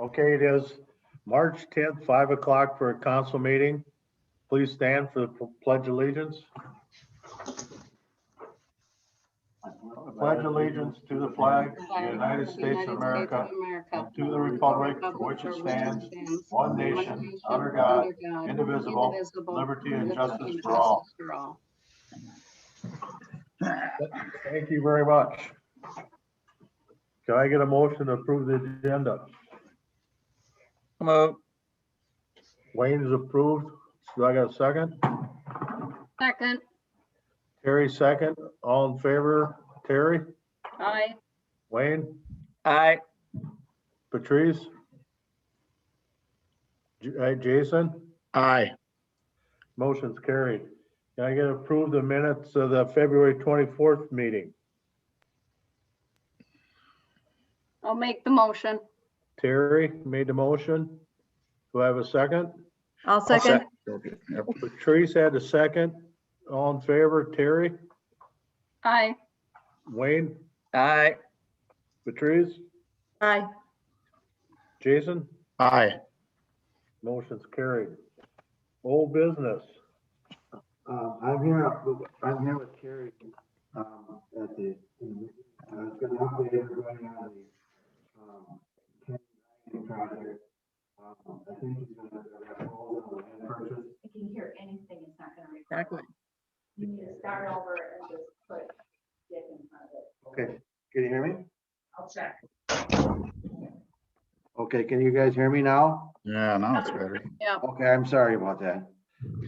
Okay, it is March 10th, 5 o'clock for a council meeting. Please stand for the pledge allegiance. I pledge allegiance to the flag of the United States of America and to the republic for which it stands, one nation, under God, indivisible, liberty and justice for all. Thank you very much. Can I get a motion to approve the agenda? Come on. Wayne is approved. Do I got a second? Second. Terry second. All in favor? Terry? Aye. Wayne? Aye. Patrice? Jason? Aye. Motion's carried. Can I get approved the minutes of the February 24th meeting? I'll make the motion. Terry made the motion. Do I have a second? I'll second. Yep. Patrice had a second. All in favor? Terry? Aye. Wayne? Aye. Patrice? Aye. Jason? Aye. Motion's carried. Old business. I'm here with Carrie, at the, I was gonna update everybody on the, Canyon project. I think he's gonna hold on the land purchase. If you hear anything, it's not gonna record. Exactly. You need to start over and just put Dick in front of it. Okay, can you hear me? I'll check. Okay, can you guys hear me now? Yeah, now it's better. Yeah. Okay, I'm sorry about that.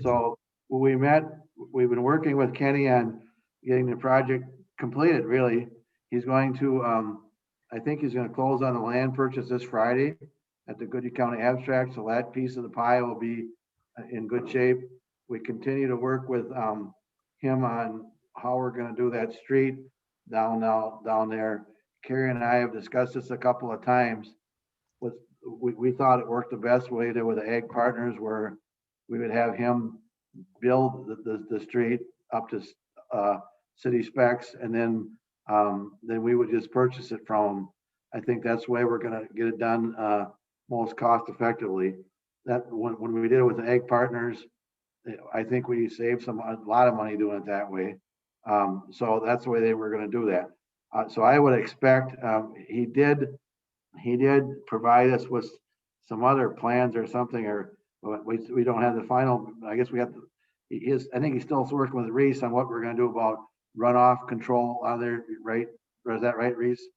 So we've been working with Kenny on getting the project completed, really. He's going to, I think he's gonna close on the land purchase this Friday at the Goodhue County Abstract, so that piece of the pie will be in good shape. We continue to work with him on how we're gonna do that street down there. Carrie and I have discussed this a couple of times. We thought it worked the best way there with the Ag Partners, where we would have him build the street up to city specs, and then we would just purchase it from him. I think that's the way we're gonna get it done most cost effectively. That when we did it with the Ag Partners, I think we saved a lot of money doing it that way. So that's the way they were gonna do that. So I would expect, he did provide us with some other plans or something, or we don't have the final. I guess we have to, I think he's still working with Reese on what we're gonna do about runoff control on there, right? Or is that right, Reese?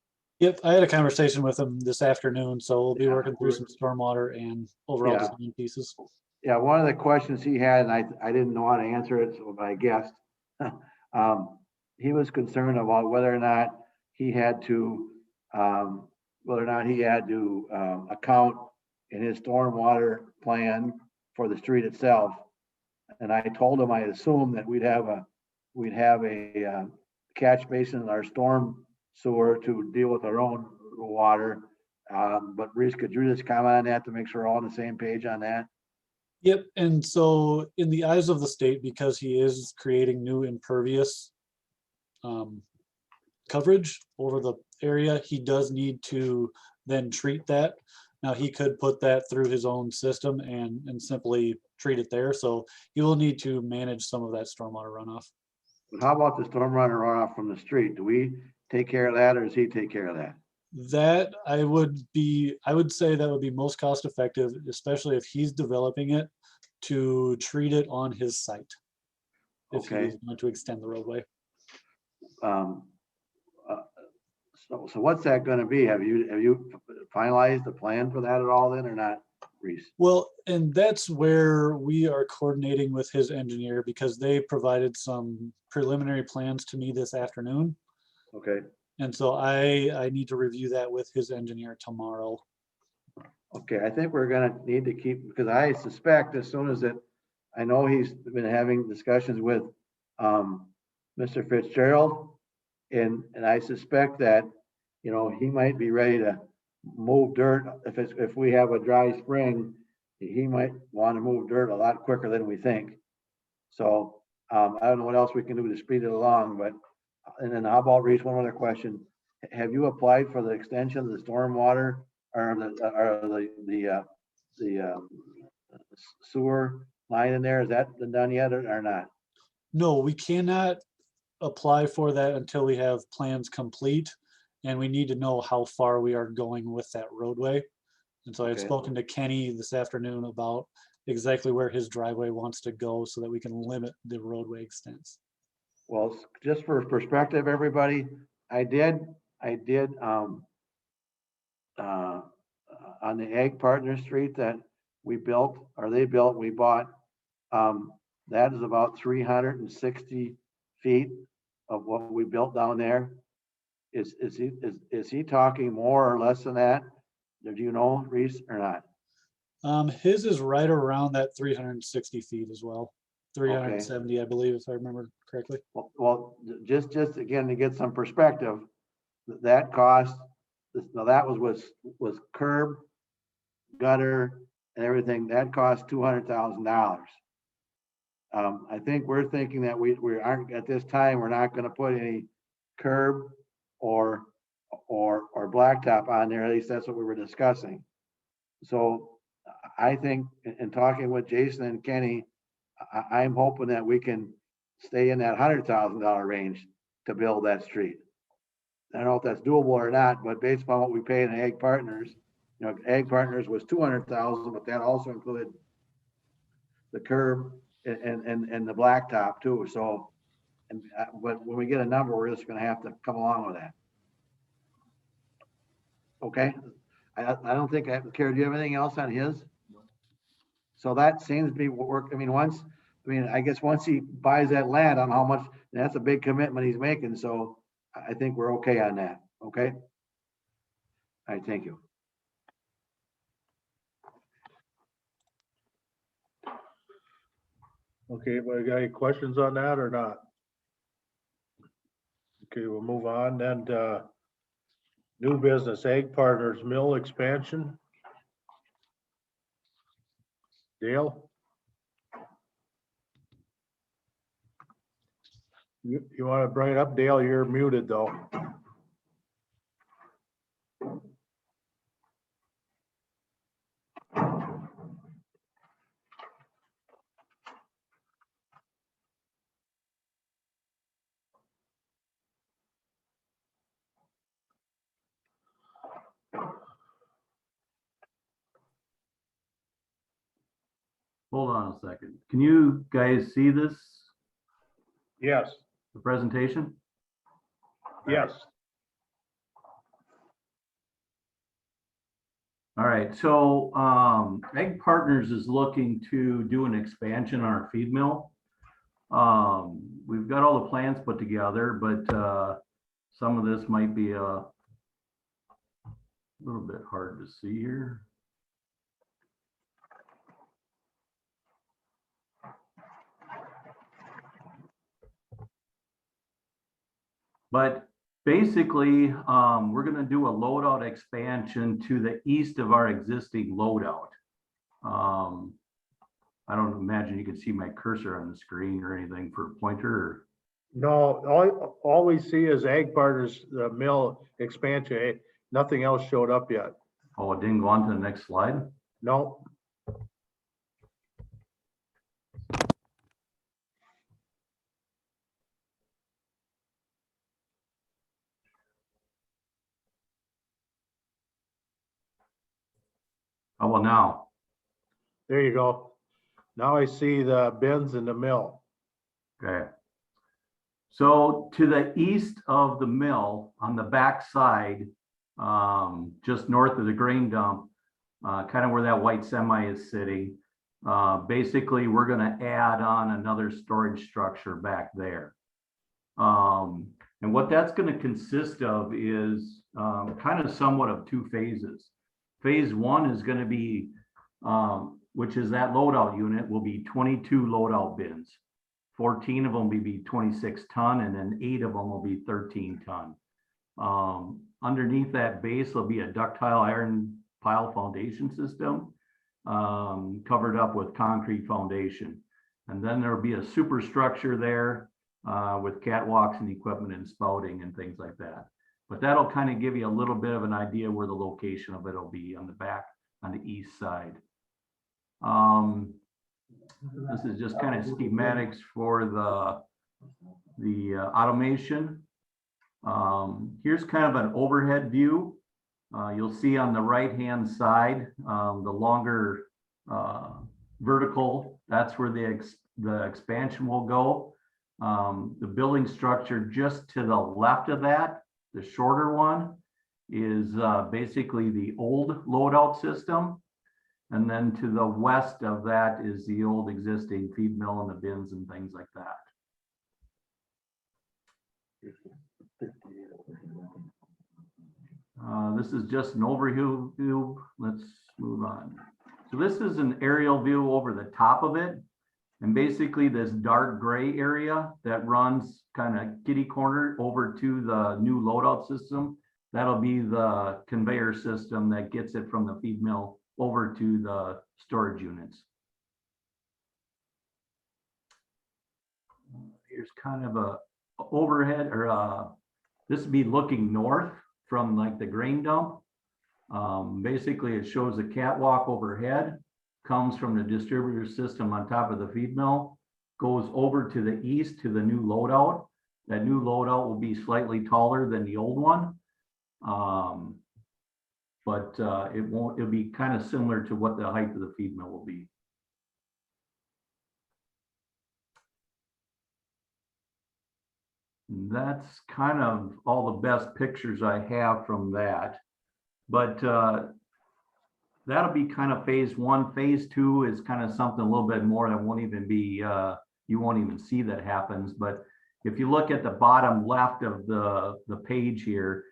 Yep, I had a conversation with him this afternoon, so we'll be Yeah. working through some stormwater and overall Yeah. design pieces. Yeah, one of the questions he had, and I didn't know how to answer it, so I guessed. He was concerned about whether or not he had to, account in his stormwater plan for the street itself. And I told him I assumed that we'd have a catch basin in our storm sewer to deal with our own water. But Reese, could you just comment on that to make sure we're all on the same page on that? Yep, and so in the eyes of the state, because he is creating new impervious coverage over the area, he does need to then treat that. Now, he could put that through his own system and simply treat it there. So he will need to manage some of that stormwater runoff. How about the storm runner runoff from the street? Do we take care of that, or does he take care of that? That I would say that would be most cost effective, especially if he's developing it to treat it on his site. If Okay. he's going to extend the roadway. So what's that gonna be? Have you finalized the plan for that at all then, or not, Reese? Well, and that's where we are coordinating with his engineer, because they provided some preliminary plans to me this afternoon. Okay, And so I need to review that with his engineer tomorrow. okay, I think we're gonna need to keep, because I suspect as soon as I know he's been having discussions with Mr. Fitzgerald, and I suspect that, he might be ready to move dirt. If we have a dry spring, he might want to move dirt a lot quicker than we think. So I don't know what else we can do to speed it along, but, and then how about, Reese, one other question. Have you applied for the extension of the stormwater or the sewer line in there? Is that been done yet or not? No, we cannot apply for that until we have plans complete. And we need to know how far we are going with that roadway. And so I had Okay. spoken to Kenny this afternoon about exactly where his driveway wants to go so that we can limit the roadway extents. Well, just for perspective, everybody, I did, on the Ag Partner Street that we built, or they built, we bought, that is about 360 feet of what we built down there. Is he talking more or less than that? Do you know, Reese, or not? His is right around that 360 feet as well. 370, I believe, if I remember correctly. Well, just again, to get some perspective, that cost, now that was curb, gutter, and everything, that cost $200,000. I think we're thinking that we aren't, at this time, we're not gonna put any curb or blacktop on there, at least that's what we were discussing. So I think in talking with Jason and Kenny, I'm hoping that we can stay in that $100,000 range to build that street. I don't know if that's doable or not, but based upon what we pay in Ag Partners, Ag Partners was 200,000, but that also included the curb and the blacktop too. So, but when we get a number, we're just gonna have to come along with that. Okay, I don't think I have to care. Do you have anything else on his? So that seems to be what work. I guess once he buys that land, on how much, that's a big commitment he's making. So I think we're okay on that. Okay. All right, thank you. Okay, well, got any questions on that or not? Okay, we'll move on then to new business, Ag Partners Mill expansion. Dale? You want to bring it up, Dale? You're muted though. Hold on a second. Can you guys see this, Yes, the presentation? yes. All right, so Ag Partners is looking to do an expansion on our feed mill. We've got all the plans put together, but some of this might be a little bit hard to see here. But basically, we're going to do a loadout expansion to the east of our existing loadout. I don't imagine you can see my cursor on the screen or anything for a pointer. Or... No, all we see is Ag Partners mill expansion. Nothing else showed up yet. Oh, it didn't go on to the next slide? No. Oh, well, now. There you go. Now I see the bins in the mill. Okay. So to the east of the mill, on the back side, just north of the grain dump, kind of where that white semi is sitting, basically we're going to add on another storage structure back there. And what that's going to consist of is kind of somewhat of two phases. Phase one is going to be, which is that loadout unit, will be 22 loadout bins. 14 of them will be 26 ton, and then 8 of them will be 13 ton. Underneath that base will be a ductile iron pile foundation system, covered up with concrete foundation. And then there will be a superstructure there with catwalks and equipment and spouting and things like that. But that'll kind of give you a little bit of an idea where the location of it'll be on the back, on the east side. This is just kind of schematics for the automation. Here's kind of an overhead view. You'll see on the right-hand side, the longer vertical, that's where the expansion will go. The building structure just to the left of that, the shorter one, is basically the old loadout system. And then to the west of that is the old existing feed mill and the bins and things like that. This is just an overview view. Let's move on. So this is an aerial view over the top of it. And basically this dark gray area that runs kind of kitty corner over to the new loadout system, that'll be the conveyor system that gets it from the feed mill over to the storage units. Here's kind of a overhead, or this would be looking north from like the grain dump. Basically it shows a catwalk overhead, comes from the distributor system on top of the feed mill, goes over to the east to the new loadout. That new loadout will be slightly taller than the old one. But it'll be kind of similar to what the height of the feed mill will be. And that's kind of all the best pictures I have from that. But that'll be kind of phase one. Phase two is kind of something a little bit more that won't even be, you won't even see that happens. But if you look at the bottom left of the page here,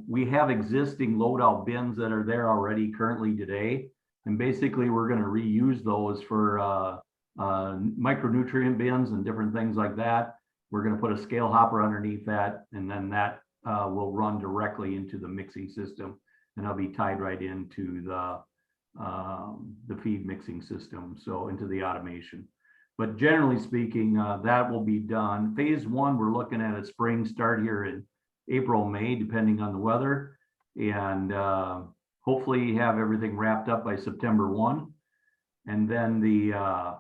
we have existing loadout bins that are there already currently today. And basically we're going to reuse those for micronutrient bins and different things like that. We're going to put a scale hopper underneath that, and then that will run directly into the mixing system, and it'll be tied right into the feed mixing system, so into the automation. But generally speaking, that will be done. Phase one, we're looking at a spring start here in April, May, depending on the weather, and hopefully have everything wrapped up by September 1. And then the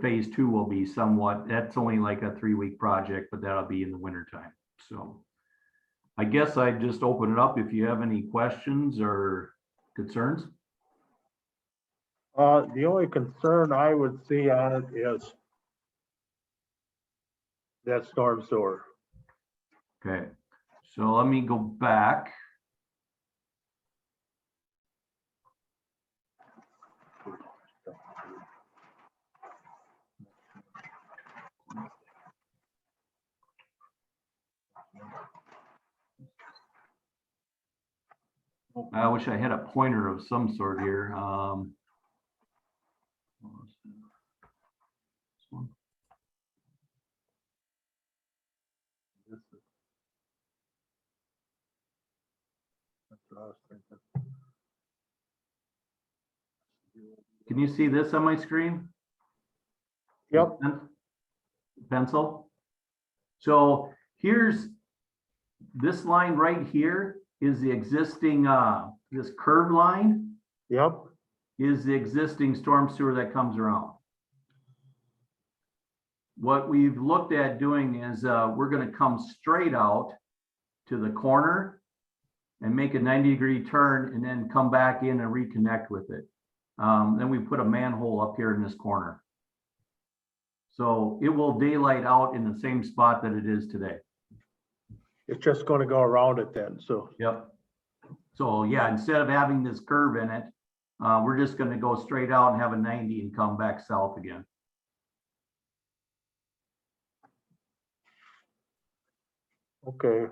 phase two will be somewhat, that's only like a 3-week project, but that'll be in the winter time. So I guess I just open it up if you have any questions or concerns. The only concern I would see on it is that storm sewer. Okay, so let me go back. I wish I had a pointer of some sort here. This one. Can you see this on my screen? Yep. Pencil. So here's this line right here is the existing, this curved line Yep. is the existing storm sewer that comes around. What we've looked at doing is we're going to come straight out to the corner and make a 90-degree turn and then come back in and reconnect with it. Then we put a manhole up here in this corner. So it will daylight out in the same spot that it is today. It's just going to go around it then, so. Yep. So yeah, instead of having this curve in it, we're just going to go straight out and have a 90 and come back south again. Okay,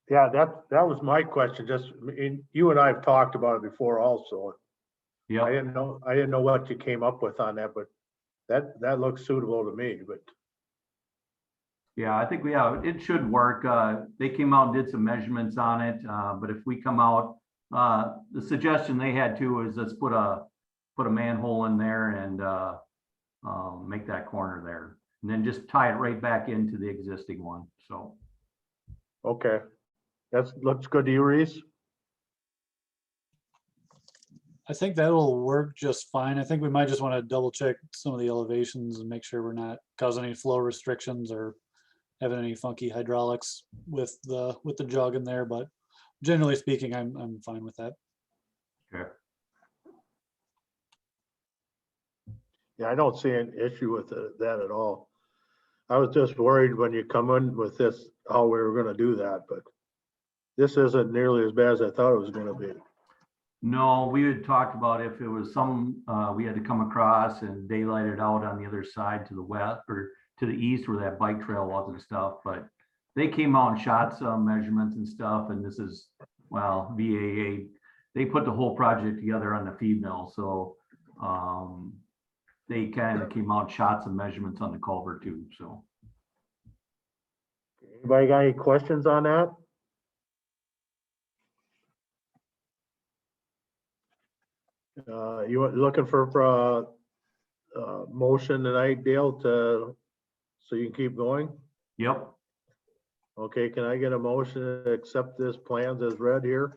yeah, that was my question. Just, you and I have talked about it before also. Yeah. I didn't know what you came up with on that, but that looks suitable to me, but. Yeah, I think it should work. They came out and did some measurements on it, but if we come out, the suggestion they had too is let's put a manhole in there and make that corner there, and then just tie it right back into the existing one. So. Okay, looks good to you, Reese? I think that'll work just fine. I think we might just want to double check some of the elevations and make sure we're not causing any flow restrictions or having any funky hydraulics with the jug in there, but generally speaking, I'm fine with that. Okay. Yeah, I don't see an issue with that at all. I was just worried when you come in with this, how we were gonna do that, but this isn't nearly as bad as I thought it was gonna be. No, we had talked about if it was some, we had to come across and daylight it out on the other side to the west or to the east where that bike trail was and stuff, but they came out and shot some measurements and stuff, and this is, well, VAA, they put the whole project together on the feed mill, so they kind of came out, shot some measurements on the culvert too, so. Anybody got any questions on that? You were looking for motion tonight, Dale, so you can keep going? Yep, Okay, can I get a motion to accept this plans as read here?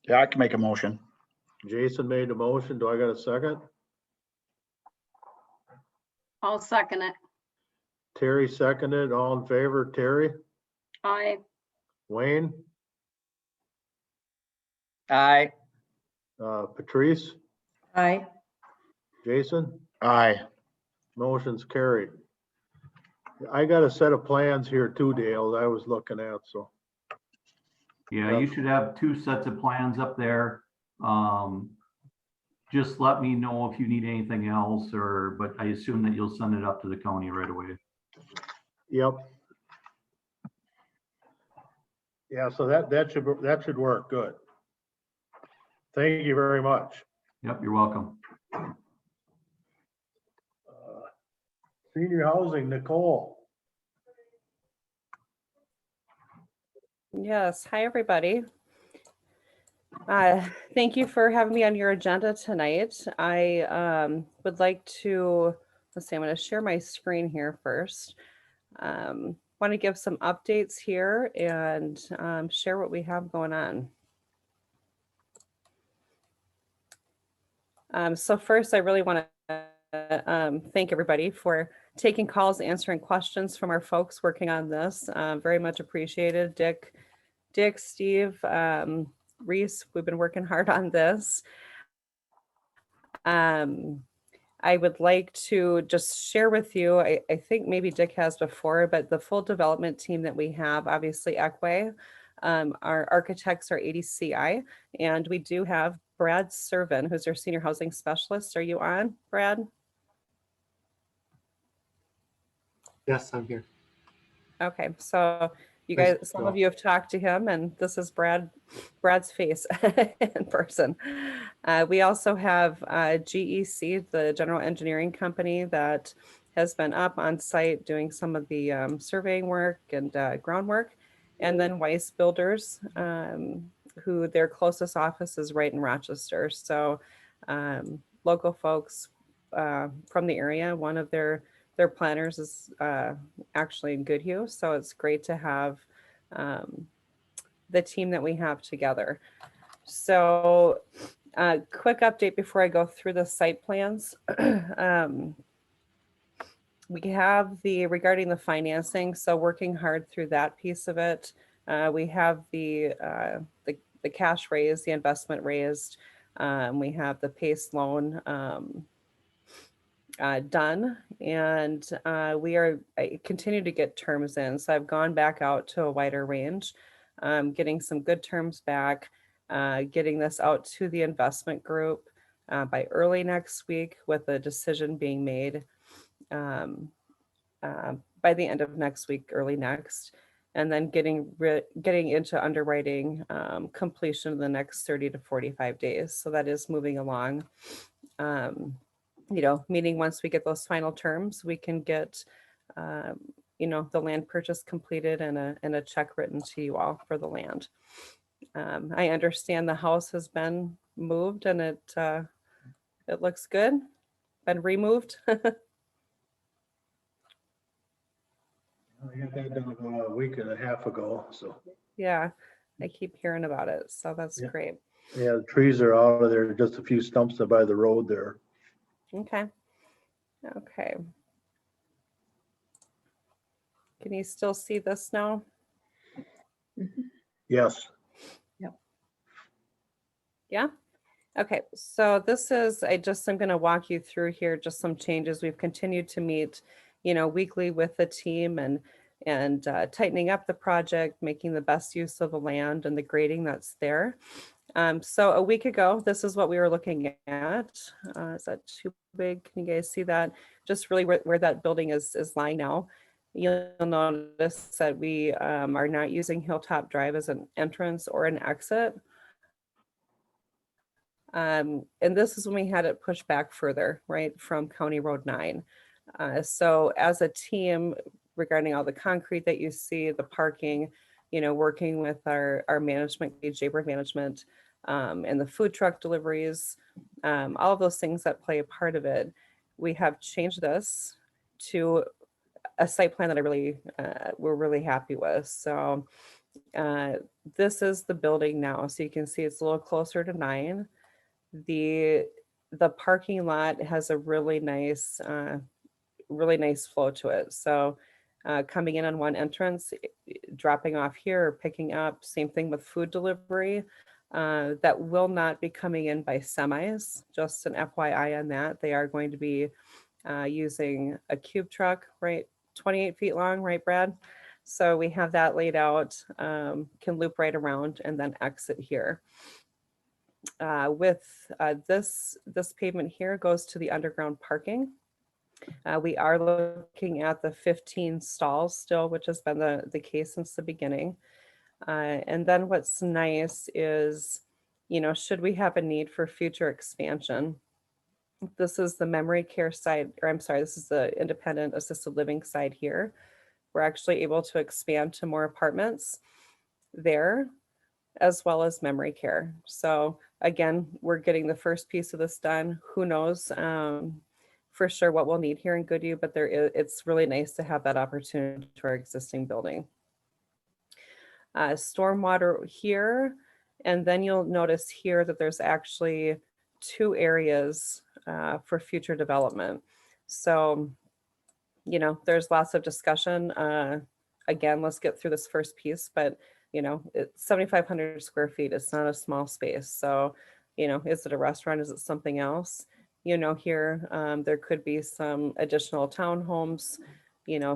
Yeah, I can make a motion. Jason made the motion. Do I got a second? I'll second it. Terry seconded. All in favor, Terry? Aye. Wayne? Aye. Patrice? Aye. Jason? Aye. Motion's carried. I got a set of plans here too, Dale, that I was looking at, so. yeah, you should have 2 sets of plans up there. Just let me know if you need anything else but I assume that you'll send it up to the county right away. Yep. Yeah, so that should work good. Thank you very much. Yep, you're welcome. Senior housing, Nicole. Yes, hi, everybody. Thank you for having me on your agenda tonight. I would like to, let's see, I'm going to share my screen here first. Want to give some updates here and share what we have going on. So first, I really want to thank everybody for taking calls, answering questions from our folks working on this. Very much appreciated. Dick, Steve, Reese, we've been working hard on this. I would like to just share with you, I think maybe Dick has before, but the full development team that we have, obviously Equa, our architects are ADCI, and we do have Brad Servin, who's our senior housing specialist. Are you on, Brad? Yes, I'm here. Okay, so you Nice guys, to some go. of you have talked to him, and this is Brad's face in person. We also have GEC, the general engineering company that has been up on site doing some of the surveying work and groundwork, and then Weiss Builders, who their closest office is right in Rochester. So local folks from the area, one of their planners is actually in Goodhue. So it's great to have the team that we have together. So quick update before I go through the site plans. We have regarding the financing, so working hard through that piece of it. We have the cash raised, the investment raised. We have the PACE loan done, and I continue to get terms in. So I've gone back out to a wider range, getting some good terms back, getting this out to the investment group by early next week, with a decision being made by the end of next week, early next, and then getting into underwriting completion in the next 30 to 45 days. So that is moving along. Meaning once we get those final terms, we can get, the land purchase completed and a check written to you all for the land. I understand the house has been moved and it looks good, been removed. I got that done about a week and a half ago, so. Yeah, I keep hearing about it, so that's Yeah. great. Yeah, the trees are out of there, just a few stumps by the road there. Okay. Okay. Can you still see this now? Yes. Yeah. Okay, so this is, I'm going to walk you through here just some changes. We've continued to meet, weekly with the team and tightening up the project, making the best use of the land and the grading that's there. So a week ago, this is what we were looking at. Is that too big? Can you guys see that? Just really where that building is lying now. You'll notice that we are not using Hilltop Drive as an entrance or an exit. And this is when we had it pushed back further, right, from County Road 9. So as a team, regarding all the concrete that you see, the parking, working with our management, Jaber management, and the food truck deliveries, all of those things that play a part of it, we have changed this to a site plan that we're really happy with. So this is the building now. So you can see it's a little closer to 9. The parking lot has a really nice flow to it. So coming in on one entrance, dropping off here, or picking up, same thing with food delivery. That will not be coming in by semis, just an FYI on that. They are going to be using a cube truck, right? 28 feet long, right, Brad? So we have that laid out, can loop right around and then exit here. With this pavement here goes to the underground parking. We are looking at the 15 stalls still, which has been the case since the beginning. And then what's nice is, should we have a need for future expansion, this is the memory care side, or I'm sorry, this is the independent assisted living side here. We're actually able to expand to more apartments there, as well as memory care. So again, we're getting the first piece of this done. Who knows for sure what we'll need here in Goodhue, but it's really nice to have that opportunity to our existing building. Stormwater here, and then you'll notice here that there's actually 2 areas for future development. So, there's lots of discussion. Again, let's get through this first piece, but it's 7,500 square feet. It's not a small space. So, is it a restaurant? Is it something else? Here, there could be some additional townhomes,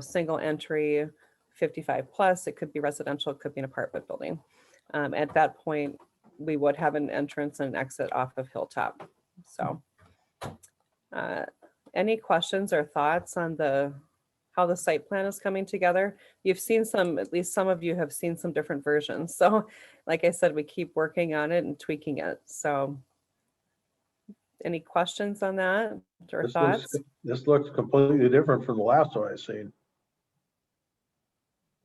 single entry, 55 plus. It could be residential, it could be an apartment building. At that point, we would have an entrance and an exit off of Hilltop. So, any questions or thoughts on how the site plan is coming together? You've seen at least some of you have seen some different versions. So like I said, we keep working on it and tweaking it. So any questions on that or thoughts? This looks completely different from the last one I seen.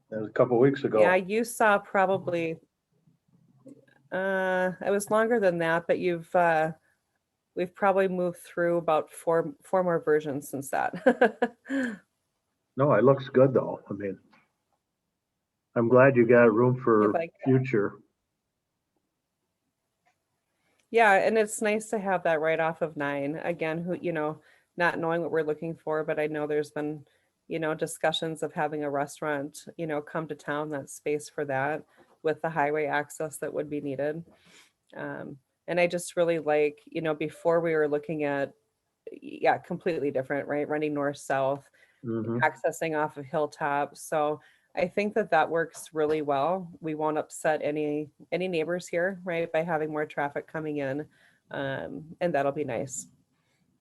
That was a couple of weeks ago. Yeah, you saw probably, it was longer than that, but we've probably moved through about four more versions since that. No, it looks good though. I mean, I'm glad you got room for future. Yeah, and it's nice to have that right off of 9. Again, not knowing what we're looking for, but I know there's been, discussions of having a restaurant, come to town, that space for that with the highway access that would be needed. And I just really like, before we were looking at, completely different, right? Running north-south, accessing off of Hilltop. So I think that works really well. We won't upset any neighbors here, right, by having more traffic coming in, and that'll be nice.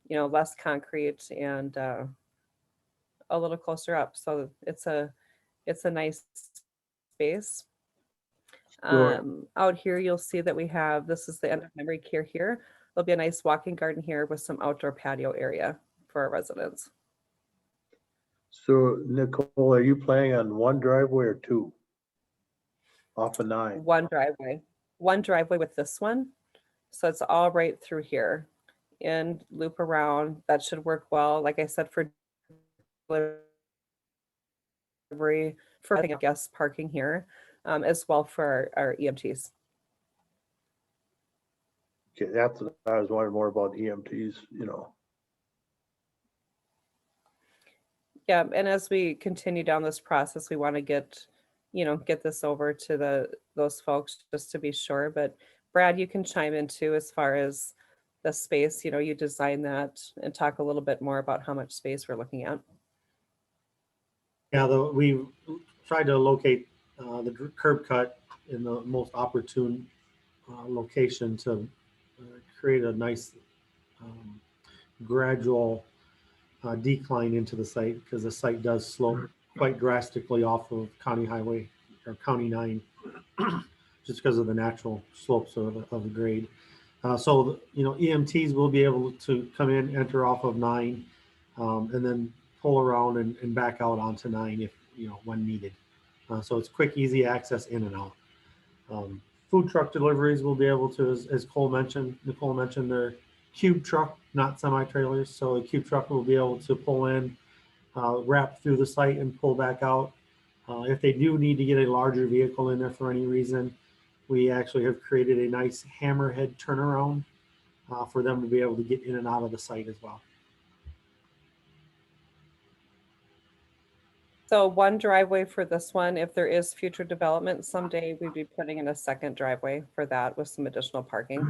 Less concrete and a little closer up. So it's a nice space. Sure. Out here, you'll see that this is the end of memory care here. There'll be a nice walking garden here with some outdoor patio area for our residents. So Nicole, are you planning on 1 driveway or 2? Off of 9? One driveway with this one. So it's all right through here and loop around. That should work well. Like I said, for delivery for guest parking here, as well for our EMTs. Okay, that's, what I was wondering more about EMTs, you know. Yeah, and as we continue down this process, we want to get this over to those folks just to be sure. But Brad, you can chime in too as far as the space, you design that and talk a little bit more about how much space we're looking at. Yeah, we tried to locate the curb cut in the most opportune location to create a nice gradual decline into the site, because the site does slope quite drastically off of County Highway or County 9, just because of the natural slopes of the grade. So, EMTs will be able to come in, enter off of 9, and then pull around and back out onto 9 if, when needed. So it's quick, easy access in and out. Food truck deliveries will be able to, as Nicole mentioned, their cube truck, not semi-trailers. So a cube truck will be able to pull in, wrap through the site and pull back out. If they do need to get a larger vehicle in there for any reason, we actually have created a nice hammerhead turnaround for them to be able to get in and out of the site as well. So one driveway for this one. If there is future development someday, we'd be putting in a second driveway for that with some additional parking.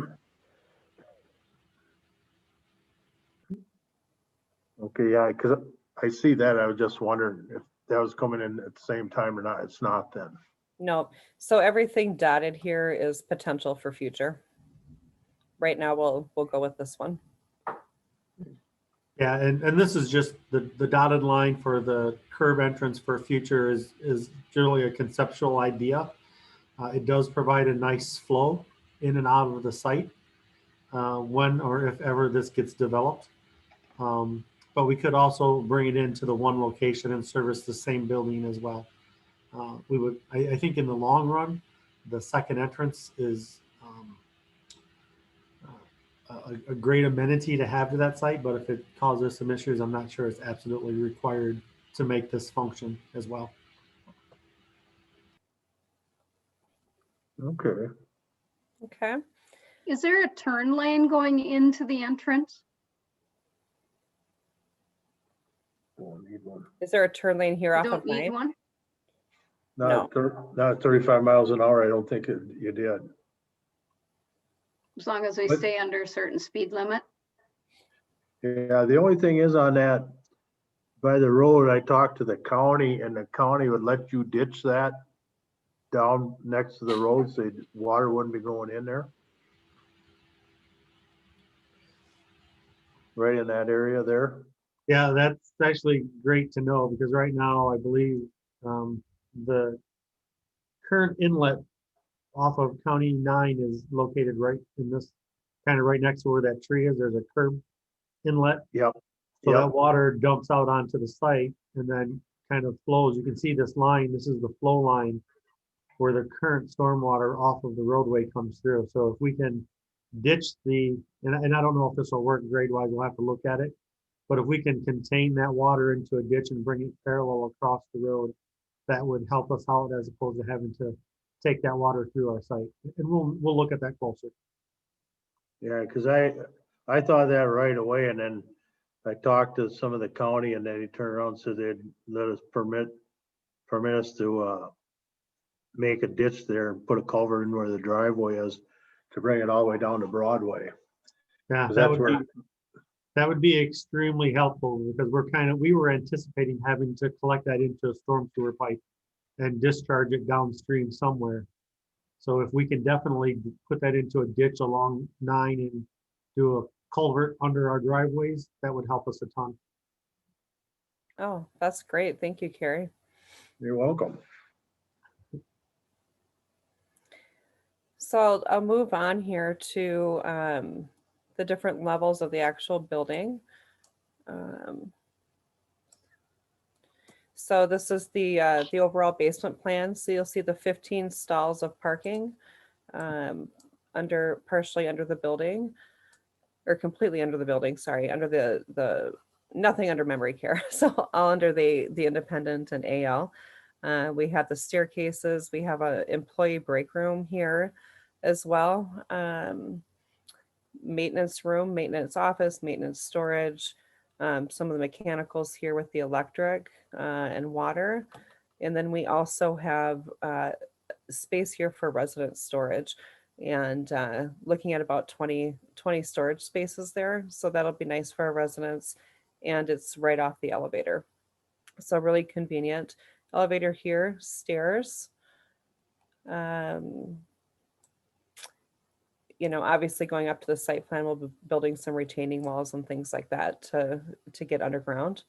Okay, yeah, because I see that. I was just wondering if that was coming in at the same time or not. It's not then. No, so everything dotted here is potential for future. Right now, we'll go with this one. Yeah, and this is just the dotted line for the curb entrance for future is generally a conceptual idea. It does provide a nice flow in and out of the site when or if ever this gets developed. But we could also bring it into the one location and service the same building as well. I think in the long run, the second entrance is a great amenity to have to that site, but if it causes some issues, I'm not sure it's absolutely required to make this function as well. Okay. Okay. Is there a turn lane going into the entrance? Don't need one. Is there a turn lane here You off don't of need 9? one? Not 35 miles an hour. I don't think you did. As long as we But- stay under a certain speed limit? Yeah, the only thing is on that, by the road, I talked to the county and the county would let you ditch that down next to the road so water wouldn't be going in there. Right in that area there. Yeah, that's actually great to know, because right now I believe the current inlet off of County 9 is located right in this, kind of right next to where that tree is. There's a curb inlet. Yep. So Yep. that water dumps out onto the site and then kind of flows. You can see this line. This is the flow line where the current stormwater off of the roadway comes through. So if we can ditch and I don't know if this will work grade wise, we'll have to look at it. But if we can contain that water into a ditch and bring it parallel across the road, that would help us out as opposed to having to take that water through our site. And we'll look at that closer. Yeah, because I thought that right away, and then I talked to some of the county, and then he turned around and said they'd let us permit us to make a ditch there and put a culvert in where the driveway is to bring it all the way down to Broadway. Yeah, 'Cause that that's would be extremely helpful, because we were anticipating having to collect that into a storm sewer pipe and discharge it downstream somewhere. So if we can definitely put that into a ditch along 9 and do a culvert under our driveways, that would help us a ton. Oh, that's great. Thank you, Carrie. You're welcome. So I'll move on here to the different levels of the actual building. So this is the overall basement plan. So you'll see the 15 stalls of parking partially under the building, or completely under the building, sorry, under the nothing under memory care. So all under the independent and AL. We have the staircases. We have a employee break room here as well. Maintenance room, maintenance office, maintenance storage, some of the mechanicals here with the electric and water. And then we also have space here for resident storage, and looking at about 20 storage spaces there. So that'll be nice for our residents, and it's right off the elevator. So really convenient. Elevator here, stairs. You know, obviously going up to the site plan, we'll be building some retaining walls and things like that to get underground.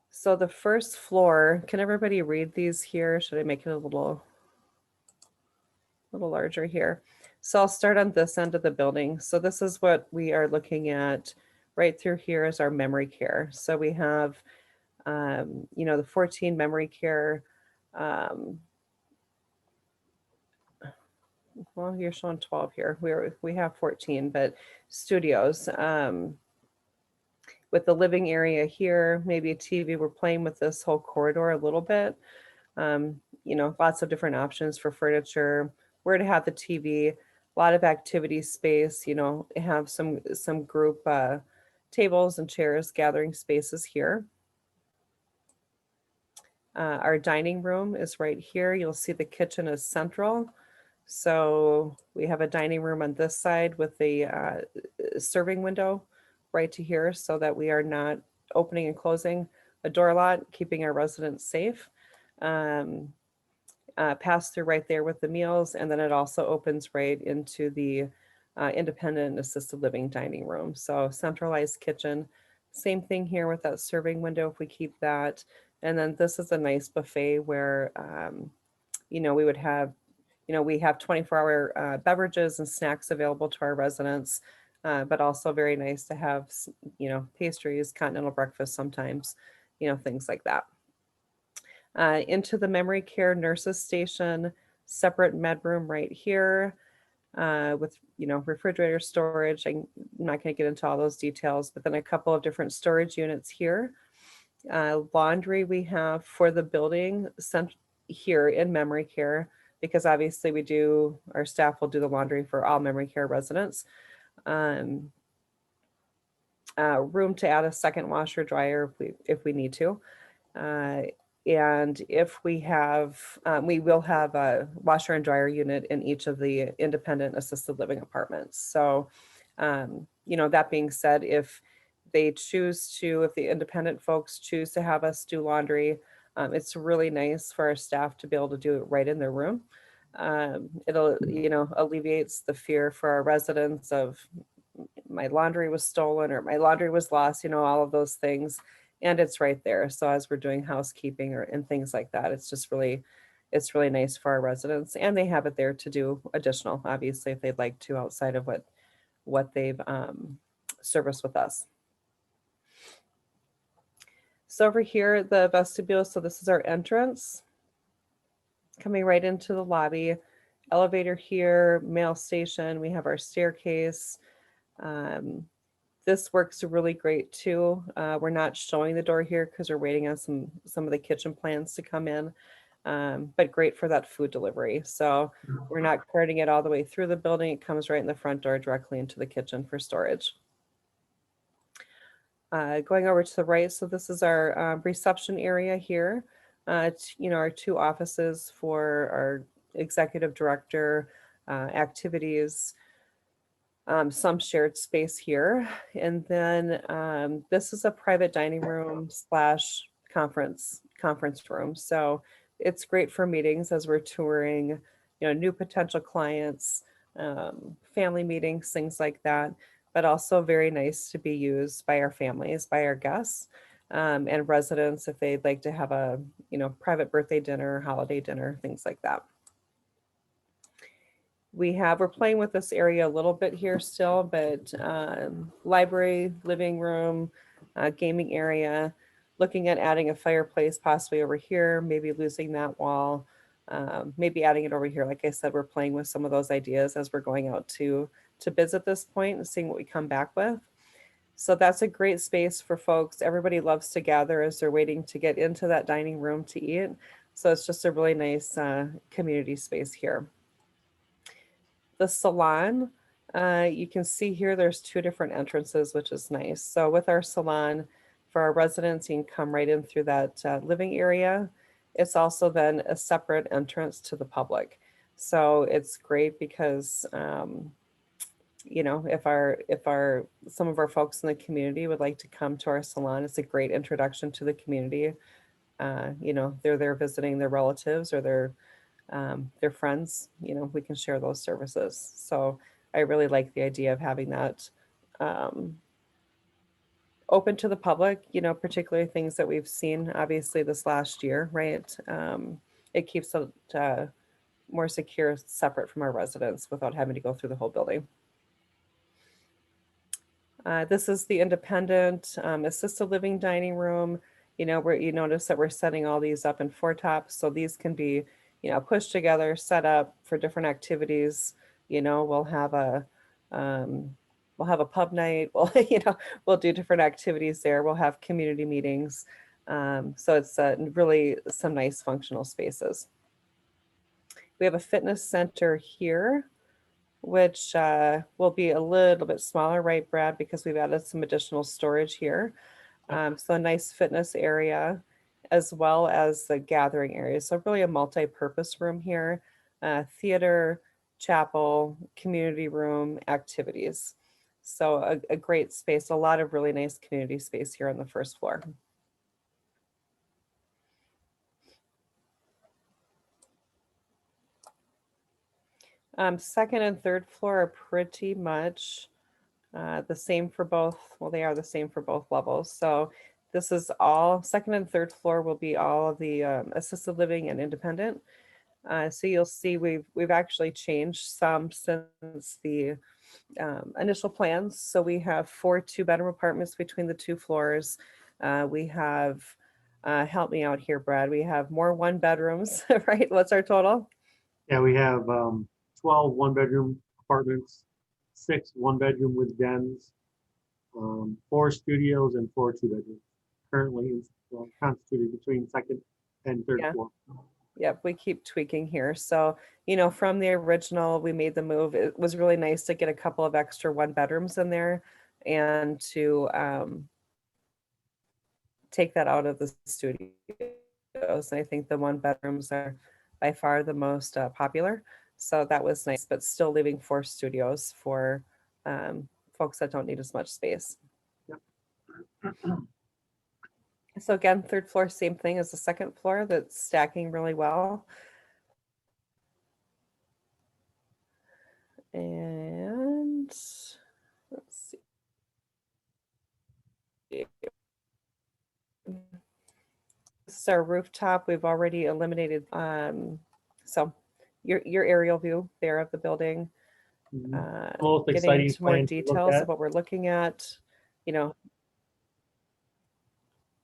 So the first floor, can everybody read these here? Should I make it a little larger here? So I'll start on this end of the building. So this is what we are looking at right through here is our memory care. So we have, you know, the 14 memory care. Well, you're showing 12 here. We have 14, but studios. With the living area here, maybe a TV. We're playing with this whole corridor a little bit. You know, lots of different options for furniture, where to have the TV, a lot of activity space, you know, have some group tables and chairs, gathering spaces here. Our dining room is right here. You'll see the kitchen is central. So we have a dining room on this side with the serving window right to here, so that we are not opening and closing a door lot, keeping our residents safe. Pass through right there with the meals, and then it also opens right into the independent assisted living dining room. So centralized kitchen, same thing here with that serving window if we keep that. And then this is a nice buffet where, you know, we would have, you know, we have 24-hour beverages and snacks available to our residents. But also very nice to have, you know, pastries, continental breakfast sometimes, you know, things like that. Into the memory care nurses station, separate med room right here with, you know, refrigerator storage. I'm not going to get into all those details, but then a couple of different storage units here. Laundry we have for the building sent here in memory care, because obviously our staff will do the laundry for all memory care residents. Room to add a second washer dryer if we need to. And if we have, we will have a washer and dryer unit in each of the independent assisted living apartments. So, you know, that being said, if the independent folks choose to have us do laundry, it's really nice for our staff to be able to do it right in their room. It'll, you know, alleviates the fear for our residents of my laundry was stolen or my laundry was lost, you know, all of those things. And it's right there. So as we're doing housekeeping and things like that, it's really nice for our residents, and they have it there to do additional, obviously, if they'd like to, outside of what they've serviced with us. So over here, the vestibule. So this is our entrance. Coming right into the lobby, elevator here, mail station. We have our staircase. This works really great too. We're not showing the door here because we're waiting on some of the kitchen plans to come in, but great for that food delivery. So we're not carting it all the way through the building. It comes right in the front door directly into the kitchen for storage. Going over to the right, so this is our reception area here. You know, our two offices for our executive director, activities, some shared space here. And then this is a private dining room / conference room. So it's great for meetings as we're touring, you know, new potential clients, family meetings, things like that, but also very nice to be used by our families, by our guests, and residents if they'd like to have a, you know, private birthday dinner, holiday dinner, things like that. We're playing with this area a little bit here still, but library, living room, gaming area, looking at adding a fireplace possibly over here, maybe losing that wall, maybe adding it over here. Like I said, we're playing with some of those ideas as we're going out to bids at this point and seeing what we come back with. So that's a great space for folks. Everybody loves to gather as they're waiting to get into that dining room to eat. So it's just a really nice community space here. The salon, you can see here there's 2 different entrances, which is nice. So with our salon, for our residents, you can come right in through that living area. It's also then a separate entrance to the public. So it's great because you know, if some of our folks in the community would like to come to our salon, it's a great introduction to the community. You know, they're there visiting their relatives or their friends, you know, we can share those services. So I really like the idea of having that open to the public, you know, particularly things that we've seen obviously this last year, right? It keeps it more secure, separate from our residents without having to go through the whole building. This is the independent assisted living dining room. You know, where you notice that we're setting all these up in 4 tops. So these can be, you know, pushed together, set up for different activities. You know, we'll have a pub night. We'll, you know, we'll do different activities there. We'll have community meetings. So it's really some nice functional spaces. We have a fitness center here, which will be a little bit smaller, right, Brad, because we've added some additional storage here. So a nice fitness area, as well as the gathering area. So really a multi-purpose room here, theater, chapel, community room, activities. So a great space, a lot of really nice community space here on the first floor. Second and third floor are pretty much the same for both. Well, they are the same for both levels. So this is all, second and third floor will be all of the assisted living and independent. So you'll see we've actually changed some since the initial plans. So we have 4 2-bedroom apartments between the 2 floors. We have, help me out here, Brad. We have more 1-bedrooms, right? What's our total? Yeah, we have 12 1-bedroom apartments, 6 1-bedroom with dens, 4 studios and 4 2-bedrooms. Currently constituted between second and third floor. Yep, we keep tweaking here. So, you know, from the original, we made the move. It was really nice to get a couple of extra 1-bedrooms in there and to take that out of the studios. And I think the 1-bedrooms are by far the most popular. So that was nice, but still leaving 4 studios for folks that don't need as much space. Yep. So again, third floor, same thing as the second floor, that's stacking really well. And let's see. This is our rooftop. We've already eliminated, so your aerial view there of the building. Most Getting exciting into more plan to look details at. of what we're looking at, you know.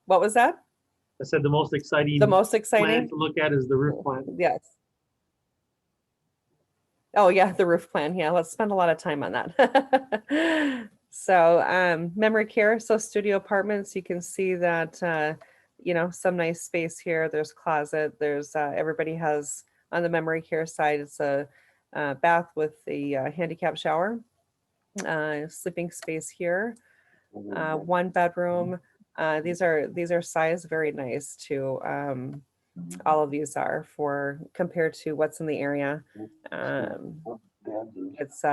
What was that? I said the most exciting. The most plan exciting? to look at is the roof plan. Yes. Oh yeah, the roof plan. Yeah, let's spend a lot of time on that. So memory care, so studio apartments, you can see that, you know, some nice space here. There's closet, there's, everybody has, on the memory care side, it's a bath with a handicap shower, sleeping space here, 1-bedroom. These are sized very nice too. All of these are for compared to what's in the area. It's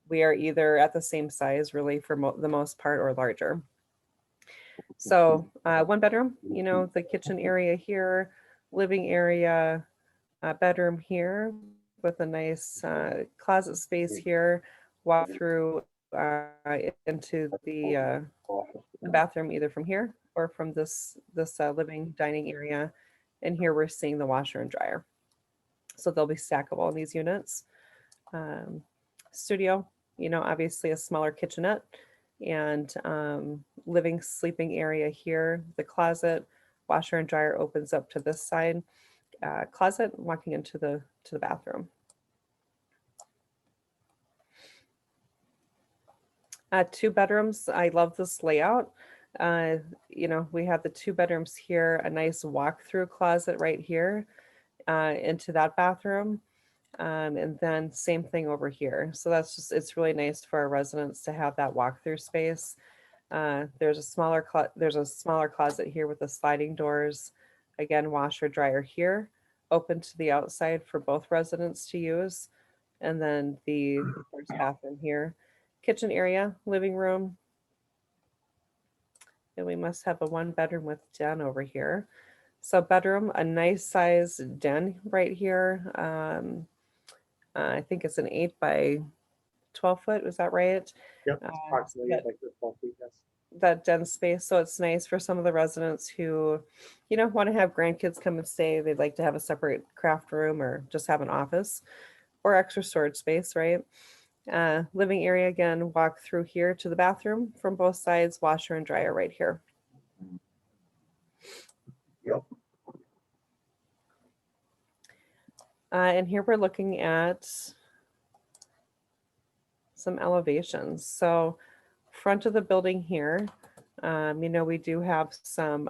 we are either at the same size really for the most part or larger. So 1-bedroom, you know, the kitchen area here, living area, bedroom here with a nice closet space here, walk through into the bathroom either from here or from this living dining area. And here we're seeing the washer and dryer. So they'll be stackable in these units. Studio, you know, obviously a smaller kitchenette and living sleeping area here. The closet, washer and dryer opens up to this side. Closet, walking into the bathroom. 2 bedrooms. I love this layout. We have the 2 bedrooms here, a nice walk-through closet right here into that bathroom. And then same thing over here. So it's really nice for our residents to have that walk-through space. There's a smaller closet here with the sliding doors. Again, washer dryer here, open to the outside for both residents to use. And then the first bathroom here, kitchen area, living room. And we must have a 1 bedroom with den over here. So bedroom, a nice size den right here. I think it's an 8 by 12 foot. Was that right? Yep, it's approximately like 12 feet, yes. That den space. So it's nice for some of the residents who, want to have grandkids come and stay. They'd like to have a separate craft room or just have an office or extra storage space, right? Living area, again, walk through here to the bathroom from both sides, washer and dryer right here. Yep. And here we're looking at some elevations. So front of the building here, we do have some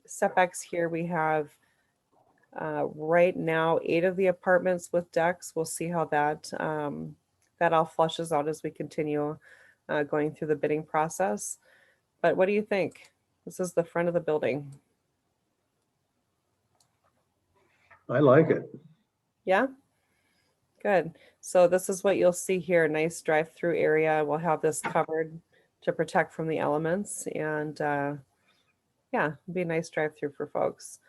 setbacks here. We have right now 8 of the apartments with decks. We'll see how that all flushes out as we continue going through the bidding process. But what do you think? This is the front of the building. I like it. Yeah, good. So this is what you'll see here. Nice drive-through area. We'll have this covered to protect from the elements, and yeah, it'll be a nice drive-through for folks.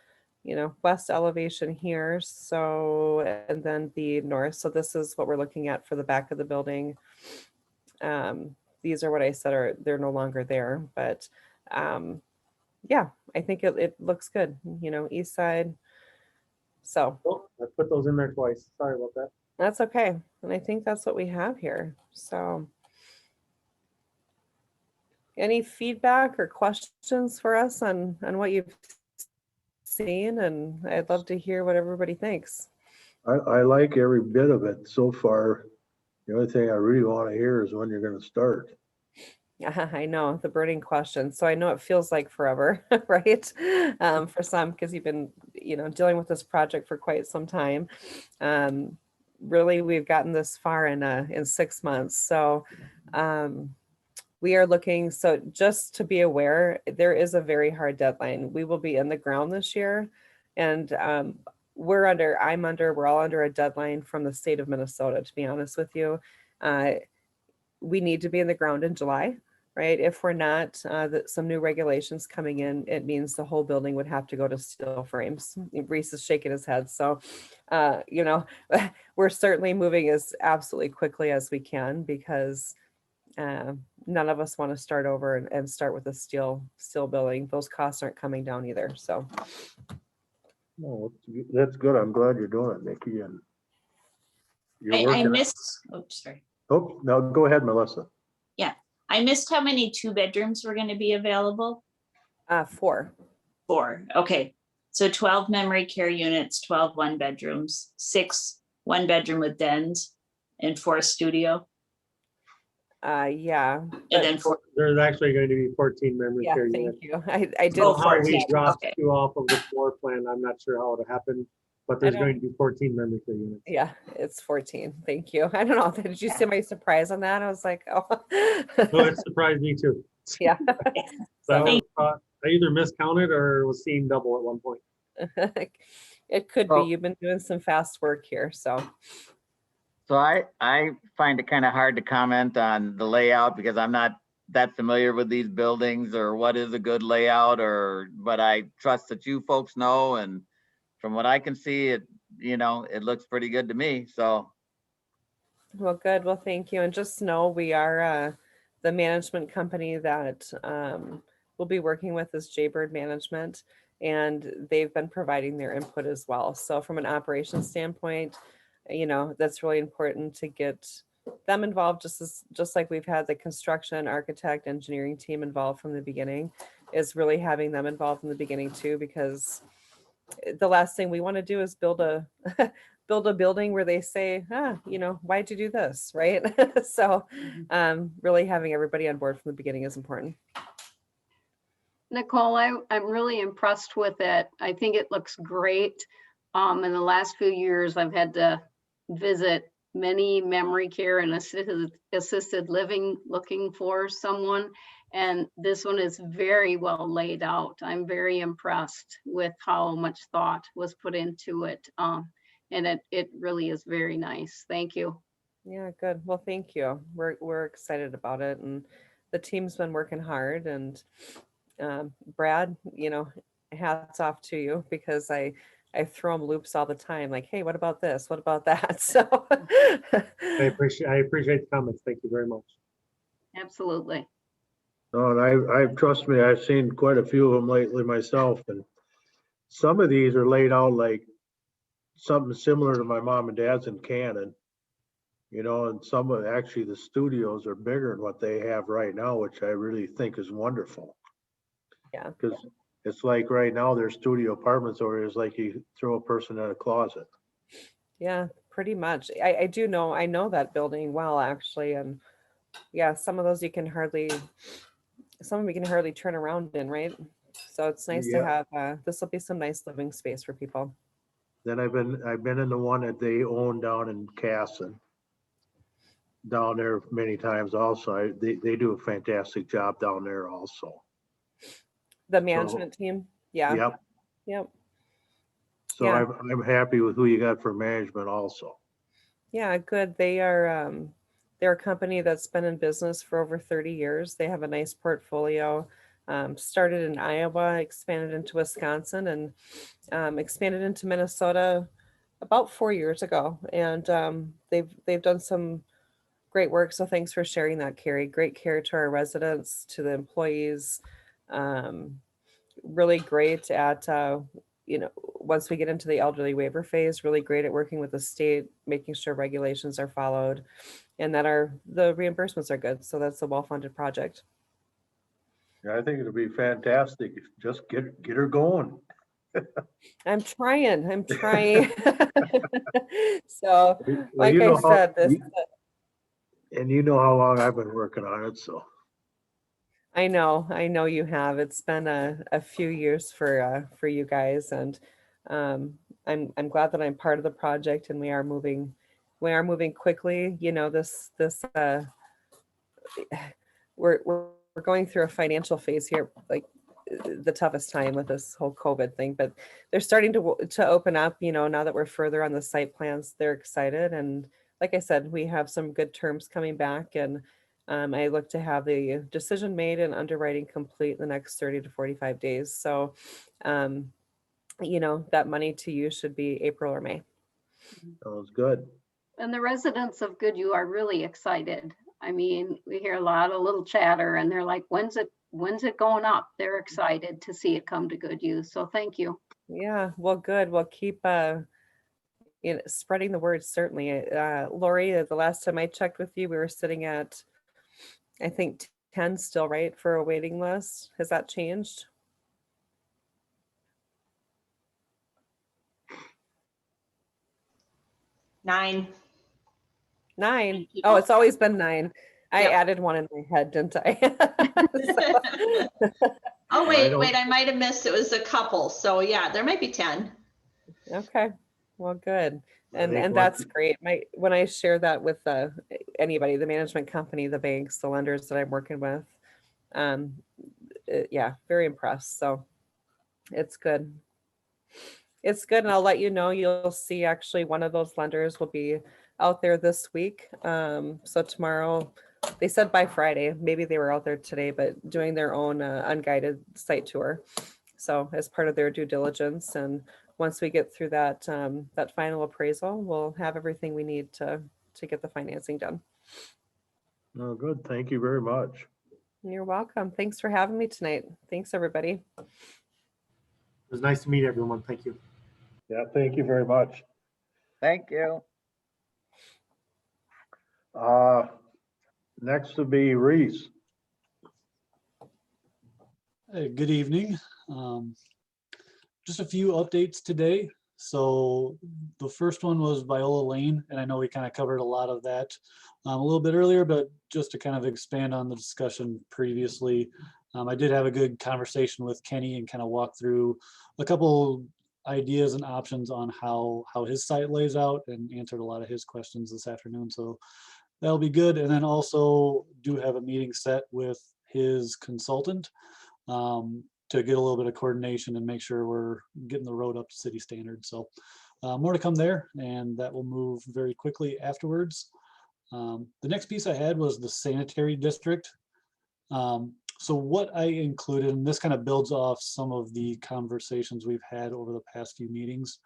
West elevation here. So, and then the north. So this is what we're looking at for the back of the building. These are what I said they're no longer there, but yeah, I think it looks good. East side. So Oh, I put those in there twice. Sorry about that. that's okay. And I think that's what we have here. So any feedback or questions for us on what you've seen? And I'd love to hear what everybody thinks. I like every bit of it so far. The only thing I really want to hear is when you're going to start. Yeah, I know, the burning question. So I know it feels like forever, right? For some, because you've been, dealing with this project for quite some time. Really, we've gotten this far in 6 months. So we are looking, so just to be aware, there is a very hard deadline. We will be in the ground this year. And we're all under a deadline from the state of Minnesota, to be honest with you. We need to be in the ground in July. Right? If we're not, some new regulations coming in, it means the whole building would have to go to steel frames. Reese is shaking his head. So, we're certainly moving as absolutely quickly as we can, because none of us want to start over and start with a steel building. Those costs aren't coming down either. So, No, that's good. I'm glad you're doing it, Nikki. And I missed, oops, sorry. Oh, no, go ahead, Melissa. Yeah, I missed how many 2 bedrooms were going to be available? 4. 4, okay. So 12 memory care units, 12 1 bedrooms, 6 1 bedroom with dens, and 4 studio. Yeah. And then 4. There's actually going to be 14 memory Yeah, care thank units. you. I did. Oh, How we 14, dropped okay. 2 off of the floor plan, I'm not sure how it happened, but there's going to be 14 memory care units. Yeah, it's 14. Thank you. I don't know. Did you see my surprise on that? I was like, oh. No, it surprised me too. Yeah. So I either miscounted or was seeing double at one point. It could be. Well- You've been doing some fast work here, so. So I find it kind of hard to comment on the layout because I'm not that familiar with these buildings or what is a good layout, but I trust that you folks know, and from what I can see, it looks pretty good to me. So. Well, good. Well, thank you. And just know we are the management company that we'll be working with is Jaybird Management, and they've been providing their input as well. So from an operations standpoint, that's really important to get them involved, just like we've had the construction, architect, engineering team involved from the beginning, is really having them involved from the beginning too, because the last thing we want to do is build build a building where they say, you know, why'd you do this, right? So really having everybody on board from the beginning is important. Nicole, I'm really impressed with it. I think it looks great. In the last few years, I've had to visit many memory care and assisted living looking for someone. And this one is very well laid out. I'm very impressed with how much thought was put into it. And it really is very nice. Thank you. Yeah, good. Well, thank you. We're excited about it, and the team's been working hard. And Brad, you know, hats off to you, because I throw him loops all the time. Like, hey, what about this? What about that? So I appreciate the comments. Thank you very much. Absolutely. No, and I trust me, I've seen quite a few of them lately myself, and some of these are laid out like something similar to my mom and dad's in Cannon. You know, and some of actually the studios are bigger than what they have right now, which I really think is wonderful. Yeah. Because it's like right now there's studio apartments, or it's like you throw a person in a closet. Yeah, pretty much. I do know, I know that building well, actually. And yeah, some of those you can hardly turn around in, right? So it's nice to Yeah. have, this will be some nice living space for people. Then I've been in the one that they own down in Casson, down there many times also. They do a fantastic job down there also. The management team. Yeah. Yep. Yep. So Yeah. I'm happy with who you got for management also. Yeah, good. They're a company that's been in business for over 30 years. They have a nice portfolio. Started in Iowa, expanded into Wisconsin, and expanded into Minnesota about 4 years ago. And they've done some great work. So thanks for sharing that, Carrie. Great care to our residents, to the employees. Really great at you know, once we get into the elderly waiver phase, really great at working with the state, making sure regulations are followed, and that the reimbursements are good. So that's a well-funded project. Yeah, I think it'll be fantastic. Just get her going. I'm trying. So, Well, like you I know how- said, this. And you know how long I've been working on it, so. I know you have. It's been a few years for you guys, and I'm glad that I'm part of the project, and we are moving quickly. You know, this we're going through a financial phase here, like the toughest time with this whole COVID thing, but they're starting to open up, you know, now that we're further on the site plans. They're excited, and like I said, we have some good terms coming back, and I look to have the decision made and underwriting complete in the next 30 to 45 days. So, you know, that money to you should be April or May. Sounds good. And the residents of Goodhue are really excited. I mean, we hear a lot of little chatter and they're like, when's it going up? They're excited to see it come to Goodhue. So thank you. Yeah, well, good. We'll keep you know, spreading the word, certainly. Lori, the last time I checked with you, we were sitting at, I think, 10 still, right, for a waiting list. Has that changed? Nine. Oh, it's always been 9. I Yep. added one in my head, didn't I? Oh, wait, I might have missed. It was a couple. So yeah, there might be 10. Okay, well, good. I think And that's great. When I share that with anybody, the management company, the banks, the lenders that I'm working with, yeah, very impressed. So it's good. It's good. And I'll let you know, you'll see actually one of those lenders will be out there this week. So tomorrow, they said by Friday, maybe they were out there today, but doing their own unguided site tour. So as part of their due diligence, and once we get through that that final appraisal, we'll have everything we need to get the financing done. Oh, good. Thank you very much. You're welcome. Thanks for having me tonight. Thanks, everybody. It was nice to meet everyone. Thank you. Yeah, thank you very much. Thank you. Next will be Reese. Hey, good evening. Just a few updates today. So the first one was Viola Lane, and I know we kind of covered a lot of that a little bit earlier, but just to kind of expand on the discussion previously, I did have a good conversation with Kenny and kind of walk through a couple ideas and options on how his site lays out, and answered a lot of his questions this afternoon. So that'll be good. And then also do have a meeting set with his consultant to get a little bit of coordination and make sure we're getting the road up to city standards. So more to come there, and that will move very quickly afterwards. The next piece I had was the sanitary district. So what I included, and this kind of builds off some of the conversations we've had over the past few meetings,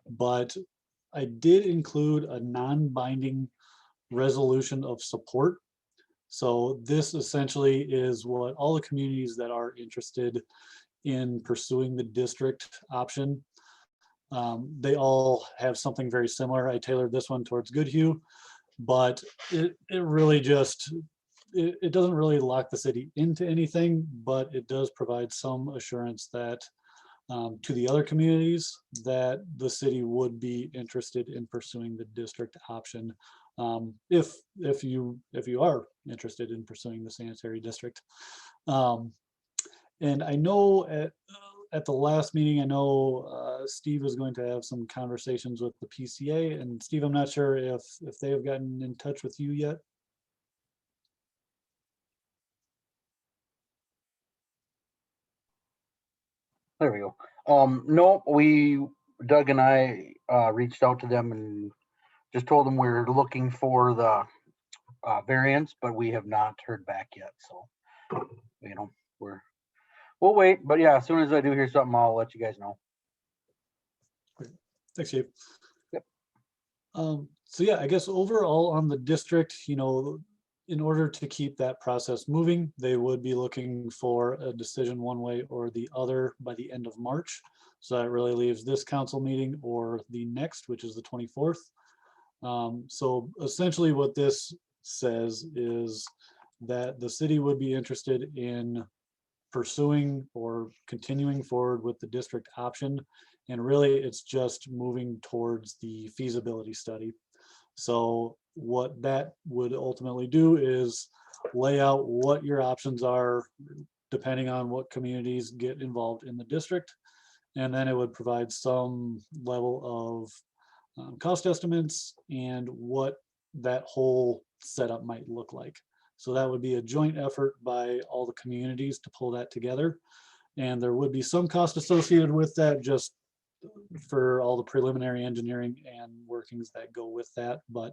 but I did include a non-binding resolution of support. So this essentially is what all the communities that are interested in pursuing the district option, they all have something very similar. I tailored this one towards Goodhue, but it really just, it doesn't really lock the city into anything, but it does provide some assurance that to the other communities that the city would be interested in pursuing the district option, if you are interested in pursuing the sanitary district. And I know at the last meeting, I know Steve is going to have some conversations with the PCA, and Steve, I'm not sure if they have gotten in touch with you yet. There we go. No, Doug and I reached out to them and just told them we're looking for the variance, but we have not heard back yet. So, you know, we'll wait. But yeah, as soon as I do hear something, I'll let you guys know. Thanks, Dave. Yep. So yeah, I guess overall on the district, you know, in order to keep that process moving, they would be looking for a decision one way or the other by the end of March. So that really leaves this council meeting or the next, which is the 24th. So essentially what this says is that the city would be interested in pursuing or continuing forward with the district option. And really it's just moving towards the feasibility study. So what that would ultimately do is lay out what your options are depending on what communities get involved in the district. And then it would provide some level of cost estimates and what that whole setup might look like. So that would be a joint effort by all the communities to pull that together. And there would be some cost associated with that, just for all the preliminary engineering and workings that go with that. But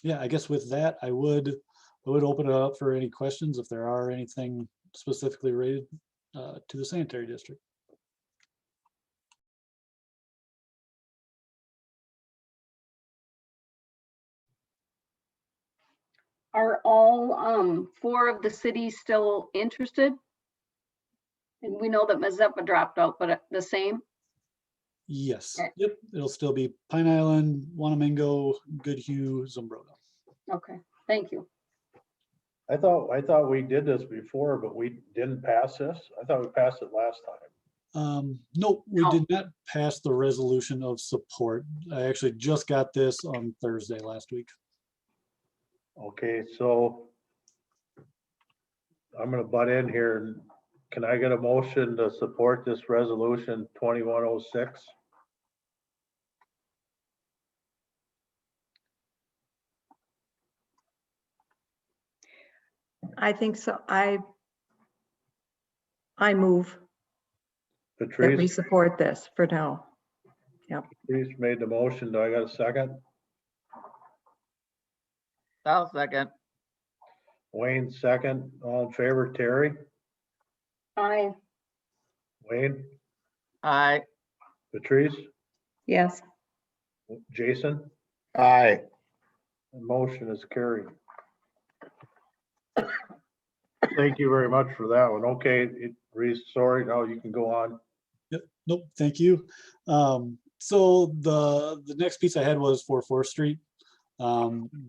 yeah, I guess with that, I would open it up for any questions if there are anything specifically related to the sanitary district. Are all 4 of the cities still interested? And we know that Mazeppa dropped out, but the same? Yes. Okay. Yep. It'll still be Pine Island, Wanamingo, Goodhue, Zumbrota. Okay, thank you. I thought we did this before, but we didn't pass this. I thought we passed it last time. Nope, we No. did not pass the resolution of support. I actually just got this on Thursday last week. Okay, so I'm gonna butt in here. Can I get a motion to support this resolution 2106? I think so. I move that we Patrice support this for now. made the motion. Do I got a second? I'll second. Wayne second. All in favor, Terry? Aye. Wayne? Aye. Patrice? Yes. Jason? Aye. The motion is carried. Thank you very much for that one. Okay, Reese, sorry, now you can go on. Yep. Nope, thank you. So the next piece I had was for 4th Street.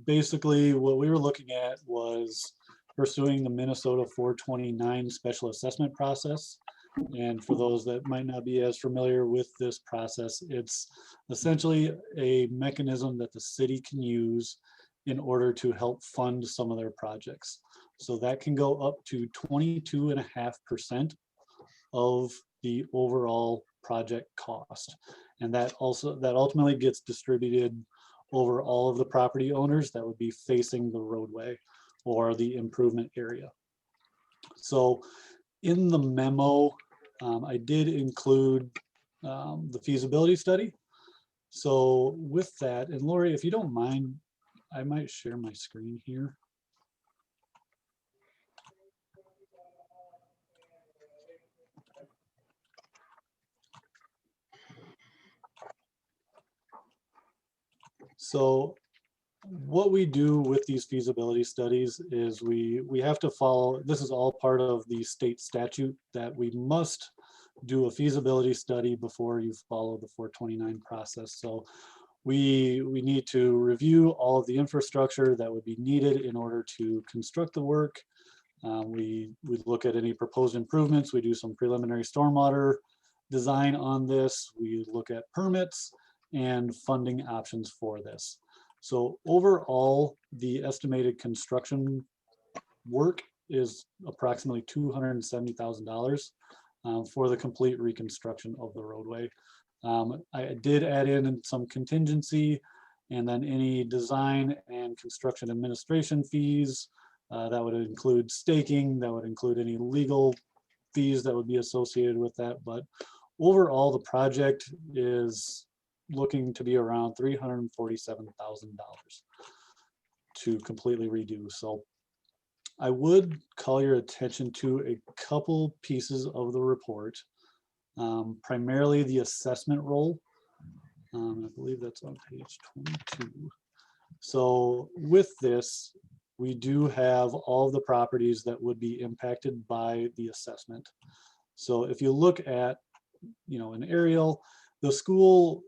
Basically what we were looking at was pursuing the Minnesota 429 special assessment process. And for those that might not be as familiar with this process, it's essentially a mechanism that the city can use in order to help fund some of their projects. So that can go up to 22.5% of the overall project cost. And that ultimately gets distributed over all of the property owners that would be facing the roadway or the improvement area. So in the memo, I did include the feasibility study. So with that, and Lori, if you don't mind, I might share my screen here. So what we do with these feasibility studies is we have to follow, this is all part of the state statute that we must do a feasibility study before you follow the 429 process. So we need to review all of the infrastructure that would be needed in order to construct the work. We look at any proposed improvements. We do some preliminary stormwater design on this. We look at permits and funding options for this. So overall, the estimated construction work is approximately $270,000 for the complete reconstruction of the roadway. I did add in some contingency and then any design and construction administration fees. That would include staking, that would include any legal fees that would be associated with that. But overall, the project is looking to be around $347,000 to completely redo. So I would call your attention to a couple pieces of the report, primarily the assessment roll. I believe that's on page 22. So with this, we do have all of the properties that would be impacted by the assessment. So if you look at, an aerial, the school,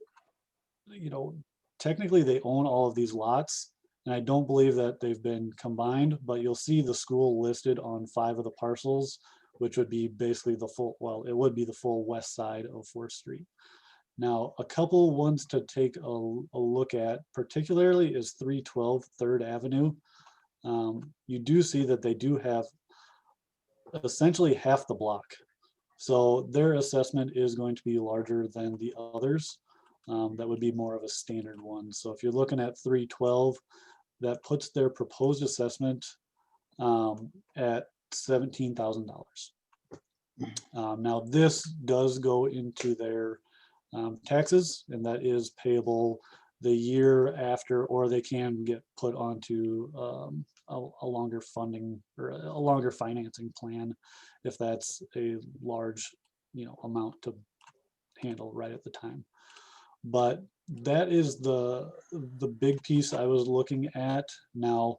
technically they own all of these lots, and I don't believe that they've been combined, but you'll see the school listed on 5 of the parcels, which would be basically the full, well, it would be the full west side of 4th Street. Now, a couple ones to take a look at, particularly is 312 3rd Avenue. You do see that they do have essentially half the block. So their assessment is going to be larger than the others. That would be more of a standard one. So if you're looking at 312, that puts their proposed assessment at $17,000. Now this does go into their taxes, and that is payable the year after, or they can get put onto a longer funding or a longer financing plan if that's a large amount to handle right at the time. But that is the big piece I was looking at. Now,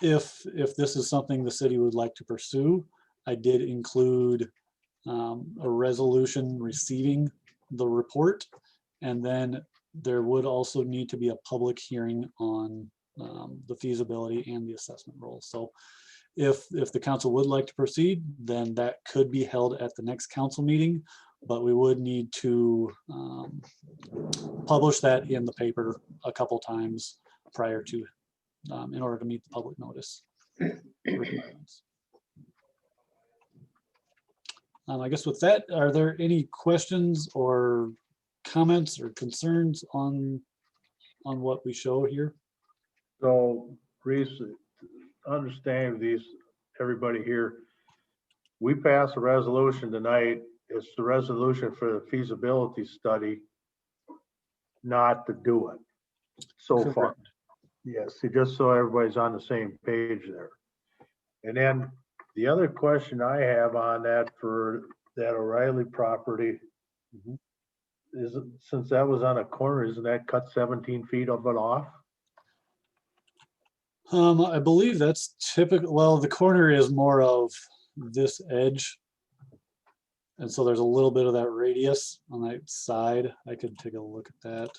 if this is something the city would like to pursue, I did include a resolution receiving the report, and then there would also need to be a public hearing on the feasibility and the assessment roll. So if the council would like to proceed, then that could be held at the next council meeting, but we would need to publish that in the paper a couple times prior to, in order to meet the public notice requirements. I guess with that, are there any questions or comments or concerns on what we show here? So, Reese, understand these, everybody here, we pass a resolution tonight. It's the resolution for the feasibility study, not to do it so far. Yes, just so everybody's on the same page there. And then the other question I have on that for that O'Reilly property, is it, since that was on a corner, isn't that cut 17 feet of it off? I believe that's typical. Well, the corner is more of this edge. And so there's a little bit of that radius on that side. I could take a look at that.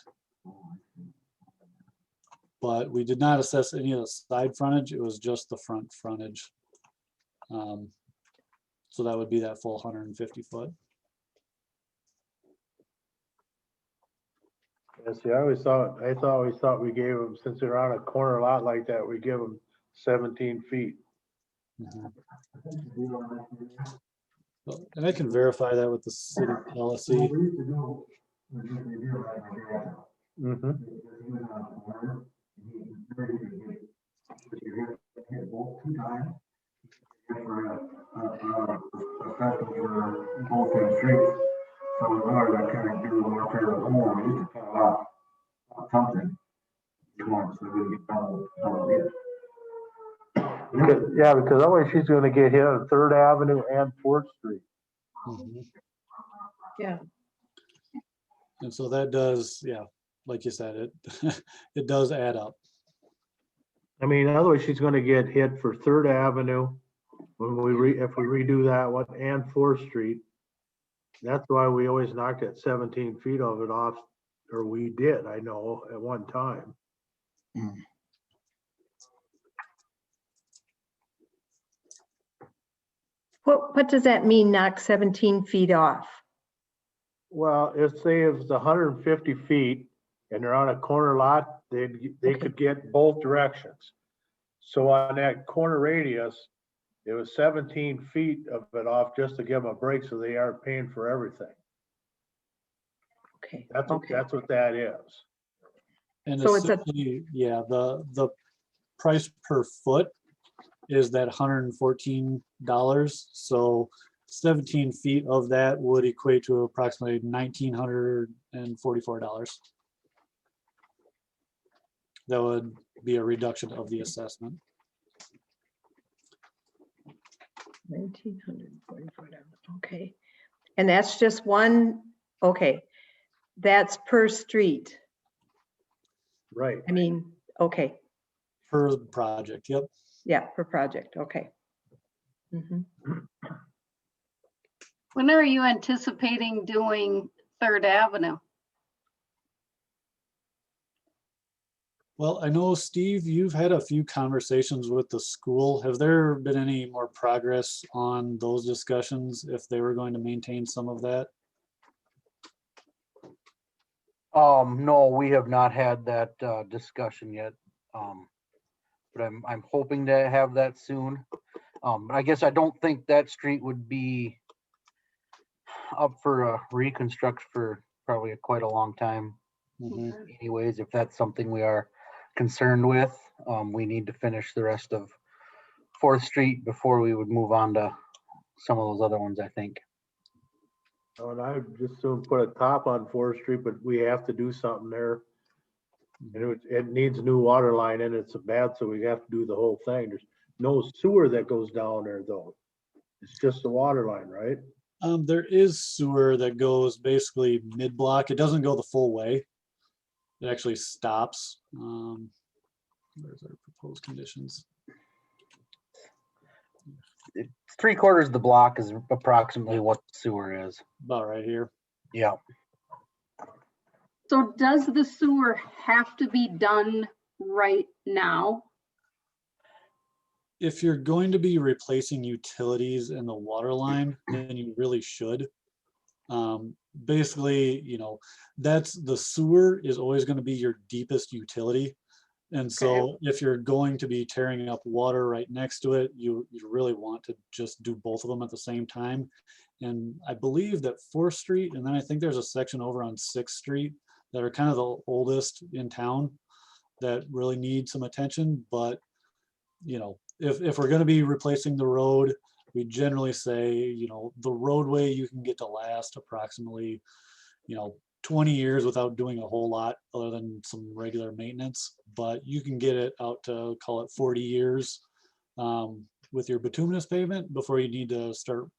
But we did not assess any of the side frontage. It was just the front frontage. So that would be that full 150 foot. Yeah, see, I always thought we gave them, since they're on a corner lot like that, we give them 17 feet. Mhm. Well, and I can verify that with the city policy. Mm-hmm. Yeah, because otherwise she's gonna get hit on Third Avenue and Fourth Street. Mhm. Yeah. And so that does, yeah, like you said, it it does add up. I mean, otherwise she's gonna get hit for Third Avenue when if we redo that one and Fourth Street. That's why we always knocked that 17 feet of it off, or we did, I know, at one time. What does that mean, knock 17 feet off? Well, if it's 150 feet and they're on a corner lot, they could get both directions. So on that corner radius, it was 17 feet of it off just to give them a break so they aren't paying for everything. Okay. That's Okay. what that is. And So it's a- essentially, yeah, the price per foot is that $114. So 17 feet of that would equate to approximately $1,944. That would be a reduction of the assessment. $1,944. Okay. And that's just one, okay. That's per street. Right. I mean, okay. Per project, yep. Yeah, per project. Okay. Mhm. When are you anticipating doing Third Avenue? Well, I know, Steve, you've had a few conversations with the school. Have there been any more progress on those discussions if they were going to maintain some of that? No, we have not had that discussion yet. But I'm hoping to have that soon. But I guess I don't think that street would be up for a reconstruct for probably quite a long time. Mhm. Anyways, if that's something we are concerned with, we need to finish the rest of Fourth Street before we would move on to some of those other ones, I think. Oh, and I would just soon put a top on Fourth Street, but we have to do something there. And it needs a new water line and it's bad, so we have to do the whole thing. There's no sewer that goes down there though. It's just the water line, right? There is sewer that goes basically mid-block. It doesn't go the full way. It actually stops. Where's our proposed conditions? It's 3/4 of the block is approximately what sewer is. About right here. Yeah. So does the sewer have to be done right now? If you're going to be replacing utilities in the water line, then you really should. Basically, that's the sewer is always going to be your deepest utility. And so if you're going to be tearing up water right next to it, you really want to just do both of them at the same time. And I believe that 4th Street, and then I think there's a section over on 6th Street that are kind of the oldest in town that really need some attention. But, if we're going to be replacing the road, we generally say, the roadway you can get to last approximately, 20 years without doing a whole lot other than some regular maintenance, but you can get it out to, call it 40 years with your bituminous pavement before you need to start,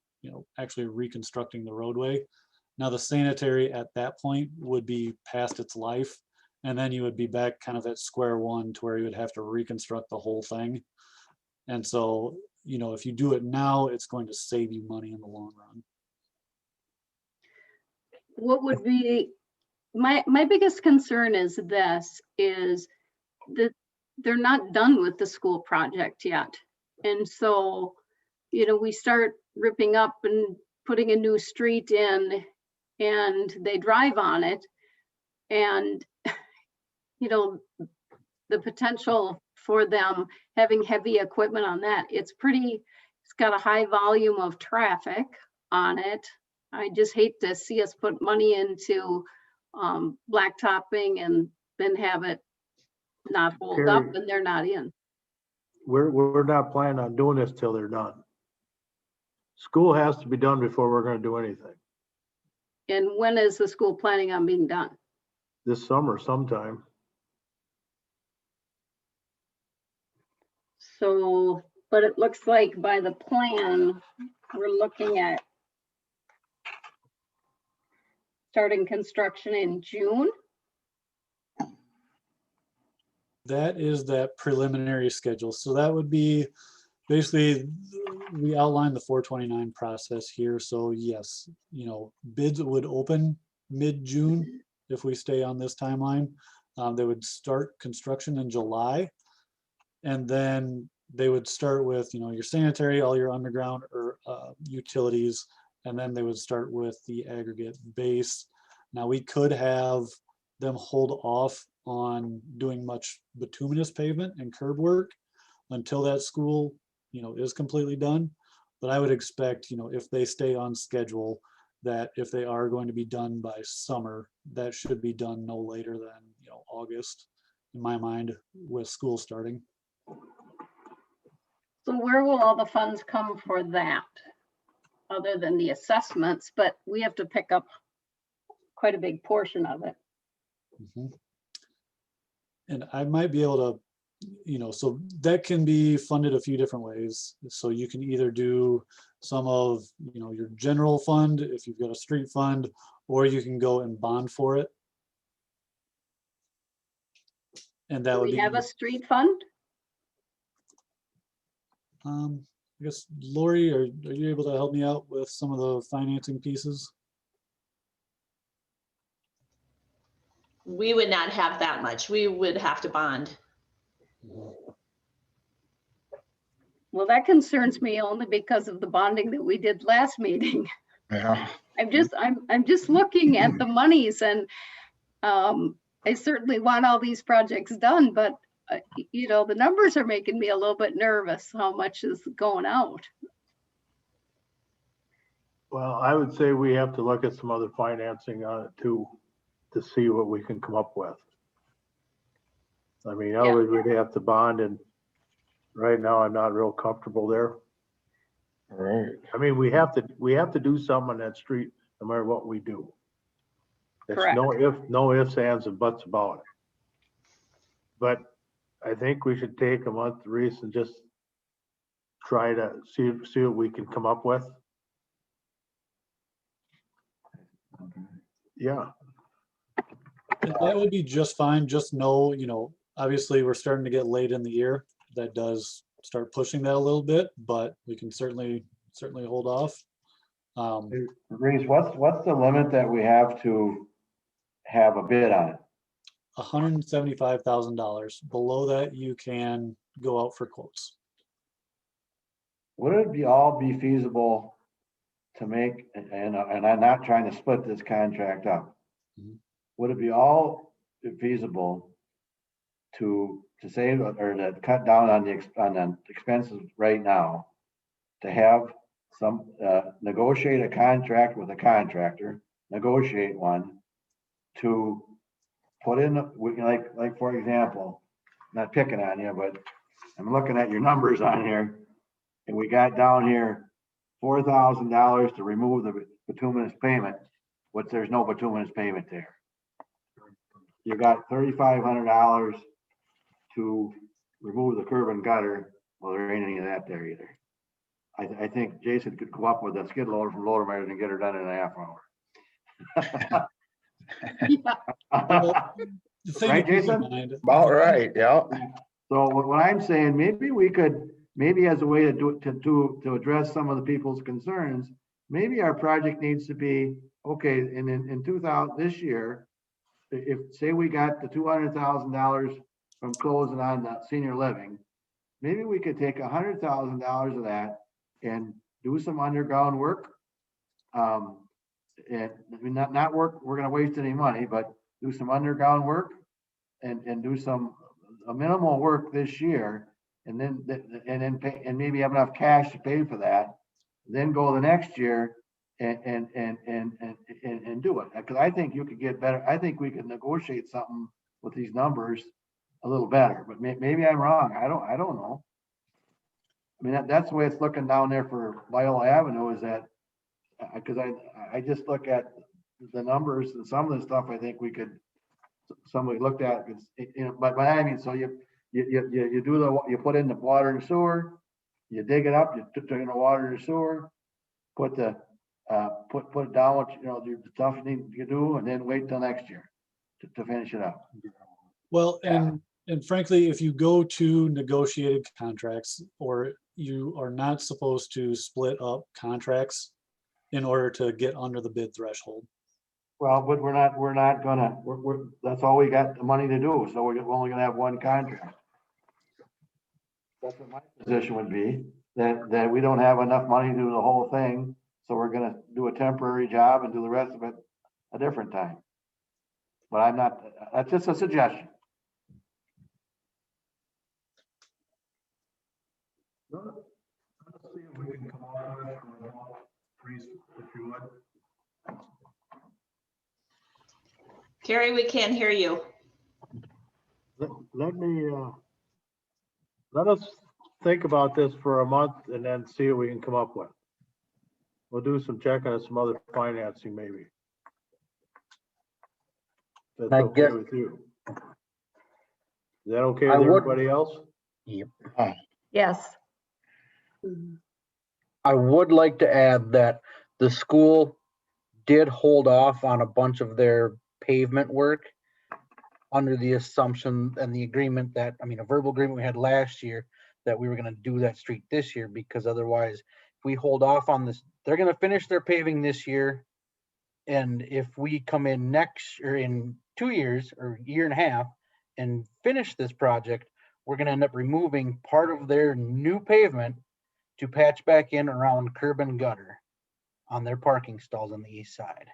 actually reconstructing the roadway. Now the sanitary at that point would be past its life, and then you would be back kind of at square one to where you would have to reconstruct the whole thing. And so, if you do it now, it's going to save you money in the long run. What would be, my biggest concern is that they're not done with the school project yet. And so we start ripping up and putting a new street in and they drive on it. And, the potential for them having heavy equipment on that, it's got a high volume of traffic on it. I just hate to see us put money into blacktopping and then have it not hold up Carrie, and they're not in. We're not planning on doing this till they're done. School has to be done before we're gonna do anything. And when is the school planning on being done? This summer sometime. So, but it looks like by the plan, we're looking at starting construction in June. That is that preliminary schedule. So that would be basically, we outlined the 429 process here. So yes, bids would open mid-June if we stay on this timeline. They would start construction in July. And then they would start with, your sanitary, all your underground or utilities, and then they would start with the aggregate base. Now we could have them hold off on doing much bituminous pavement and curb work until that school, is completely done. But I would expect, if they stay on schedule, that if they are going to be done by summer, that should be done no later than, August, in my mind, with school starting. So where will all the funds come for that? Other than the assessments, but we have to pick up quite a big portion of it. Mhm. And I might be able to, so that can be funded a few different ways. So you can either do some of, your general fund, if you've got a street fund, or you can go and bond for it. And that Do would we be, have a street fund? I guess, Lori, are you able to help me out with some of the financing pieces? We would not have that much. We would have to bond. Well, that concerns me only because of the bonding that we did last meeting. Yeah. I'm just looking at the monies and I certainly want all these projects done, but the numbers are making me a little bit nervous how much is going out. Well, I would say we have to look at some other financing on it too, to see what we can come up with. I mean, otherwise we'd have to bond, and right now I'm not real comfortable there. Right. I mean, we have to do something on that street no matter what we do. There's Correct. no ifs, ands, and buts about it. But I think we should take a month, Reese, and just try to see what we can come up with. Yeah. And that would be just fine. Just know, obviously we're starting to get late in the year. That does start pushing that a little bit, but we can certainly hold off. Reese, what's the limit that we have to have a bid on it? $175,000. Below that, you can go out for quotes. Would it all be feasible to make, and I'm not trying to split this contract up. Mhm. Would it be all feasible to save or to cut down on the expenses right now, to have some, negotiate a contract with a contractor, negotiate one to put in, like for example, not picking on you, but I'm looking at your numbers on here, and we got down here $4,000 to remove the bituminous payment, which there's no bituminous payment there. You got $3,500 to remove the curb and gutter. Well, there ain't any of that there either. I think Jason could go up with a skid loader from Loader Motors and get her done in a half hour. The thing Right, to keep in Jason? mind- About right, yeah. So what I'm saying, maybe as a way to do it, to address some of the people's concerns, maybe our project needs to be, okay, in 2000, this year, if, say we got the $200,000 from closing on the senior living, maybe we could take $100,000 of that and do some underground work. And I mean, not work, we're gonna waste any money, but do some underground work and do a minimal work this year. And then pay, and maybe have enough cash to pay for that, then go the next year and do it. Because I think you could get better. I think we could negotiate something with these numbers a little better, but maybe I'm wrong. I don't know. I mean, that's the way it's looking down there for Viola Avenue, is that, because I just look at the numbers and some of the stuff I think we could, somebody looked at, you know, but I mean, so you put in the water and sewer, you dig it up, you put in the water and sewer, put it down, what, you know, the stuff you need to do, and then wait till next year to finish it up. Well, and frankly, if you go to negotiated contracts, or you are not supposed to split up contracts in order to get under the bid threshold. Well, but we're not gonna, that's all we got the money to do, so we're only gonna have one contract. That's what my position would be, that we don't have enough money to do the whole thing, so we're gonna do a temporary job and do the rest of it a different time. But I'm not, that's just a suggestion. Let's see if we can come up with it, please, if you would. Carrie, we can't hear you. Let me, let us think about this for a month and then see what we can come up with. We'll do some checking on some other financing maybe. That's I okay guess- with you. Is that okay I with would- everybody else? Yep. Yes. I would like to add that the school did hold off on a bunch of their pavement work under the assumption and the agreement that, I mean, a verbal agreement we had last year that we were gonna do that street this year, because otherwise, if we hold off on this, they're gonna finish their paving this year. And if we come in next, or in 2 years or a year and a half and finish this project, we're gonna end up removing part of their new pavement to patch back in around curb and gutter on their parking stalls on the east side.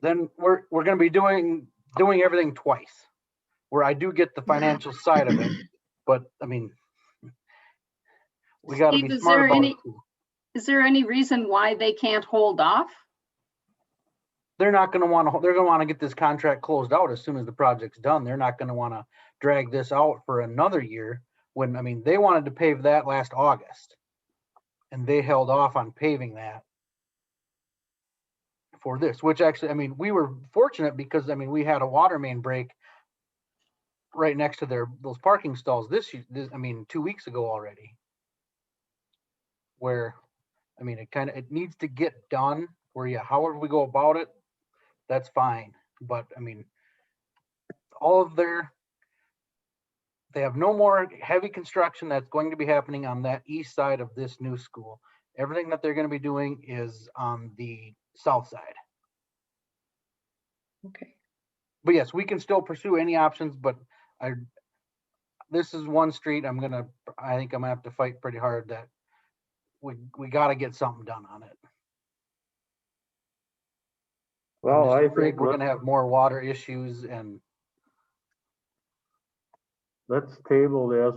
Then we're gonna be doing everything twice. Where I do get the financial side of it, but I mean, we gotta Steve, be smart about it too. is there any reason why they can't hold off? They're not gonna they're gonna wanna get this contract closed out as soon as the project's done. They're not gonna wanna drag this out for another year when, I mean, they wanted to pave that last August. And they held off on paving that for this, which actually, I mean, we were fortunate because, I mean, we had a water main break right next to those parking stalls I mean, 2 weeks ago already. Where, I mean, it needs to get done where, yeah, however we go about it, that's fine. But I mean, they have no more heavy construction that's going to be happening on that east side of this new school. Everything that they're going to be doing is on the south side. Okay. But yes, we can still pursue any options, but this is one street I think I'm gonna have to fight pretty hard that we got to get something done on it. Well, I We're think gonna have more water issues, and let's table this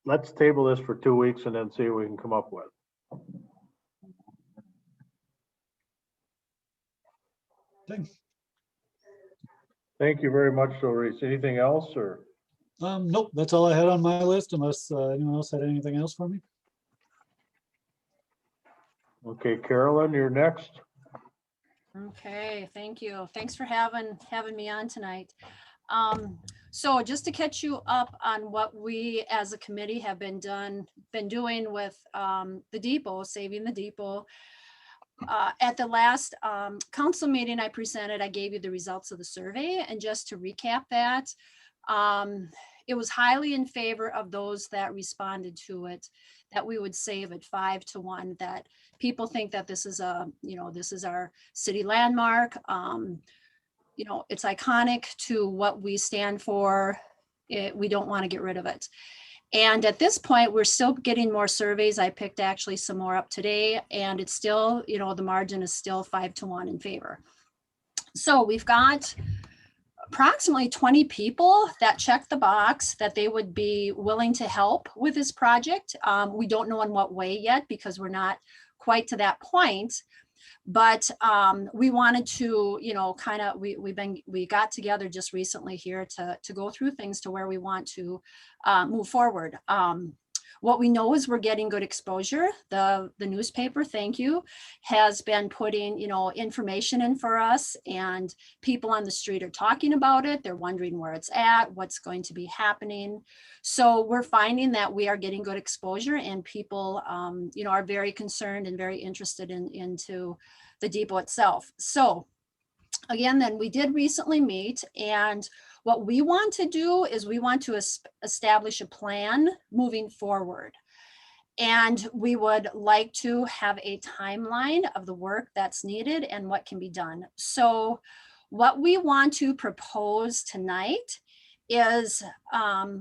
let's table this for 2 weeks and then see what we can come up with. Thank you very much, Doris. Anything else, or? Nope, that's all I had on my list, unless anyone else had anything else for me. Okay, Carolyn, you're next. Okay, thank you. Thanks for having me on tonight. So just to catch you up on what we as a committee have been doing with the depot, saving the depot. At the last council meeting I gave you the results of the survey, and just to recap that, it was highly in favor of those that responded to it, that we would save it 5-1, that people think that this is this is our city landmark. It's iconic to what we stand for we don't want to get rid of it. And at this point, we're still getting more surveys. I picked actually some more up today, and it's still, you know, the margin is still 5-1 in favor. So we've got approximately 20 people that check the box that they would be willing to help with this project. We don't know in what way yet because we're not quite to that point. But we wanted to, you know, kind of, we got together just recently here to go through things to where we want to move forward. What we know is we're getting good exposure. The newspaper, thank you, has been putting, you know, information in for us, and people on the street are talking about it. They're wondering where it's at, what's going to be happening. So we're finding that we are getting good exposure, and people, you know, are very concerned and very interested into the depot itself. So again, then we did recently meet, and what we want to do is we want to establish a plan moving forward. And we would like to have a timeline of the work that's needed and what can be done. So what we want to propose tonight is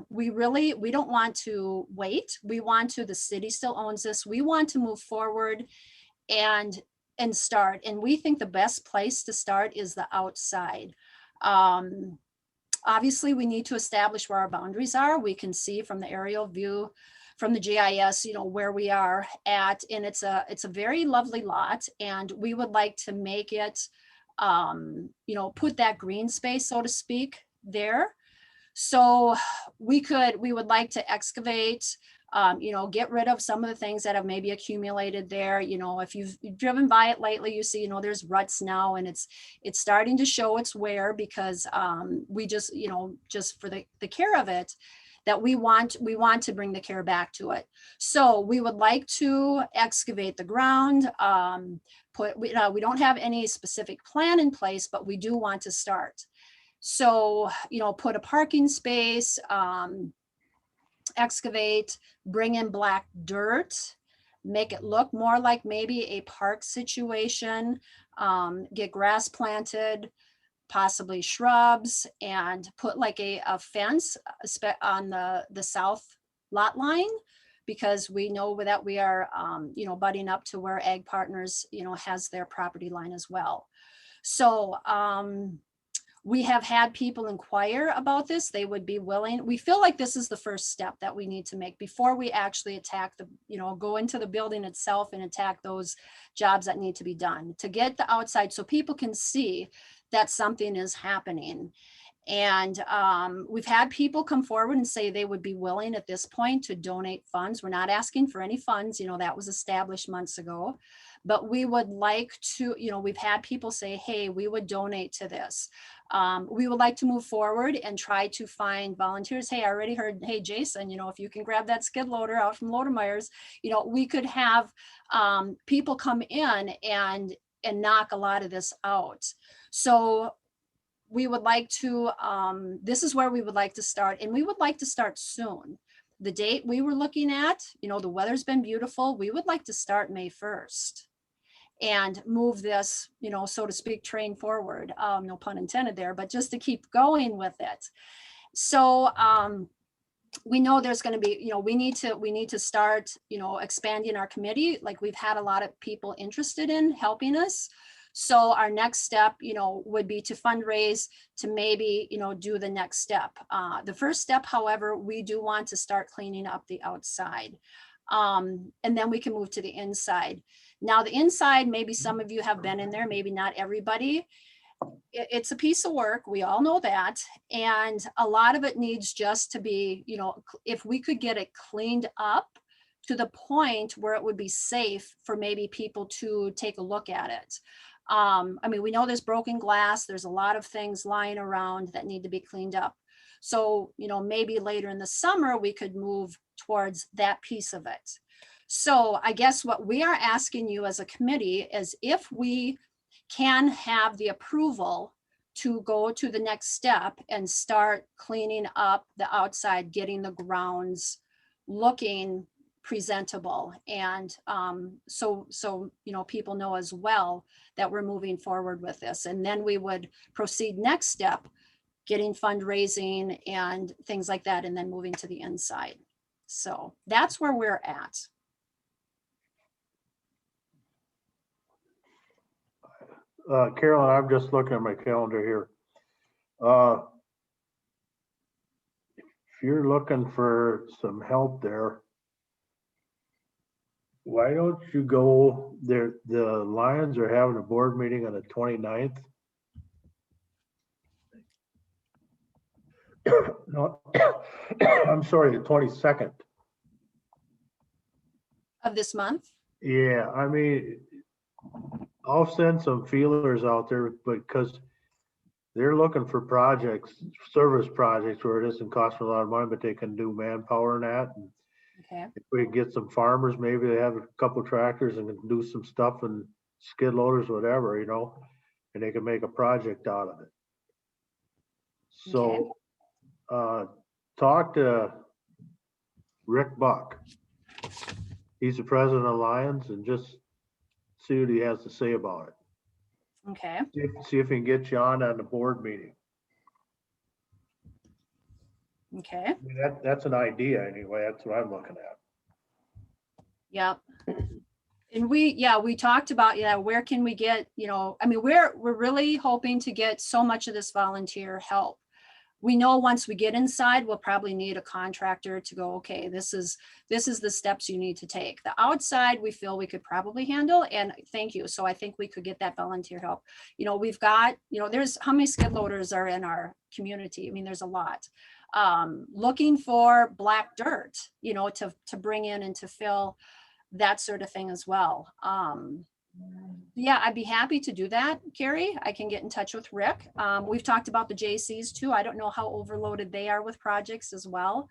we don't want to wait. We want to, the city still owns this. We want to move forward and start. And we think the best place to start is the outside. Obviously, we need to establish where our boundaries are. We can see from the aerial view from the GIS, you know, where we are at, and it's a very lovely lot, and we would like to make it, you know, put that green space, so to speak, there. So we would like to excavate, you know, get rid of some of the things that have maybe accumulated there. You know, if you've driven by it lately, you see, you know, there's ruts now, and it's starting to show its wear because we just, you know, just for the care of it, that we want to bring the care back to it. So we would like to excavate the ground, we don't have any specific plan in place, but we do want to start. So, you know, put a parking space, excavate, bring in black dirt, make it look more like maybe a park situation, get grass planted, possibly shrubs, and put like a fence on the south lot line, because we know that we are, you know, butting up to where Ag Partners, you know, has their property line as well. So, we have had people inquire about this. They would be willing. We feel like this is the first step that we need to make before we actually attack you know, go into the building itself and attack those jobs that need to be done to get the outside so people can see that something is happening. And we've had people come forward and say they would be willing at this point to donate funds. We're not asking for any funds, you know, that was established months ago. But we would like to, you know, we've had people say, hey, we would donate to this. We would like to move forward and try to find volunteers. Hey, I already heard, hey, Jason, you know, if you can grab that skid loader out from Lodermeyer's, you know, we could have people come in and knock a lot of this out. So we would like to, this is where we would like to start, and we would like to start soon. The date we were looking at, you know, the weather's been beautiful. We would like to start May 1st. And move this, you know, so to speak, train forward, no pun intended there, but just to keep going with it. So we know there's going to be, you know, we need to start, you know, expanding our committee. Like we've had a lot of people interested in helping us. So our next step, you know, would be to fundraise to maybe, you know, do the next step. The first step, however, we do want to start cleaning up the outside. And then we can move to the inside. Now the inside, maybe some of you have been in there, maybe not everybody. It's a piece of work. We all know that. And a lot of it needs just to be, you know, if we could get it cleaned up to the point where it would be safe for maybe people to take a look at it. I mean, we know there's broken glass. There's a lot of things lying around that need to be cleaned up. So, you know, maybe later in the summer, we could move towards that piece of it. So I guess what we are asking you as a committee is if we can have the approval to go to the next step and start cleaning up the outside, getting the grounds looking presentable. And so, you know, people know as well that we're moving forward with this. And then we would proceed next step getting fundraising and things like that, and then moving to the inside. So that's where we're at. Carolyn, I'm just looking at my calendar here. If you're looking for some help there, why don't you go there? The Lions are having a board meeting on the 29th. No, I'm sorry, the 22nd. Of this month? Yeah, I mean, I'll send some feelers out there because they're looking for projects, service projects where it doesn't cost a lot of money, but they can do manpower and that. And Okay. if we get some farmers, maybe they have a couple tractors and can do some stuff and skid loaders, whatever, you know, and they can make a project out of it. So, talk to Rick Buck. He's the president of Lions, and just see what he has to say about it. Okay. See if he can get you on the board meeting. Okay. I mean, that's an idea anyway. That's what I'm looking at. Yep. And we talked about, where can we get, I mean, we're really hoping to get so much of this volunteer help. We know once we get inside, we'll probably need a contractor to go, okay, this is the steps you need to take. The outside, we feel we could probably handle, and thank you. So I think we could get that volunteer help. We've got, there's how many skid loaders are in our community? I mean, there's a lot. Looking for black dirt, to bring in and to fill, that sort of thing as well. Yeah, I'd be happy to do that, Carrie. I can get in touch with Rick. We've talked about the JCs too. I don't know how overloaded they are with projects as well.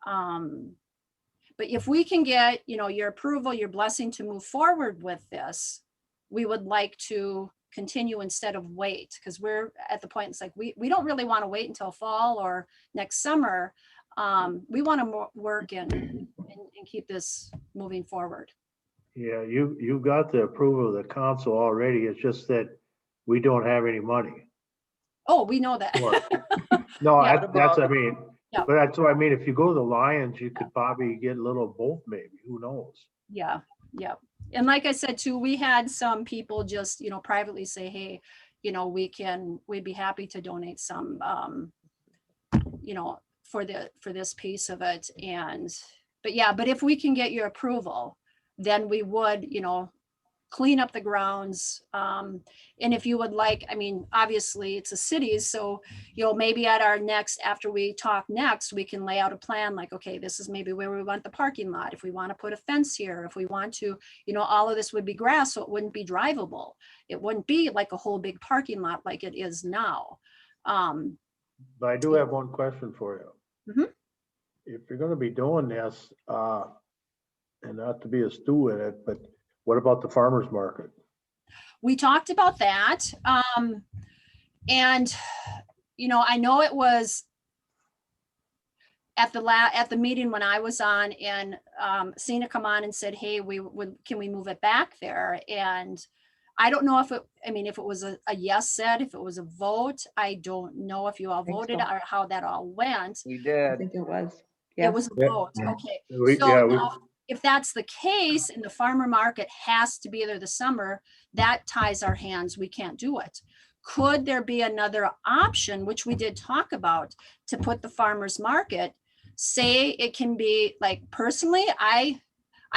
But if we can get, your approval, your blessing to move forward with this, we would like to continue instead of wait, because we're at the point, it's like, we don't really want to wait until fall or next summer. We want to work and keep this moving forward. Yeah, you got the approval of the council already. It's just that we don't have any money. Oh, we know that. No, Yeah. that's, I mean, Yeah. but that's what I mean. If you go to the Lions, you could probably get a little both, maybe. Who knows? Yeah. And like I said too, we had some people just, privately say, hey, we'd be happy to donate some, for this piece of it. But if we can get your approval, then we would, clean up the grounds. And if you would like, I mean, obviously it's a city, so, maybe at our after we talk next, we can lay out a plan like, okay, this is maybe where we want the parking lot. If we want to put a fence here, if we want to, all of this would be grass, so it wouldn't be drivable. It wouldn't be like a whole big parking lot like it is now. But I do have one question for you. Mhm. If you're gonna be doing this, and not to be a stew in it, but what about the farmer's market? We talked about that. And, I know it was at the meeting when I was on, and Cena come on and said, hey, can we move it back there? And I don't know if it was a yes said, if it was a vote. I don't know if you all voted or how that all went. We I did. think it was. It was a Yeah. vote. Okay. Yeah, If that's the case and the farmer market has to be there this summer, that ties our hands. We can't do it. Could there be another option, which we did talk about, to put the farmer's market? Say it can be like, personally, I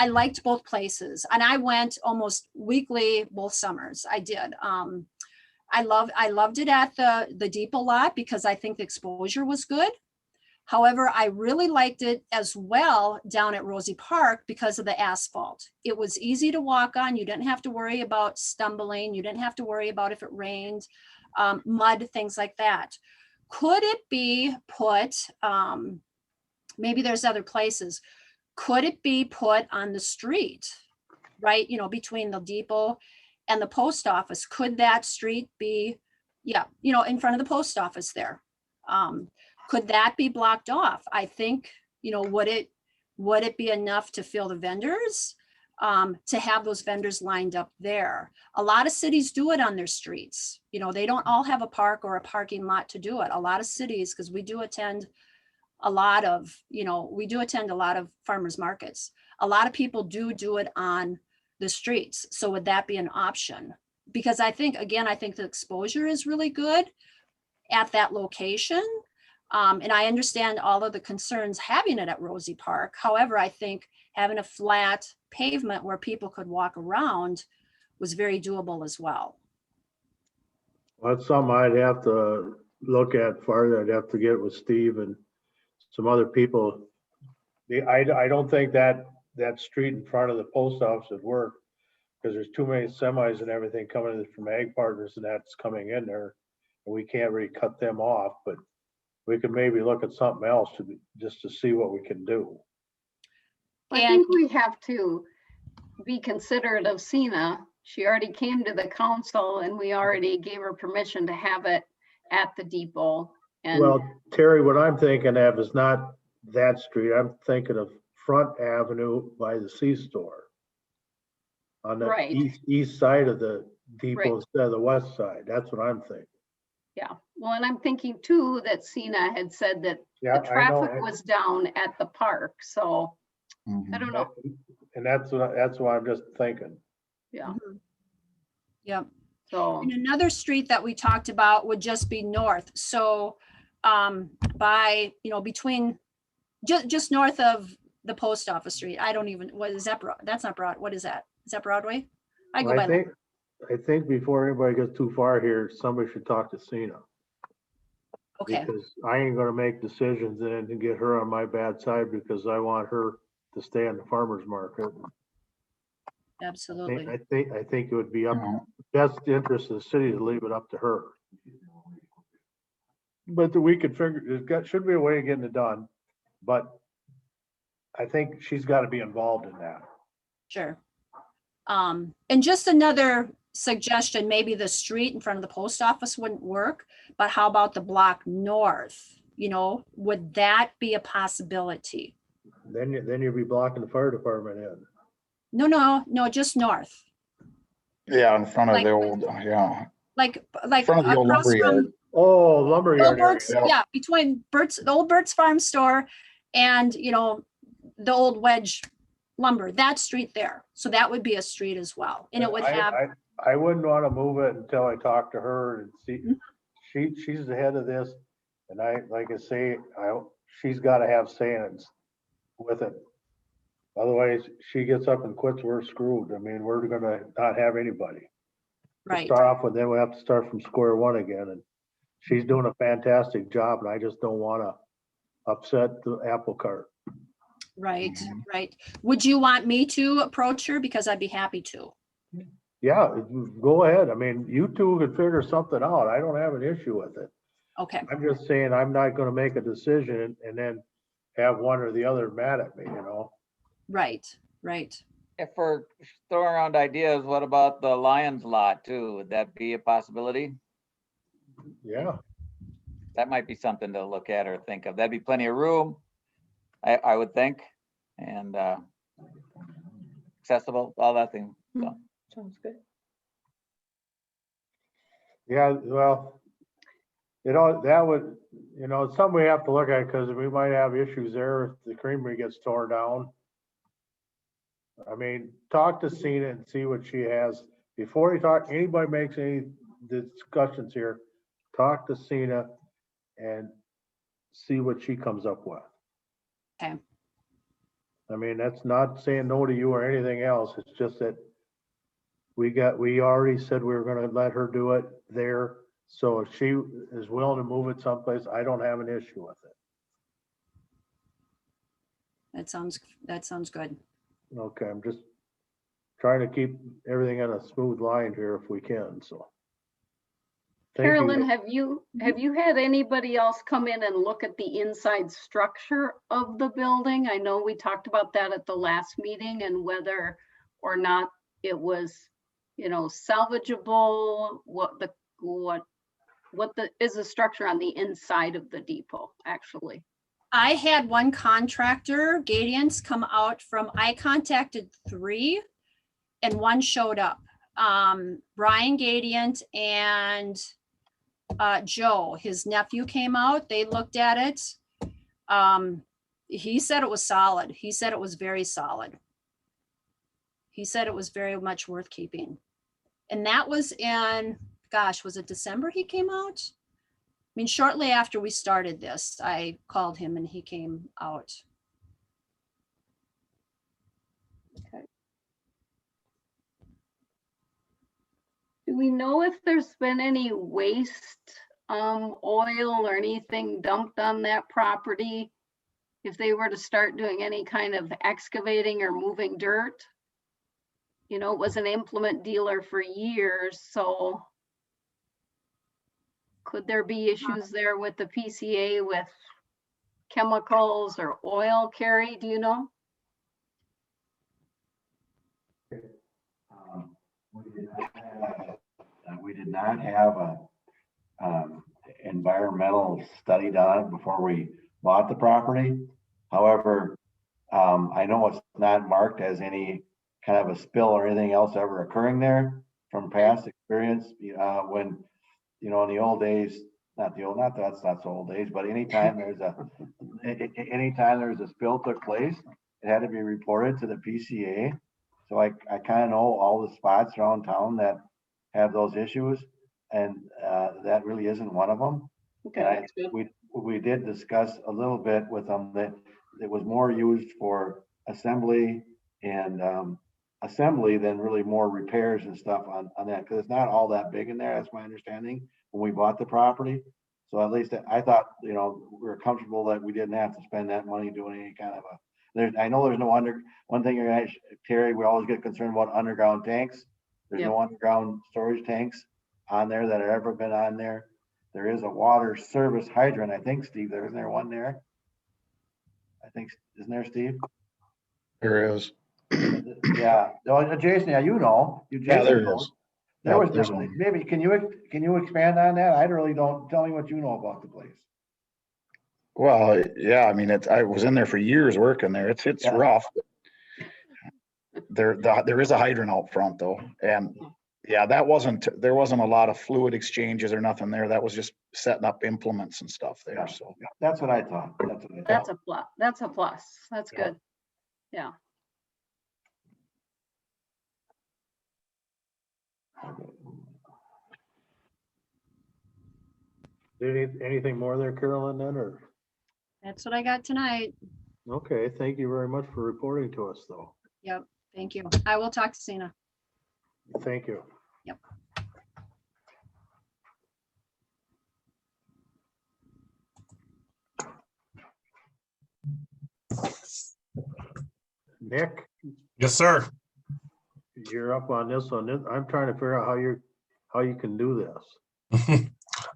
liked both places, and I went almost weekly both summers. I did. I loved it at the depot lot because I think the exposure was good. However, I really liked it as well down at Rosie Park because of the asphalt. It was easy to walk on. You didn't have to worry about stumbling. You didn't have to worry about if it rained, mud, things like that. Could it be put, maybe there's other places, could it be put on the street, right? Between the depot and the post office? Could that street be, in front of the post office there? Could that be blocked off? I think, would it be enough to fill the vendors? to have those vendors lined up there. A lot of cities do it on their streets. You know, they don't all have a park or a parking lot to do it. A lot of cities, because we do attend a lot of, we do attend a lot of farmers markets. A lot of people do it on the streets. So would that be an option? Because I think the exposure is really good at that location. And I understand all of the concerns having it at Rosie Park. However, I think having a flat pavement where people could walk around was very doable as well. That's something I'd have to look at farther. I'd have to get with Steve and some other people. I don't think that street in front of the post office would work because there's too many semis and everything coming in from Ag Partners and that's coming in there. And we can't really cut them off, but we could maybe look at something else just to see what we can do. I think we have to be considerate of Sina. She already came to the council and we already gave her permission to have it at the depot. And Well, Terry, what I'm thinking of is not that street. I'm thinking of Front Avenue by the C-store. On the Right. east side of the depot Right. instead of the west side. That's what I'm thinking. yeah, well, and I'm thinking too that Sina had said that Yeah, the traffic was down at the park. So I don't know. And that's what I'm just thinking. Yeah. Yep. So And another street that we talked about would just be north. So by, between just north of the post office street. I don't even, what is that? That's not Broad. What is that? Is that Broadway? I go by. I think before anybody gets too far here, somebody should talk to Sina. Okay. Because I ain't gonna make decisions and get her on my bad side because I want her to stay on the farmer's market. Absolutely. I think it would be up best interest of the city to leave it up to her. But we could figure, should be a way of getting it done, but I think she's got to be involved in that. Sure. And just another suggestion, maybe the street in front of the post office wouldn't work, but how about the block north? Would that be a possibility? Then you'd be blocking the fire department in. No, just north. Yeah, in front of Like- the old, yeah. Like front of the old across lumberyard. from Oh, lumberyard area. Bert's, yeah, between the old Bert's Farm Store and, the old Wedge Lumber, that street there. So that would be a street as well. And it would have, I wouldn't want to move it until I talk to her and see, she's the head of this. And like I say, she's got to have say in it with it. Otherwise, she gets up and quits, we're screwed. I mean, we're gonna not have anybody. To right. start off with, then we have to start from square one again. And she's doing a fantastic job and I just don't want to upset the apple cart. Right. Would you want me to approach her? Because I'd be happy to. Yeah, go ahead. I mean, you two could figure something out. I don't have an issue with it. Okay. I'm just saying, I'm not gonna make a decision and then have one or the other mad at me, Right. If we're throwing around ideas, what about the Lions lot too? Would that be a possibility? Yeah. That might be something to look at or think of. That'd be plenty of room, I would think, and accessible, all that thing. So. Sounds good. Yeah, well, that would, it's something we have to look at because we might have issues there if the creamery gets torn down. I mean, talk to Sina and see what she has. Before anybody makes any discussions here, talk to Sina and see what she comes up with. Okay. I mean, that's not saying no to you or anything else. It's just that we already said we were gonna let her do it there. So if she is willing to move it someplace, I don't have an issue with it. That sounds good. Okay, I'm just trying to keep everything on a smooth line here if we can, so. Thank you. Carolyn, have you had anybody else come in and look at the inside structure of the building? I know we talked about that at the last meeting and whether or not it was, salvageable. What is the structure on the inside of the depot, actually? I had one contractor, Gadians, come out I contacted 3 and one showed up. Brian Gadiant and Joe, his nephew, came out. They looked at it. He said it was solid. He said it was very solid. He said it was very much worth keeping. And that was in, gosh, was it December he came out? I mean, shortly after we started this, I called him and he came out. Okay. Do we know if there's been any waste, oil or anything dumped on that property? If they were to start doing any kind of excavating or moving dirt? You know, it was an implement dealer for years, so could there be issues there with the PCA with chemicals or oil, Carrie, do you know? We did not have a environmental study done before we bought the property. However, I know it's not marked as any kind of a spill or anything else ever occurring there from past experience. When, in the old days, not that's not so old days, but anytime there's a spill took place, it had to be reported to the PCA. So I kind of know all the spots around town that have those issues, and that really isn't one of them. Okay. We did discuss a little bit with them that it was more used for assembly and assembly than really more repairs and stuff on that, because it's not all that big in there. That's my understanding when we bought the property. So at least I thought, we were comfortable that we didn't have to spend that money doing any kind of I know there's no one thing Terry, we always get concerned about underground tanks. There's no underground storage tanks on there that have ever been on there. There is a water service hydrant, I think, Steve, isn't there one there? I think, isn't there, Steve? There is. Yeah, Jason, yeah, Yeah, there is. There was there's one. maybe, can you expand on that? I really don't, tell me what you know about the place. Well, yeah, I mean, I was in there for years working there. It's Yeah. rough. There is a hydrant out front though. And yeah, there wasn't a lot of fluid exchanges or nothing there. That was just setting up implements and stuff there. So That's what I thought. That's a plus. That's a plus. That's Yeah. good. Yeah. Anything more there, Carolyn, then, or? That's what I got tonight. Okay, thank you very much for reporting to us, though. Yep, thank you. I will talk to Sina. Thank you. Yep. Nick, Yes, sir. you're up on this one. I'm trying to figure out how you can do this.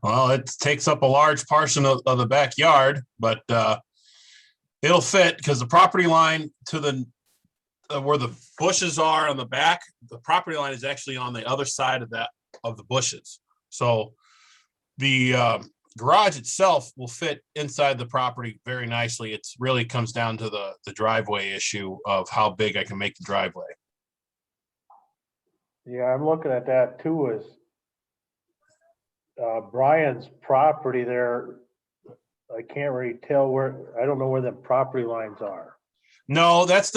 Well, it takes up a large portion of the backyard, but it'll fit because the property line to the where the bushes are on the back, the property line is actually on the other side of the bushes. So the garage itself will fit inside the property very nicely. It really comes down to the driveway issue of how big I can make the driveway. Yeah, I'm looking at that too, as Brian's property there. I can't really tell I don't know where the property lines are. No, that's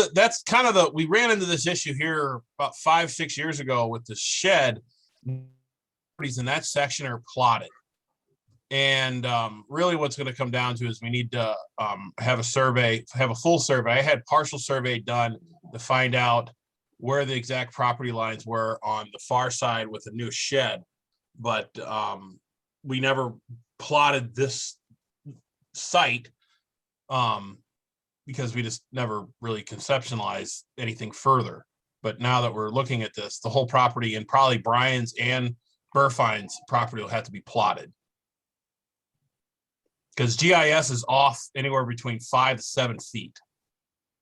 kind of we ran into this issue here about 5-6 years ago with the shed. Properties in that section are plotted. And really what's going to come down to is we need to have a full survey. I had partial survey done to find out where the exact property lines were on the far side with the new shed. But we never plotted this site because we just never really conceptualized anything further. But now that we're looking at this, the whole property and probably Brian's and Burfine's property will have to be plotted. Because GIS is off anywhere between 5 to 7 feet.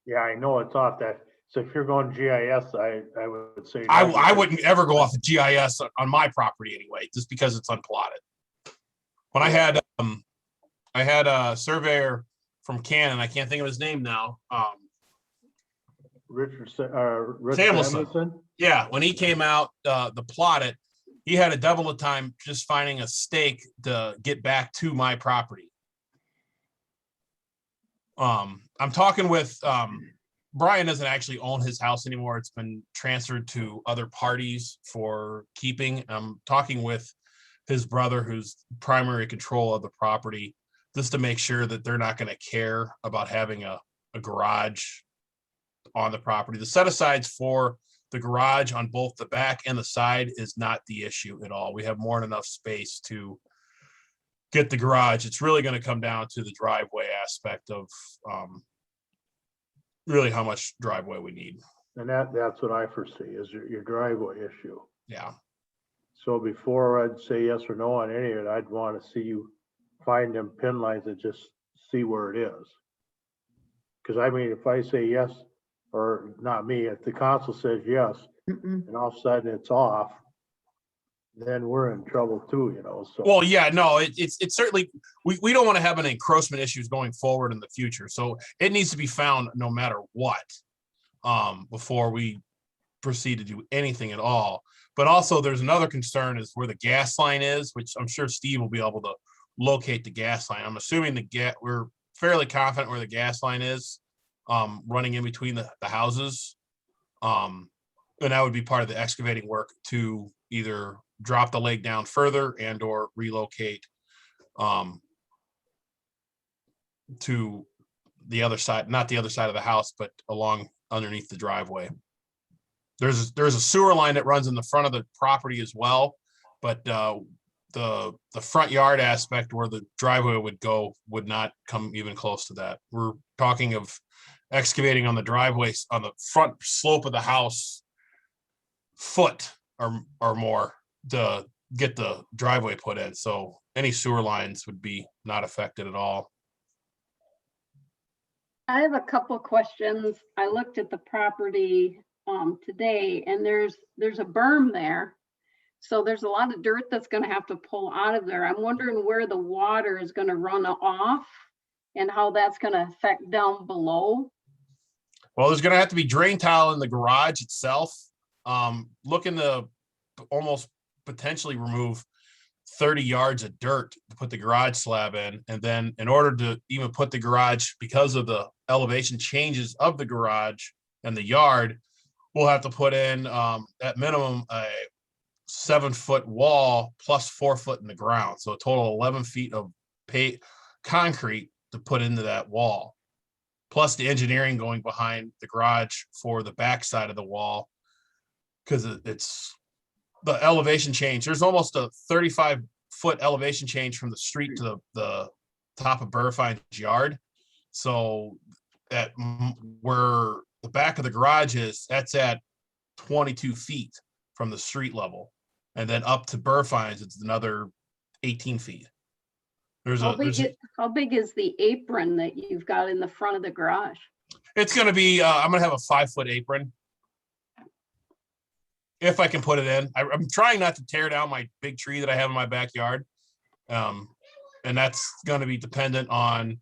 Yeah, I know it's off that. So if you're going GIS, I would say. I wouldn't ever go off of GIS on my property anyway, just because it's unplotted. When I had a surveyor from Cannon, I can't think of his name now, Richard Samuelson. Samuelson? Yeah, when he came out, the plot it, he had a double the time just finding a stake to get back to my property. I'm talking with, Brian doesn't actually own his house anymore. It's been transferred to other parties for keeping. I'm talking with his brother, who's primary control of the property, just to make sure that they're not going to care about having a garage on the property. The set asides for the garage on both the back and the side is not the issue at all. We have more than enough space to get the garage. It's really going to come down to the driveway aspect of really how much driveway we need. And that's what I foresee is your driveway issue. Yeah. So before I'd say yes or no on any of it, I'd want to see you find them pin lines and just see where it is. Because I mean, if I say yes, or not me, if the council says yes, and all of a sudden it's off, then we're in trouble too, you know, so. Well, yeah, no, it's certainly, we don't want to have any encroachment issues going forward in the future. So it needs to be found no matter what, before we proceed to do anything at all. But also there's another concern is where the gas line is, which I'm sure Steve will be able to locate the gas line. I'm assuming we're fairly confident where the gas line is, running in between the houses. And that would be part of the excavating work to either drop the leg down further and or relocate to the other side, not the other side of the house, but along underneath the driveway. There's a sewer line that runs in the front of the property as well, but the front yard aspect where the driveway would go would not come even close to that. We're talking of excavating on the driveways on the front slope of the house foot or more to get the driveway put in. So any sewer lines would be not affected at all. I have a couple questions. I looked at the property today and there's a berm there. So there's a lot of dirt that's going to have to pull out of there. I'm wondering where the water is going to run off and how that's going to affect down below. Well, there's going to have to be drain tile in the garage itself. Looking to almost potentially remove 30 yards of dirt to put the garage slab in. And then in order to even put the garage, because of the elevation changes of the garage and the yard, we'll have to put in at minimum a 7-foot wall plus 4 foot in the ground. So a total of 11 feet of concrete to put into that wall, plus the engineering going behind the garage for the back side of the wall. Because it's the elevation change. There's almost a 35-foot elevation change from the street to the top of Burfine's yard. So at where the back of the garage is, that's at 22 feet from the street level. And then up to Burfine's, it's another 18 feet. How big is the apron that you've got in the front of the garage? It's going to be, I'm going to have a 5-foot apron. If I can put it in. I'm trying not to tear down my big tree that I have in my backyard. And that's going to be dependent on,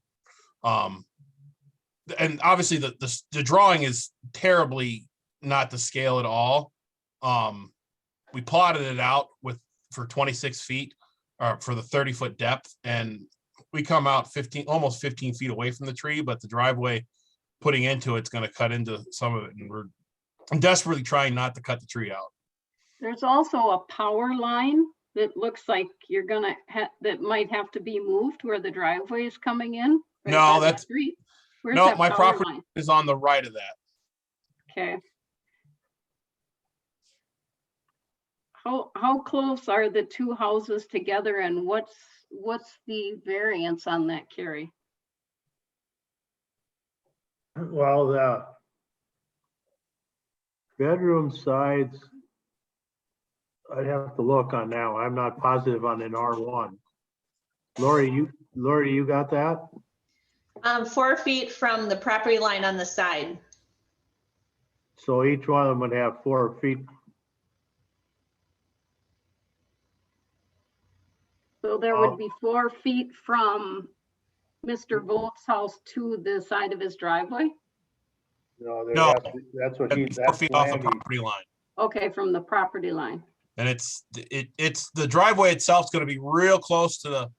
and obviously the drawing is terribly not to scale at all. We plotted it out for 26 feet for the 30-foot depth, and we come out almost 15 feet away from the tree, but the driveway putting into it's going to cut into some of it, and I'm desperately trying not to cut the tree out. There's also a power line that looks like you're gonna that might have to be moved where the driveway is coming in. No, that's street. Where's no, that my power property line? is on the right of that. Okay. How close are the two houses together, and what's the variance on that, Carrie? Well, the bedroom sides, I'd have to look on now. I'm not positive on an R1. Lori, you got that? 4 feet from the property line on the side. So each one of them would have 4 feet. So there would be 4 feet from Mr. Volk's house to the side of his driveway? No, there No. has to- that's what he, 4 that's feet off the land he- property line. Okay, from the property line. And it's the driveway itself is going to be real close to the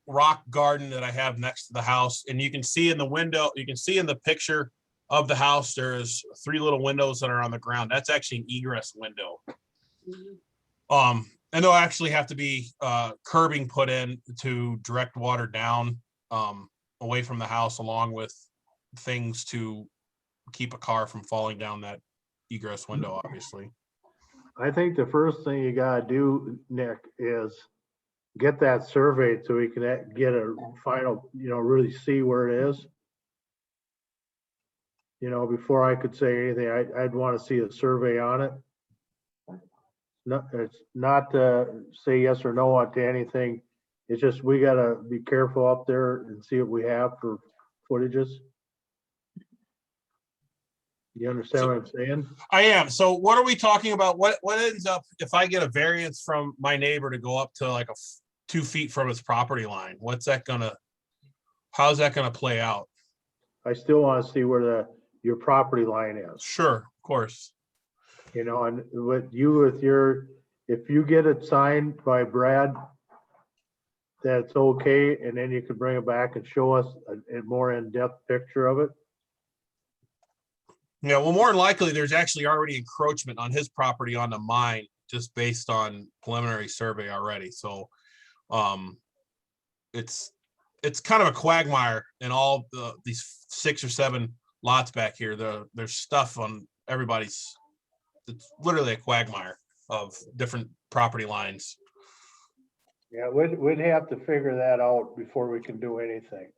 rock garden that I have next to the house. And you can see in the window, you can see in the picture of the house, there's 3 little windows that are on the ground. That's actually an egress window. And there'll actually have to be curbing put in to direct water down away from the house, along with things to keep a car from falling down that egress window, obviously. I think the first thing you gotta do, Nick, is get that surveyed so we can get a final, really see where it is. Before I could say anything, I'd want to see a survey on it. It's not to say yes or no to anything. It's just, we gotta be careful up there and see what we have for footages. You understand what I'm saying? I am. So what are we talking about? What ends up if I get a variance from my neighbor to go up to like 2 feet from his property line? How's that gonna play out? I still want to see where your property line is. Sure, of course. And if you get it signed by Brad, that's okay, and then you can bring it back and show us a more in-depth picture of it. Yeah, well, more than likely, there's actually already encroachment on his property onto mine, just based on preliminary survey already. So it's kind of a quagmire in all these 6 or 7 lots back here. There's stuff on everybody's. It's literally a quagmire of different property lines. Yeah, we'd have to figure that out before we can do anything.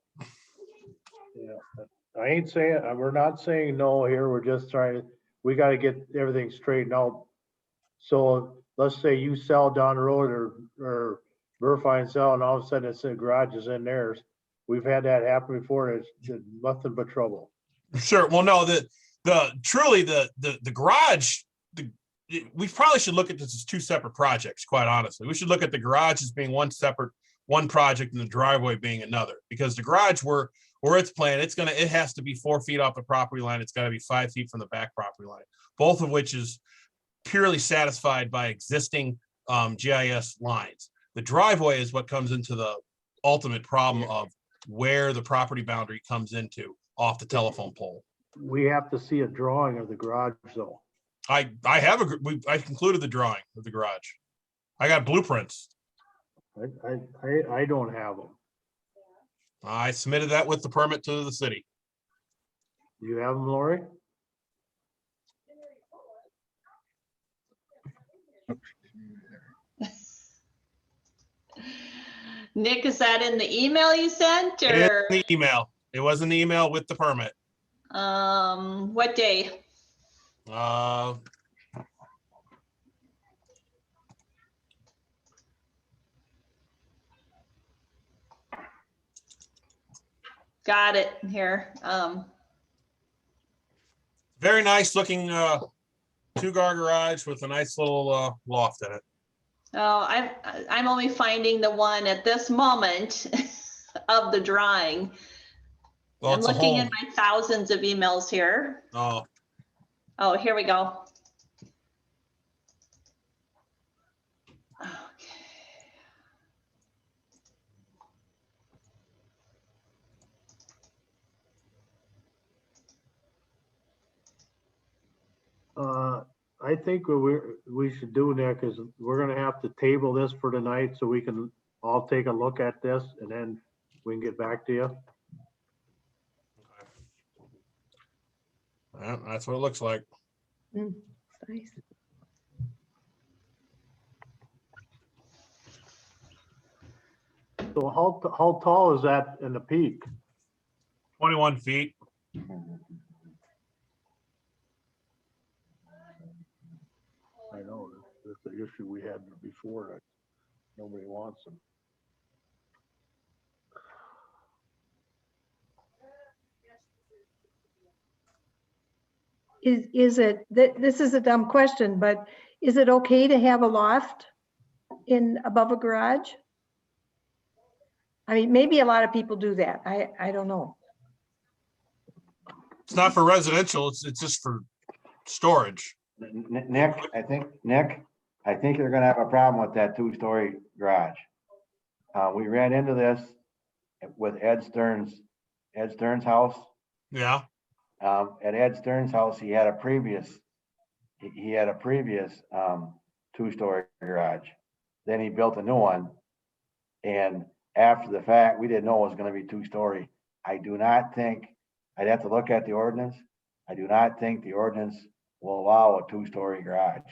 I ain't saying, we're not saying no here, we're just we gotta get everything straightened out. So let's say you sell down the road or verify and sell, and all of a sudden it's in garages in theirs. We've had that happen before, and it's nothing but trouble. Sure. Well, no, the garage, we probably should look at this as 2 separate projects, quite honestly. We should look at the garage as being one project and the driveway being another, because the garage where it's planned, it has to be 4 feet off the property line. It's got to be 5 feet from the back property line, both of which is purely satisfied by existing GIS lines. The driveway is what comes into the ultimate problem of where the property boundary comes into off the telephone pole. We have to see a drawing of the garage though. I concluded the drawing of the garage. I got blueprints. I don't have them. I submitted that with the permit to the city. You have them, Lori? Nick, is that in the email you sent, It is or in the email. It was in the email with the permit. what day? Got it here. Very nice looking 2-car garage with a nice little loft in it. Oh, I'm only finding the one at this moment of the drawing. Well, I'm it's a looking home. in my thousands of emails here. Oh, Oh, here we go. I think what we should do, Nick, is we're gonna have to table this for tonight so we can all take a look at this, and then we can get back to you. yeah, that's what it looks like. Nice. So how tall is that in the peak? 21 feet. I know, that's the issue we had before, that nobody wants them. Is it, this is a dumb question, but is it okay to have a loft above a garage? I mean, maybe a lot of people do that. I don't know. It's not for residential, it's just for storage. Nick, I think you're gonna have a problem with that 2-story garage. We ran into this with Ed Stern's house. Yeah. At Ed Stern's house, he had a previous 2-story garage. Then he built a new one. And after the fact, we didn't know it was gonna be 2-story. I do not think, I'd have to look at the ordinance. I do not think the ordinance will allow a 2-story garage.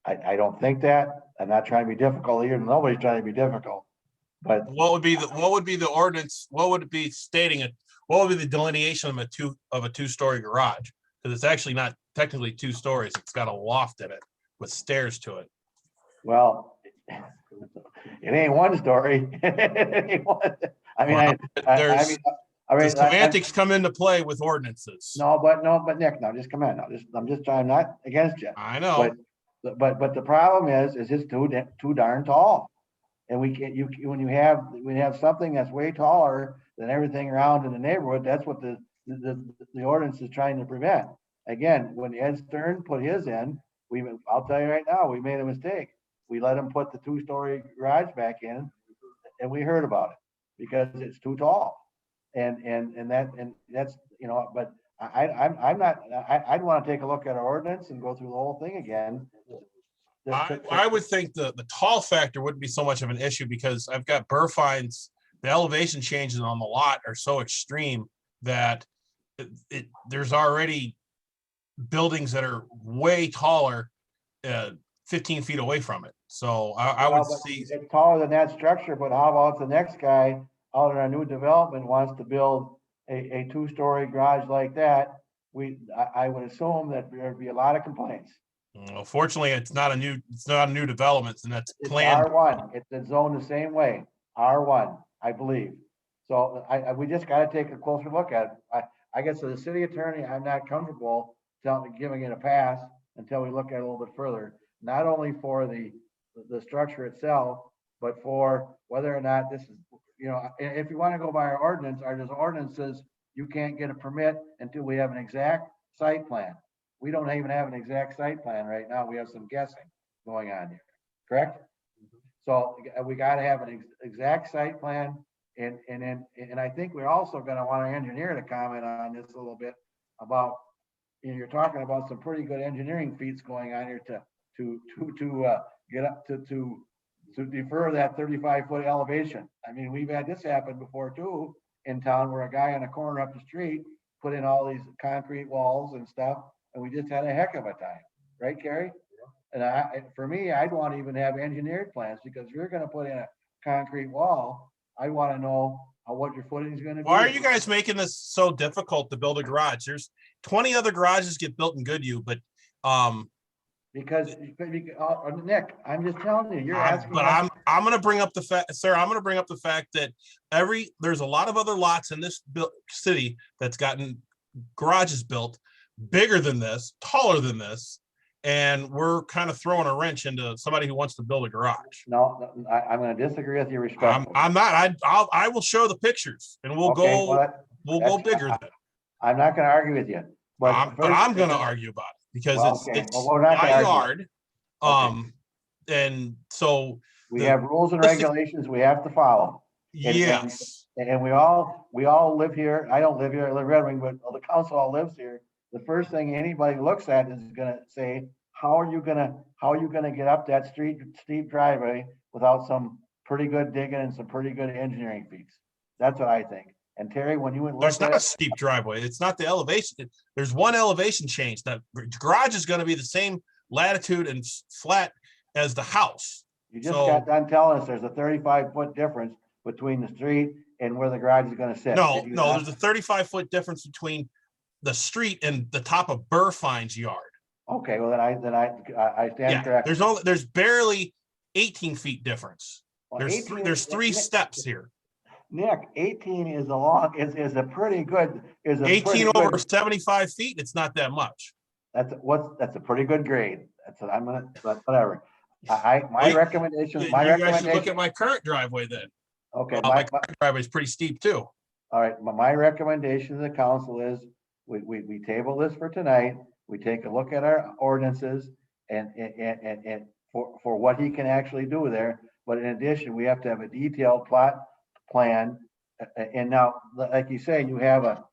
I don't think that. I'm not trying to be difficult here. Nobody's trying to be difficult. But What would be the ordinance? What would it be stating it? What would be the delineation of a 2-story garage? Because it's actually not technically 2 stories. It's got a loft in it with stairs to it. well, it ain't 1 story. Semantics come into play with ordinances. No, but Nick, no, just come in. No, I'm just trying, not against you. I know. But the problem is it's too darn tall. And we can't, when you have something that's way taller than everything around in the neighborhood, that's what the ordinance is trying to prevent. Again, when Ed Stern put his in, I'll tell you right now, we made a mistake. We let him put the 2-story garage back in, and we heard about it because it's too tall. And that's, you know, but I'd want to take a look at our ordinance and go through the whole thing again. I would think the tall factor wouldn't be so much of an issue because I've got burr-fines. The elevation changes on the lot are so extreme that there's already buildings that are way taller, 15 feet away from it. So I would see it's taller than that structure. But how about the next guy out in our new development wants to build a 2-story garage like that? I would assume that there'd be a lot of complaints. Well, fortunately, it's not a new development, and that's planned. R1. It's zoned the same way. R1, I believe. So we just got to take a closer look at it. I guess as a city attorney, I'm not comfortable giving it a pass until we look at it a little bit further. Not only for the structure itself, but for whether or not this is, you know, if you want to go by our ordinance, says you can't get a permit until we have an exact site plan. We don't even have an exact site plan right now. We have some guessing going on here, correct? So we got to have an exact site plan. And I think we're also going to want our engineer to comment on this a little bit about, you know, you're talking about some pretty good engineering feats going on here to get up to defer that 35-foot elevation. I mean, we've had this happen before too in town where a guy on a corner up the street put in all these concrete walls and stuff. And we just had a heck of a time, right, Carrie? Yeah. And for me, I'd want to even have engineered plans because if you're going to put in a concrete wall, I want to know what your footing is going to be. Why are you guys making this so difficult to build a garage? There's 20 other garages get built in Goodhue, but because Nick, I'm just telling you, you're asking. But I'm going to bring up the fact, sir. I'm going to bring up the fact that there's a lot of other lots in this city that's gotten garages built bigger than this, taller than this, and we're kind of throwing a wrench into somebody who wants to build a garage. No, I'm going to disagree with you respectfully. I'm not. I will show the pictures, and we'll go bigger than. I'm not going to argue with you, but I'm going to argue about it because it's my yard. And so we have rules and regulations we have to follow. Yes, and we all live here. I don't live here. I live in Red Wing, but the council all lives here. The first thing anybody looks at is going to say, how are you going to get up that steep driveway without some pretty good digging and some pretty good engineering feats? That's what I think. And Terry, when you went, there's not a steep driveway. It's not the elevation. There's one elevation change. The garage is going to be the same latitude and flat as the house. You just got done telling us there's a 35-foot difference between the street and where the garage is going to sit. No, there's a 35-foot difference between the street and the top of Burfine's yard. Okay, well then I stand corrected. There's barely 18 feet difference. Well, there's three steps here. Nick, 18 is a pretty good. 18 over 75 feet. It's not that much. That's a pretty good grade. Whatever. My recommendation. You guys should look at my current driveway then. Okay, my current driveway is pretty steep too. All right, my recommendation to the council is we table this for tonight. We take a look at our ordinances and for what he can actually do there. But in addition, we have to have a detailed plot plan. And now, like you say, you have a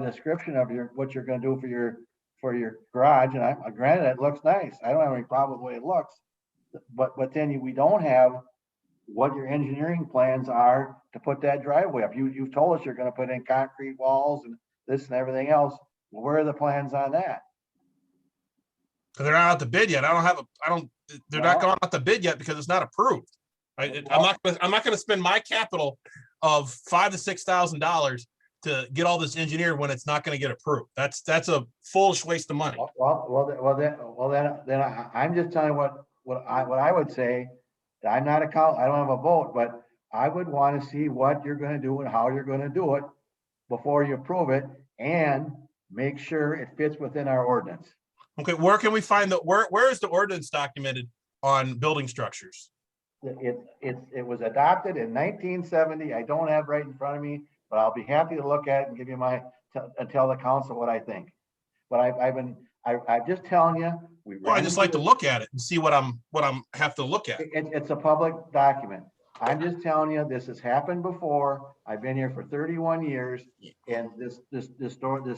description of what you're going to do for your garage. And granted, it looks nice. I don't have any problem with the way it looks. But then we don't have what your engineering plans are to put that driveway up. You've told us you're going to put in concrete walls and this and everything else. Well, where are the plans on that? Because they're not out to bid yet. They're not going out to bid yet because it's not approved. I'm not going to spend my capital of $5,000 to $6,000 to get all this engineered when it's not going to get approved. That's a foolish waste of money. Then I'm just telling you what I would say. I'm not I don't have a vote, but I would want to see what you're going to do and how you're going to do it before you approve it, and make sure it fits within our ordinance. Okay, where can we find where is the ordinance documented on building structures? It was adopted in 1970. I don't have right in front of me, but I'll be happy to look at it and give you tell the council what I think. But I'm just telling you. I just like to look at it and see what I'm have to look at. It's a public document. I'm just telling you, this has happened before. I've been here for 31 years, and this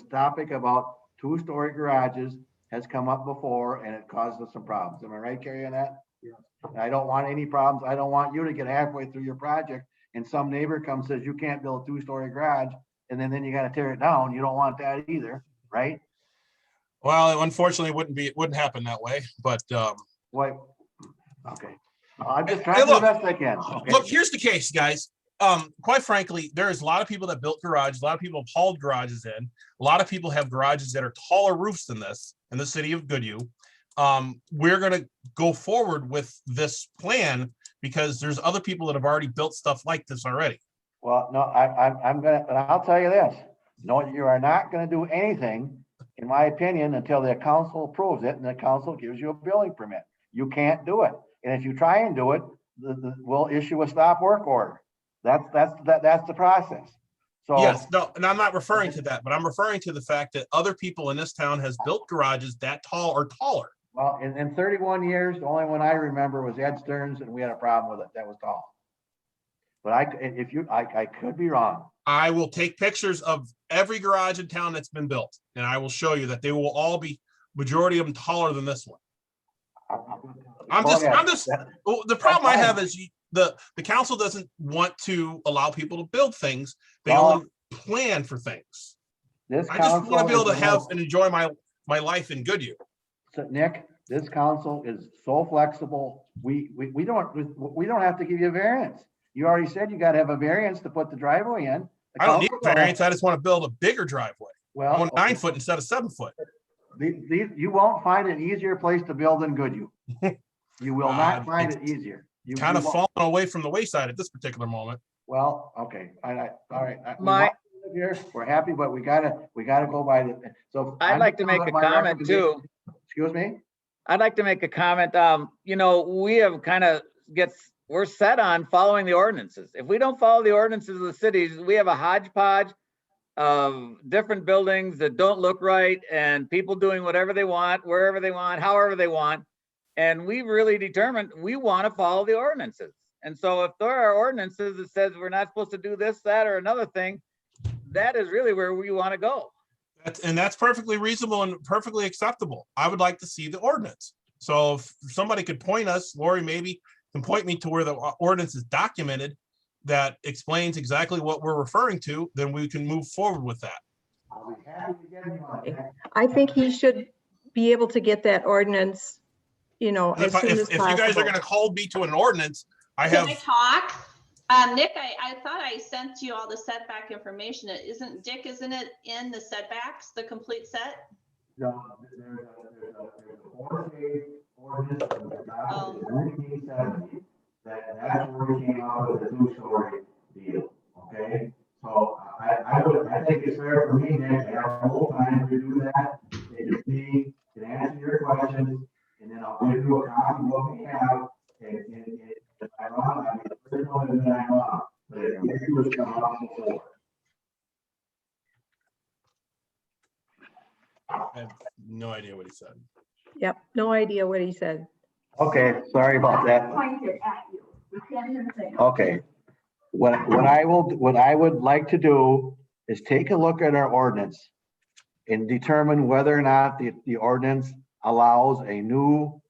topic about 2-story garages has come up before, and it caused us some problems. Am I right, Carrie, on that? Yeah. I don't want any problems. I don't want you to get halfway through your project and some neighbor comes and says you can't build a 2-story garage, and then you got to tear it down. You don't want that either, right? Well, unfortunately, it wouldn't happen that way. But wait, okay. I'm just trying to do the best I can. Okay. Look, here's the case, guys. Quite frankly, there's a lot of people that built garages. A lot of people have hauled garages in. A lot of people have garages that are taller roofs than this in the city of Goodhue. We're going to go forward with this plan because there's other people that have already built stuff like this already. Well, no, I'm going to, and I'll tell you this. No, you are not going to do anything, in my opinion, until the council approves it and the council gives you a building permit. You can't do it. And if you try and do it, we'll issue a stop work order. That's the process. So yes, no, and I'm not referring to that, but I'm referring to the fact that other people in this town has built garages that tall or taller. Well, in 31 years, the only one I remember was Ed Stearns, and we had a problem with it. That was tall. But I could be wrong. I will take pictures of every garage in town that's been built, and I will show you that they will all be, majority of them taller than this one. The problem I have is the council doesn't want to allow people to build things. They only plan for things. I just want to be able to have and enjoy my life in Goodhue. So Nick, this council is so flexible. We don't have to give you a variance. You already said you got to have a variance to put the driveway in. I don't need a variance. I just want to build a bigger driveway. Well, I want 9 foot instead of 7 foot. You won't find an easier place to build in Goodhue. You will not find it easier. You kind of falling away from the wayside at this particular moment. Well, okay. All right. We're happy, but we gotta go by the. So I'd like to make a comment too. Excuse me. I'd like to make a comment. We have we're set on following the ordinances. If we don't follow the ordinances of the cities, we have a hodgepodge of different buildings that don't look right and people doing whatever they want, wherever they want, however they want. And we really determined we want to follow the ordinances. And so if there are ordinances that says we're not supposed to do this, that, or another thing, that is really where we want to go. That's perfectly reasonable and perfectly acceptable. I would like to see the ordinance. So if somebody could point us, Lori maybe can point me to where the ordinance is documented that explains exactly what we're referring to, then we can move forward with that. I'll be happy to get you on that. I think he should be able to get that ordinance, as soon as possible. If you guys are going to hold me to an ordinance, Can I talk? Nick, I thought I sent you all the setback information. Isn't it in the setbacks, the complete set? No, there's a 4-page ordinance that was adopted in 1970 that's where we came out with the 2-story deal. Okay, so I think it's fair for me, Nick, to have a whole time to do that. And just me can answer your questions, and then I'll give you a copy of what we have. And if I'm wrong, I mean, there's no way that I'm wrong. But if you was come up before. I have no idea what he said. Yep, no idea what he said. Okay, sorry about that. Pointed at you. You can't even say. Okay. What I would like to do is take a look at our ordinance and determine whether or not the ordinance allows a new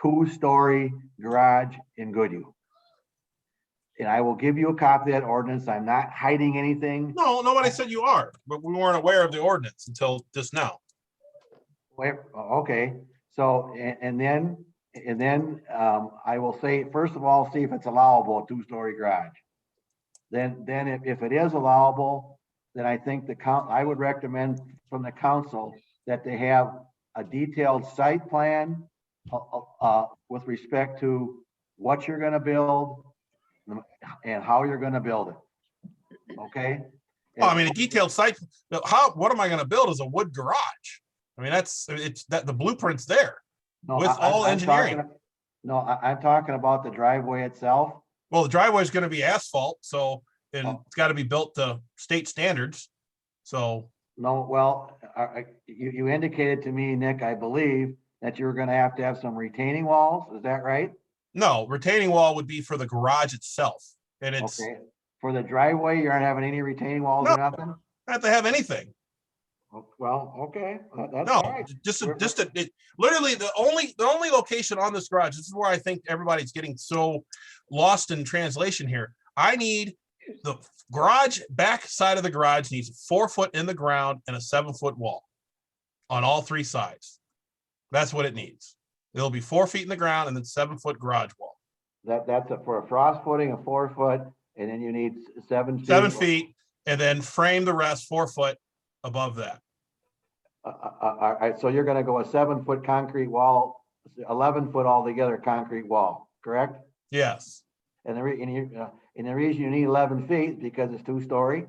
2-story garage in Goodhue. And I will give you a copy of that ordinance. I'm not hiding anything. No, nobody said you are, but we weren't aware of the ordinance until just now. Wait, okay, so, and then I will say, first of all, see if it's allowable, a 2-story garage. Then if it is allowable, then I think I would recommend from the council that they have a detailed site plan with respect to what you're gonna build and how you're gonna build it. Okay? Well, I mean, a detailed site, what am I gonna build is a wood garage? I mean, the blueprint's there with all engineering. I'm talking about the driveway itself. Well, the driveway is gonna be asphalt, so, and it's gotta be built to state standards, so. No, well, you indicated to me, Nick, I believe, that you're gonna have to have some retaining walls, is that right? No, retaining wall would be for the garage itself, and it's. Okay. For the driveway, you're not having any retaining walls or nothing? Not have to have anything. Well, okay, that's No, all right. literally the only location on this garage, this is where I think everybody's getting so lost in translation here. I need the garage, back side of the garage needs 4 foot in the ground and a 7-foot wall on all 3 sides. That's what it needs. It'll be 4 feet in the ground and then 7-foot garage wall. That's for a frost footing, a 4 foot, and then you need 7 feet. 7 feet, and then frame the rest 4 foot above that. All right, so you're gonna go a 7-foot concrete wall, 11 foot altogether concrete wall, correct? Yes. And the reason you need 11 feet because it's 2-story?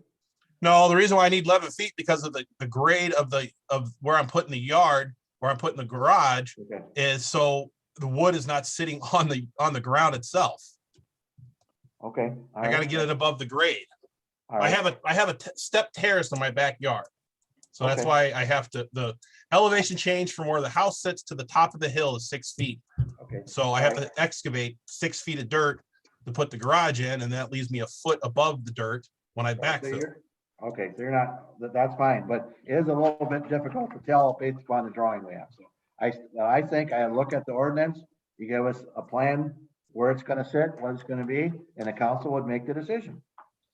No, the reason why I need 11 feet because of the grade of where I'm putting the yard, where I'm putting the garage, is so the wood is not sitting on the ground itself. Okay. I got to get it above the grade. I have a step terrace in my backyard. So that's why I have to, the elevation change from where the house sits to the top of the hill is 6 feet. Okay. So I have to excavate 6 feet of dirt to put the garage in, and that leaves me a foot above the dirt when I backfill. Okay, so you're not, that's fine, but it is a little bit difficult to tell based upon the drawing we have. So I think I look at the ordinance, you give us a plan where it's gonna sit, what it's gonna be, and the council would make the decision.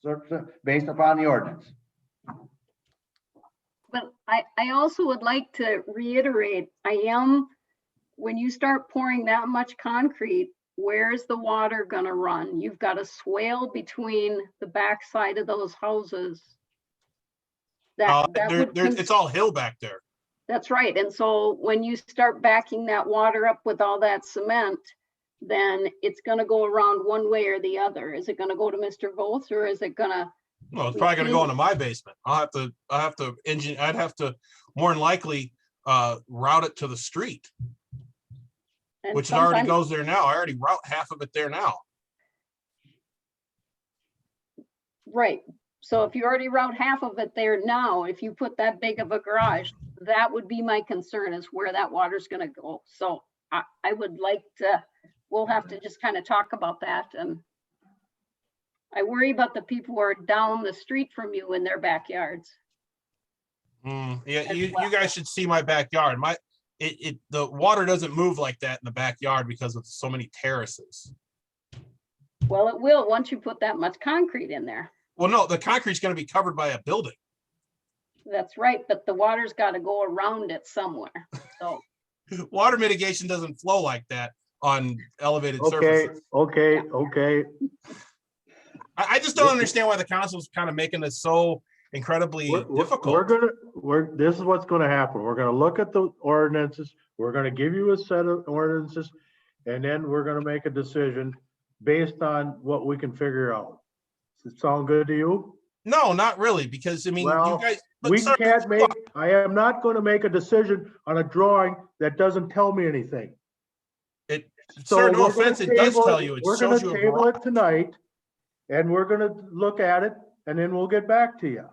So based upon the ordinance. But I also would like to reiterate, when you start pouring that much concrete, where's the water gonna run? You've got a swale between the backside of those houses. It's all hill back there. That's right. And so when you start backing that water up with all that cement, then it's gonna go around one way or the other. Is it gonna go to Mr. Voth, or is it gonna? Well, it's probably gonna go into my basement. I'd have to more than likely route it to the street. Which already goes there now. I already route half of it there now. Right. So if you already route half of it there now, if you put that big of a garage, that would be my concern, is where that water's gonna go. So I would like to, we'll have to just kind of talk about that. And I worry about the people who are down the street from you in their backyards. Yeah, you guys should see my backyard. The water doesn't move like that in the backyard because of so many terraces. Well, it will once you put that much concrete in there. Well, no, the concrete's going to be covered by a building. That's right, but the water's got to go around it somewhere. So water mitigation doesn't flow like that on elevated surfaces. Okay. I just don't understand why the council's kind of making this so incredibly difficult. This is what's gonna happen. We're gonna look at the ordinances. We're gonna give you a set of ordinances, and then we're gonna make a decision based on what we can figure out. Does it sound good to you? No, not really, because I mean, you guys. I am not gonna make a decision on a drawing that doesn't tell me anything. Sir, no offense, it does tell you. We're gonna table it tonight, and we're gonna look at it, and then we'll get back to you.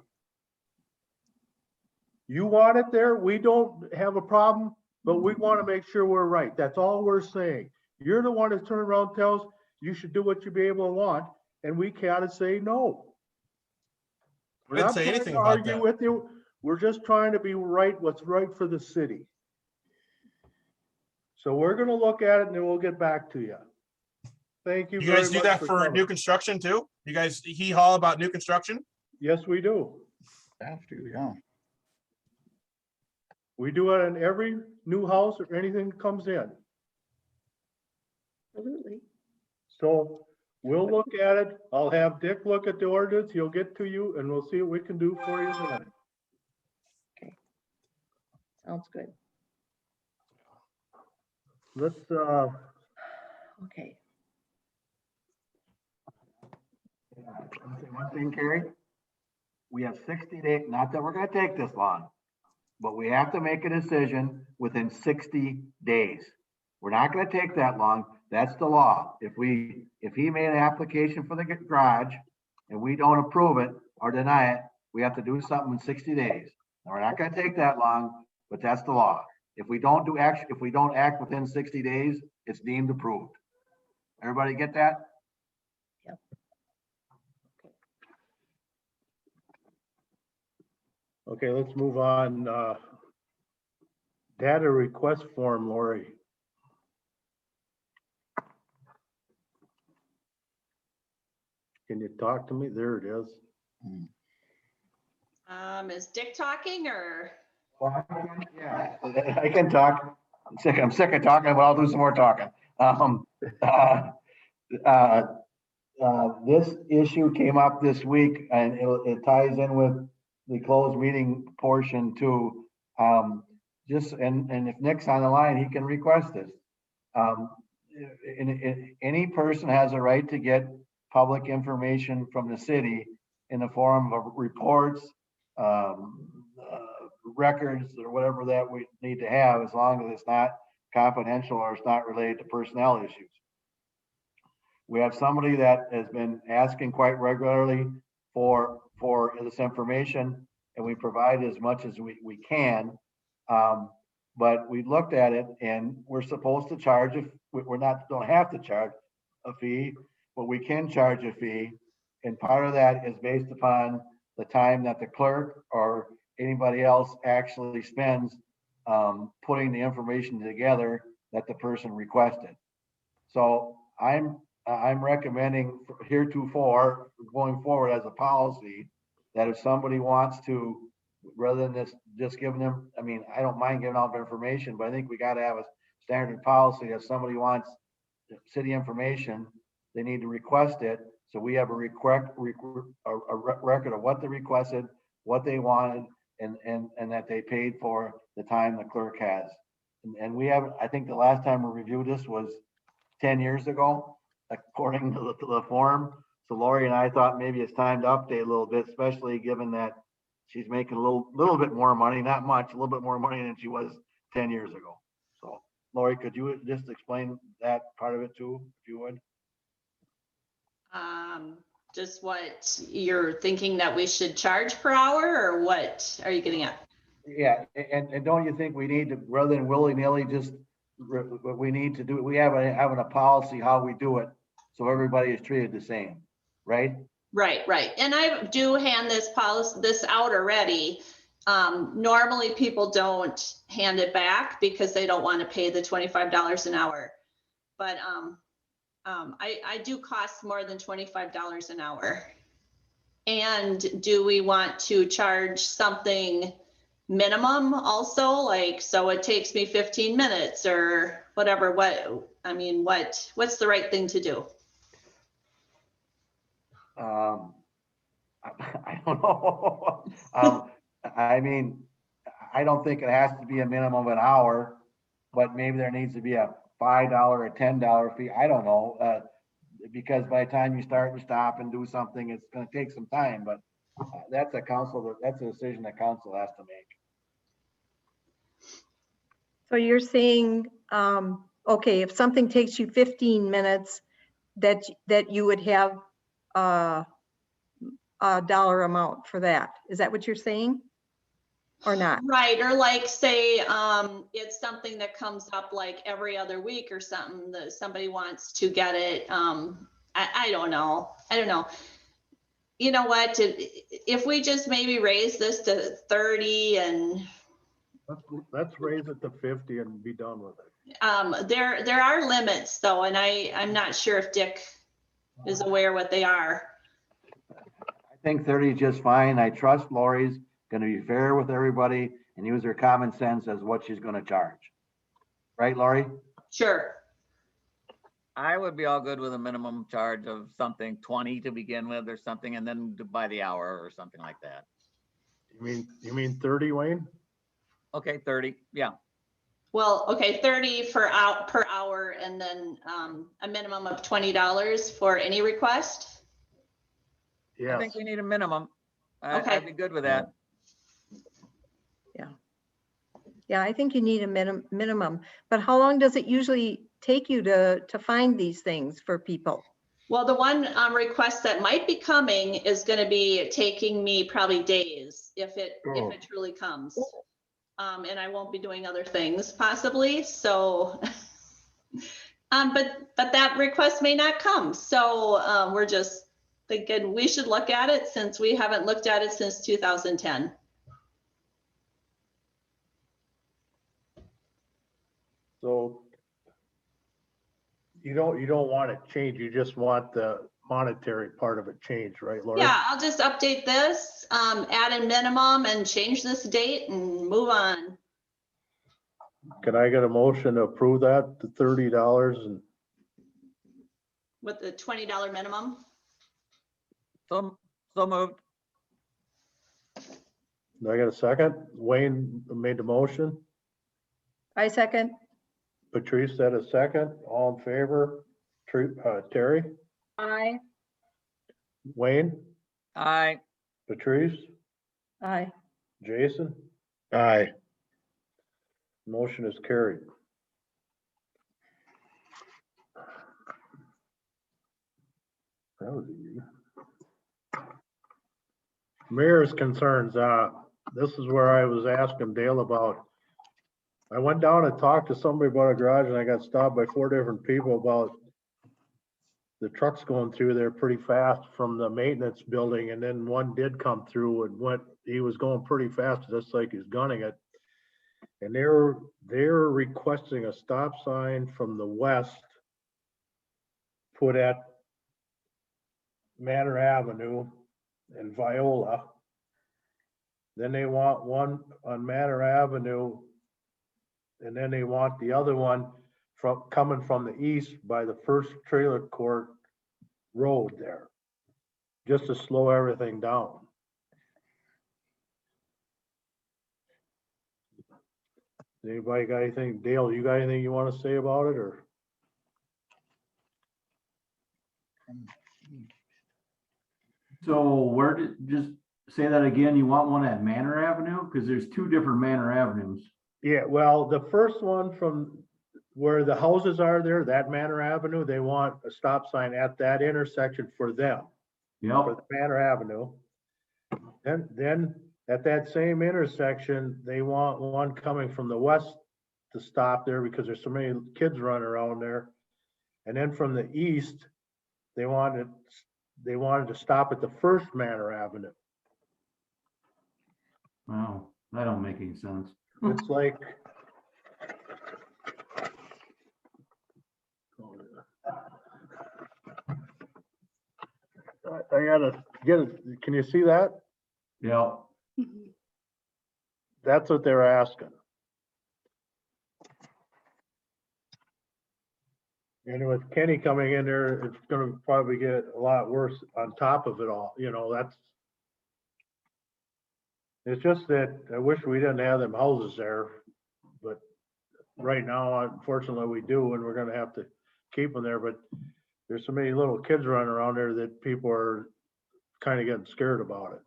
You want it there, we don't have a problem, but we want to make sure we're right. That's all we're saying. You're the one that turn around and tells you should do what you be able to want, and we gotta say no. I We're didn't not say trying anything to about argue that. with you. We're just trying to be right, what's right for the city. So we're gonna look at it and then we'll get back to you. Thank you You very guys do much that for for coming. new construction too? You guys hee-haw about new construction? Yes, we do. Have to, yeah. We do it on every new house or anything that comes in. Absolutely. So we'll look at it. I'll have Dick look at the ordinance. He'll get to you and we'll see what we can do for you then. Sounds good. Let's, Okay. One thing, Carrie, we have 60 days, not that we're gonna take this long, but we have to make a decision within 60 days. We're not gonna take that long. That's the law. If he made an application for the garage and we don't approve it or deny it, we have to do something in 60 days. Now, we're not gonna take that long, but that's the law. If we don't act within 60 days, it's deemed approved. Everybody get that? Yep. okay, let's move on. Data request form, Lori. Can you talk to me? There it is. Is Dick talking or? Yeah, I can talk. I'm sick of talking, but I'll do some more talking. This issue came up this week and it ties in with the closed meeting portion too. And if Nick's on the line, he can request this. Any person has a right to get public information from the city in the form of reports, records, or whatever that we need to have, as long as it's not confidential or it's not related to personnel issues. We have somebody that has been asking quite regularly for this information, and we provide as much as we can. But we looked at it and we're supposed to charge, if don't have to charge a fee, but we can charge a fee. And part of that is based upon the time that the clerk or anybody else actually spends putting the information together that the person requested. So I'm recommending heretofore, going forward as a policy, that if somebody wants to, rather than just giving them, I mean, I don't mind giving out information, but I think we got to have a standard policy. If somebody wants city information, they need to request it. So we have a record of what they requested, what they wanted, and that they paid for the time the clerk has. And we have, I think the last time we reviewed this was 10 years ago, according to the form. So Lori and I thought maybe it's time to update a little bit, especially given that she's making a little bit more money, not much, a little bit more money than she was 10 years ago. So Lori, could you just explain that part of it too, if you would? Just what you're thinking that we should charge per hour, or what are you getting at? Yeah, and don't you think we need to, rather than willy-nilly, just what we need to do, we have having a policy how we do it, so everybody is treated the same, right? Right. And I do hand this out already. Normally people don't hand it back because they don't want to pay the $25 an hour. But I do cost more than $25 an hour. And do we want to charge something minimum also? Like, so it takes me 15 minutes or whatever. What's the right thing to do? I don't know. I mean, I don't think it has to be a minimum of an hour, but maybe there needs to be a $5 or $10 fee. I don't know, because by the time you start and stop and do something, it's going to take some time. But that's a decision that council has to make. So you're saying, okay, if something takes you 15 minutes, that you would have a dollar amount for that. Is that what you're saying? or not? Right, or like say, it's something that comes up like every other week or something that somebody wants to get it. I don't know. You know what, if we just maybe raise this to 30 and Let's raise it to 50 and be done with it. there are limits though, and I'm not sure if Dick is aware what they are. I think 30 is just fine. I trust Lori's gonna be fair with everybody and use her common sense as what she's gonna charge. Right, Lori? Sure. I would be all good with a minimum charge of something 20 to begin with or something, and then by the hour or something like that. You mean 30, Wayne? Okay, 30, yeah. Well, okay, 30 per hour, and then a minimum of $20 for any request. I think we need a minimum. Okay. I'd be good with that. Yeah, I think you need a minimum, but how long does it usually take you to find these things for people? Well, the one request that might be coming is going to be taking me probably days if it truly comes. And I won't be doing other things possibly. So, but that request may not come. So we're just thinking we should look at it since we haven't looked at it since 2010. So you don't want it changed. You just want the monetary part of it changed, right, Laura? Yeah, I'll just update this, add a minimum and change this date and move on. Can I get a motion to approve that to $30 and With the $20 minimum. So moved. do I get a second? Wayne made the motion. I second. Patrice said a second. All in favor? Terry? Aye. Wayne? Aye. Patrice? Aye. Jason? Aye. Motion is carried. That was easy. Mayor's concerns. This is where I was asking Dale about. I went down and talked to somebody about a garage and I got stopped by 4 different people about the trucks going through there pretty fast from the maintenance building. And then one did come through and he was going pretty fast, just like he's gunning it. And they're requesting a stop sign from the west put at Manor Avenue and Viola. Then they want one on Manor Avenue, and then they want the other one coming from the east by the first trailer court road there, just to slow everything down. Anybody got anything? Dale, you got anything you want to say about it, or? So just say that again, you want one at Manor Avenue? Because there's 2 different Manor Avenues. Yeah, well, the first one from where the houses are there, that Manor Avenue, they want a stop sign at that intersection for them. Yep. For the Manor Avenue. Then at that same intersection, they want one coming from the west to stop there because there's so many kids running around there. And then from the east, they wanted to stop at the first Manor Avenue. Wow, that don't make any sense. It's like, I gotta get it. Can you see that? Yeah. That's what they're asking. And with Kenny coming in there, it's gonna probably get a lot worse on top of it all, it's just that I wish we didn't have them houses there, but right now, unfortunately, we do, and we're gonna have to keep them there, but there's so many little kids running around there that people are kind of getting scared about it.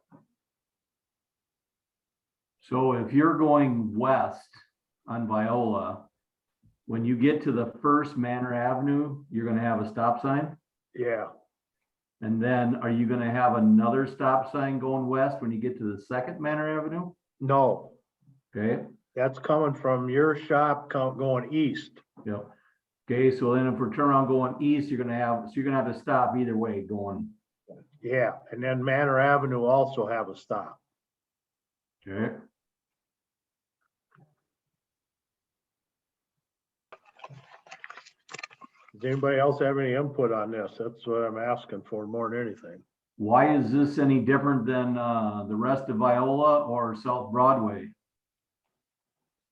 So if you're going west on Viola, when you get to the first Manor Avenue, you're gonna have a stop sign? Yeah. And then are you gonna have another stop sign going west when you get to the second Manor Avenue? No, Okay, That's coming from your shop going east. yep. Okay, so then if we're turning around going east, you're gonna have to stop either way going. Yeah, and then Manor Avenue also have a stop. Okay. Does anybody else have any input on this? That's what I'm asking for more than anything. Why is this any different than the rest of Viola or South Broadway?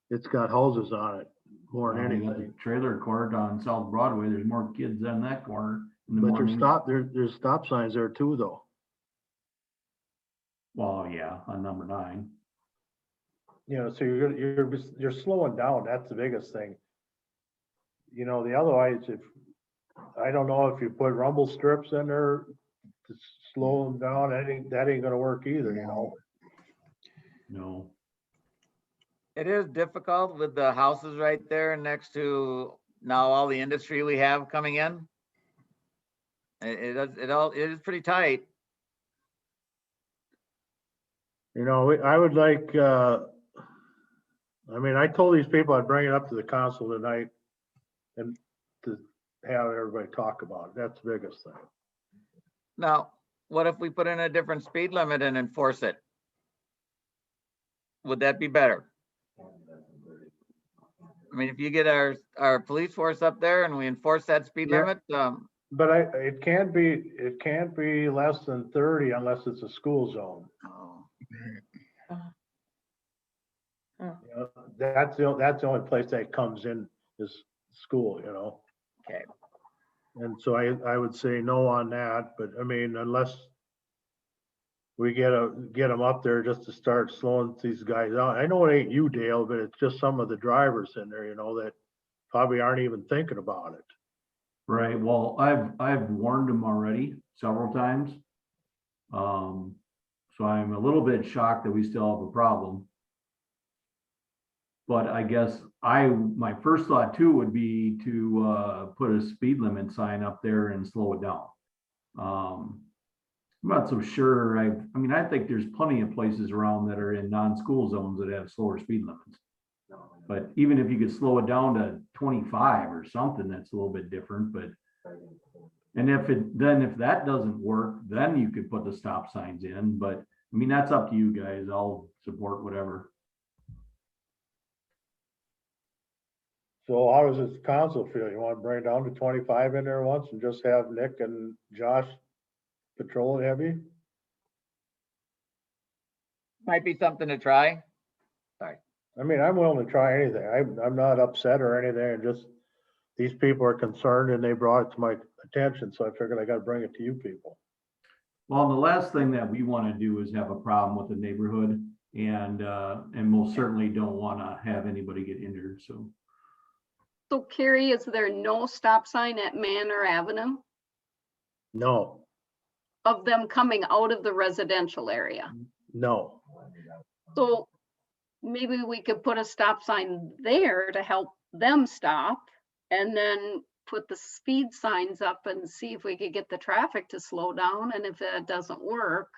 It's got houses on it more than You got anything. the trailer court on South Broadway. There's more kids on that corner in the But morning. there's stop signs there too, though. Well, yeah, on number 9. You know, so you're slowing down. That's the biggest thing. You know, the otherwise, if I don't know if you put rumble strips in there to slow them down, that ain't gonna work either. You know. No. It is difficult with the houses right there next to now all the industry we have coming in. It is pretty tight. You know, I would like, I mean, I told these people I'd bring it up to the council tonight and to have everybody talk about it. That's the biggest thing. Now, what if we put in a different speed limit and enforce it? Would that be better? I mean, if you get our police force up there and we enforce that speed Yeah. limit, But it can't be less than 30 unless it's a school zone. You know, that's the only place that comes in is school, you know. Okay. And so I would say no on that, but I mean, unless we get them up there just to start slowing these guys down. I know it ain't you, Dale, but it's just some of the drivers in there, you know, that probably aren't even thinking about it. Right. Well, I've warned them already several times. So I'm a little bit shocked that we still have a problem. But I guess my first thought too would be to put a speed limit sign up there and slow it down. I'm not so sure. I mean, I think there's plenty of places around that are in non-school zones that have slower speed limits. But even if you could slow it down to 25 or something, that's a little bit different. But and if that doesn't work, then you could put the stop signs in. But I mean, that's up to you guys. I'll support whatever. So how does this council feel? You want to bring it down to 25 in there once and just have Nick and Josh patrol it heavy? might be something to try. Sorry. I mean, I'm willing to try anything. I'm not upset or anything. Just these people are concerned and they brought it to my attention. So I figured I got to bring it to you people. Well, the last thing that we want to do is have a problem with the neighborhood, and most certainly don't want to have anybody get injured. So Carrie, is there no stop sign at Manor Avenue No, of them coming out of the residential area? no. So maybe we could put a stop sign there to help them stop and then put the speed signs up and see if we could get the traffic to slow down. And if that doesn't work,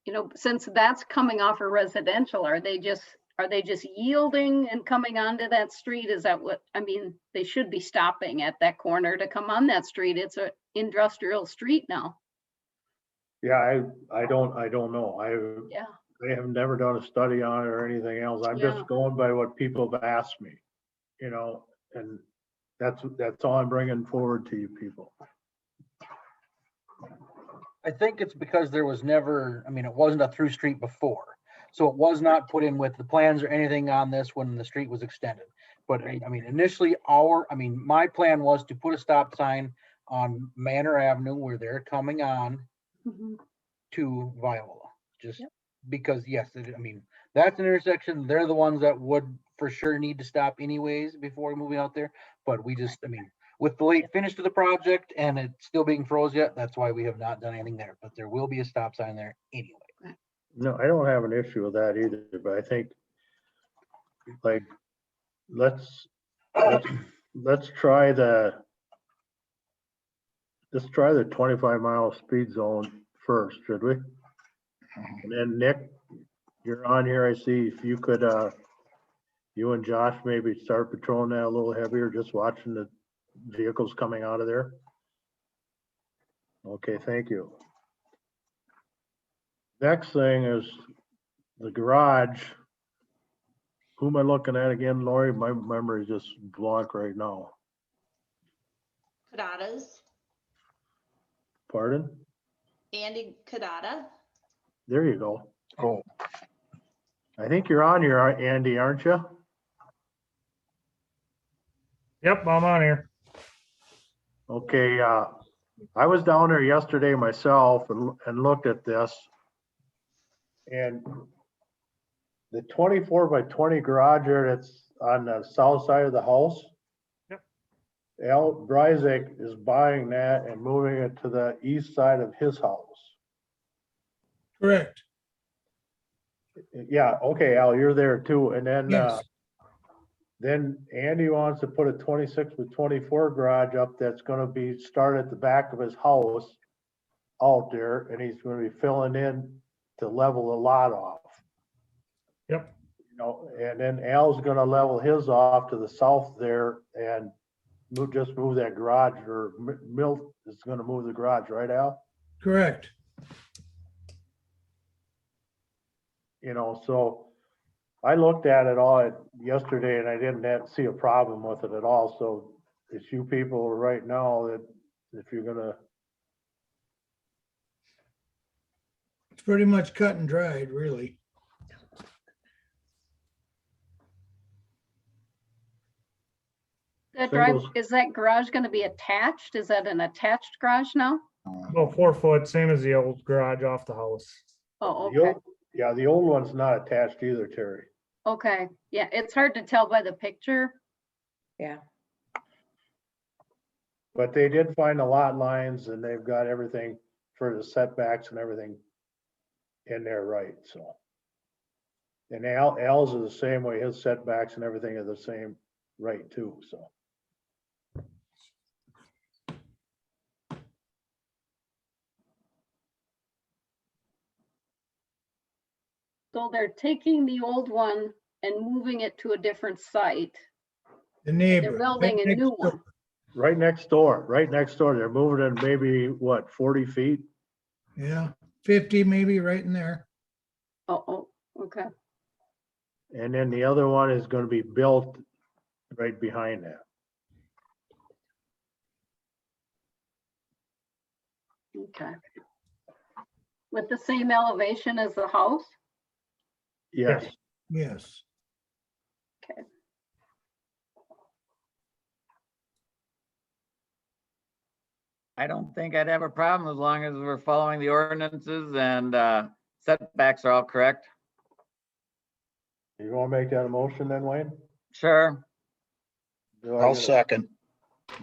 you know, since that's coming off a residential, are they just yielding and coming onto that street? Is that what, I mean, they should be stopping at that corner to come on that street. It's an industrial street now. Yeah, I don't know. Yeah. I have never done a study on it or anything else. I'm Yeah. just going by what people have asked me, you know, and that's all I'm bringing forward to you people. I think it's because there was never, I mean, it wasn't a through street before. So it was not put in with the plans or anything on this when the street was extended. But I mean, initially my plan was to put a stop sign on Manor Avenue where they're coming on to Viola. Just because, yes, I mean, that's an intersection. They're the ones that would for sure need to stop anyways before moving out there. But we just, I mean, with the late finish to the project and it still being froze yet, that's why we have not done anything there. But there will be a stop sign there anyway. No, I don't have an issue with that either, but I think like, let's try the 25-mile speed zone first, should we? And then You're on here. I see if you could, you and Josh maybe start patrolling that a little heavier, just watching the vehicles coming out of there. Okay, thank you. Next thing is the garage. Who am I looking at again, Lori? My memory is just blank right now. Kadada's, Pardon? Andy Kadada. There you go. Oh, I think you're on here, Andy, aren't you? Yep, I'm on here. Okay, I was down there yesterday myself and looked at this. And the 24 by 20 garage there that's on the south side of the house. Yep. Al Bryzik is buying that and moving it to the east side of his house. Correct. Yeah, okay, Al, you're there too. And then, Yes. then Andy wants to put a 26 by 24 garage up that's gonna be started at the back of his house out there, and he's gonna be filling in to level the lot off. Yep. You know, and then Al's gonna level his off to the south there and just move that garage, or Milt is gonna move the garage, right, Al? Correct. You know, so I looked at it all yesterday and I didn't see a problem with it at all. So it's you people right now that if you're gonna, It's pretty much cut and dried, really. That drive, Singles. is that garage gonna be attached? Is that an attached garage now? Well, 4 foot, same as the old garage off the house. Oh, the okay, old, yeah, the old one's not attached either, Terry. okay. Yeah, it's hard to tell by the picture. Yeah. But they did find the lot lines and they've got everything for the setbacks and everything in there, right, so. And Al's is the same way, his setbacks and everything are the same, right, too, so. So they're taking the old one and moving it to a different site. The They're neighbor. building a new one. Right next door, they're moving it maybe, what, 40 feet? Yeah, 50 maybe right in there. Oh, okay. And then the other one is gonna be built right behind that. Okay. With the same elevation as the house? Yes, Yes. Okay. I don't think I'd have a problem as long as we're following the ordinances and setbacks are all correct. you wanna make that a motion then, Wayne? Sure. Do I I'll get a- second.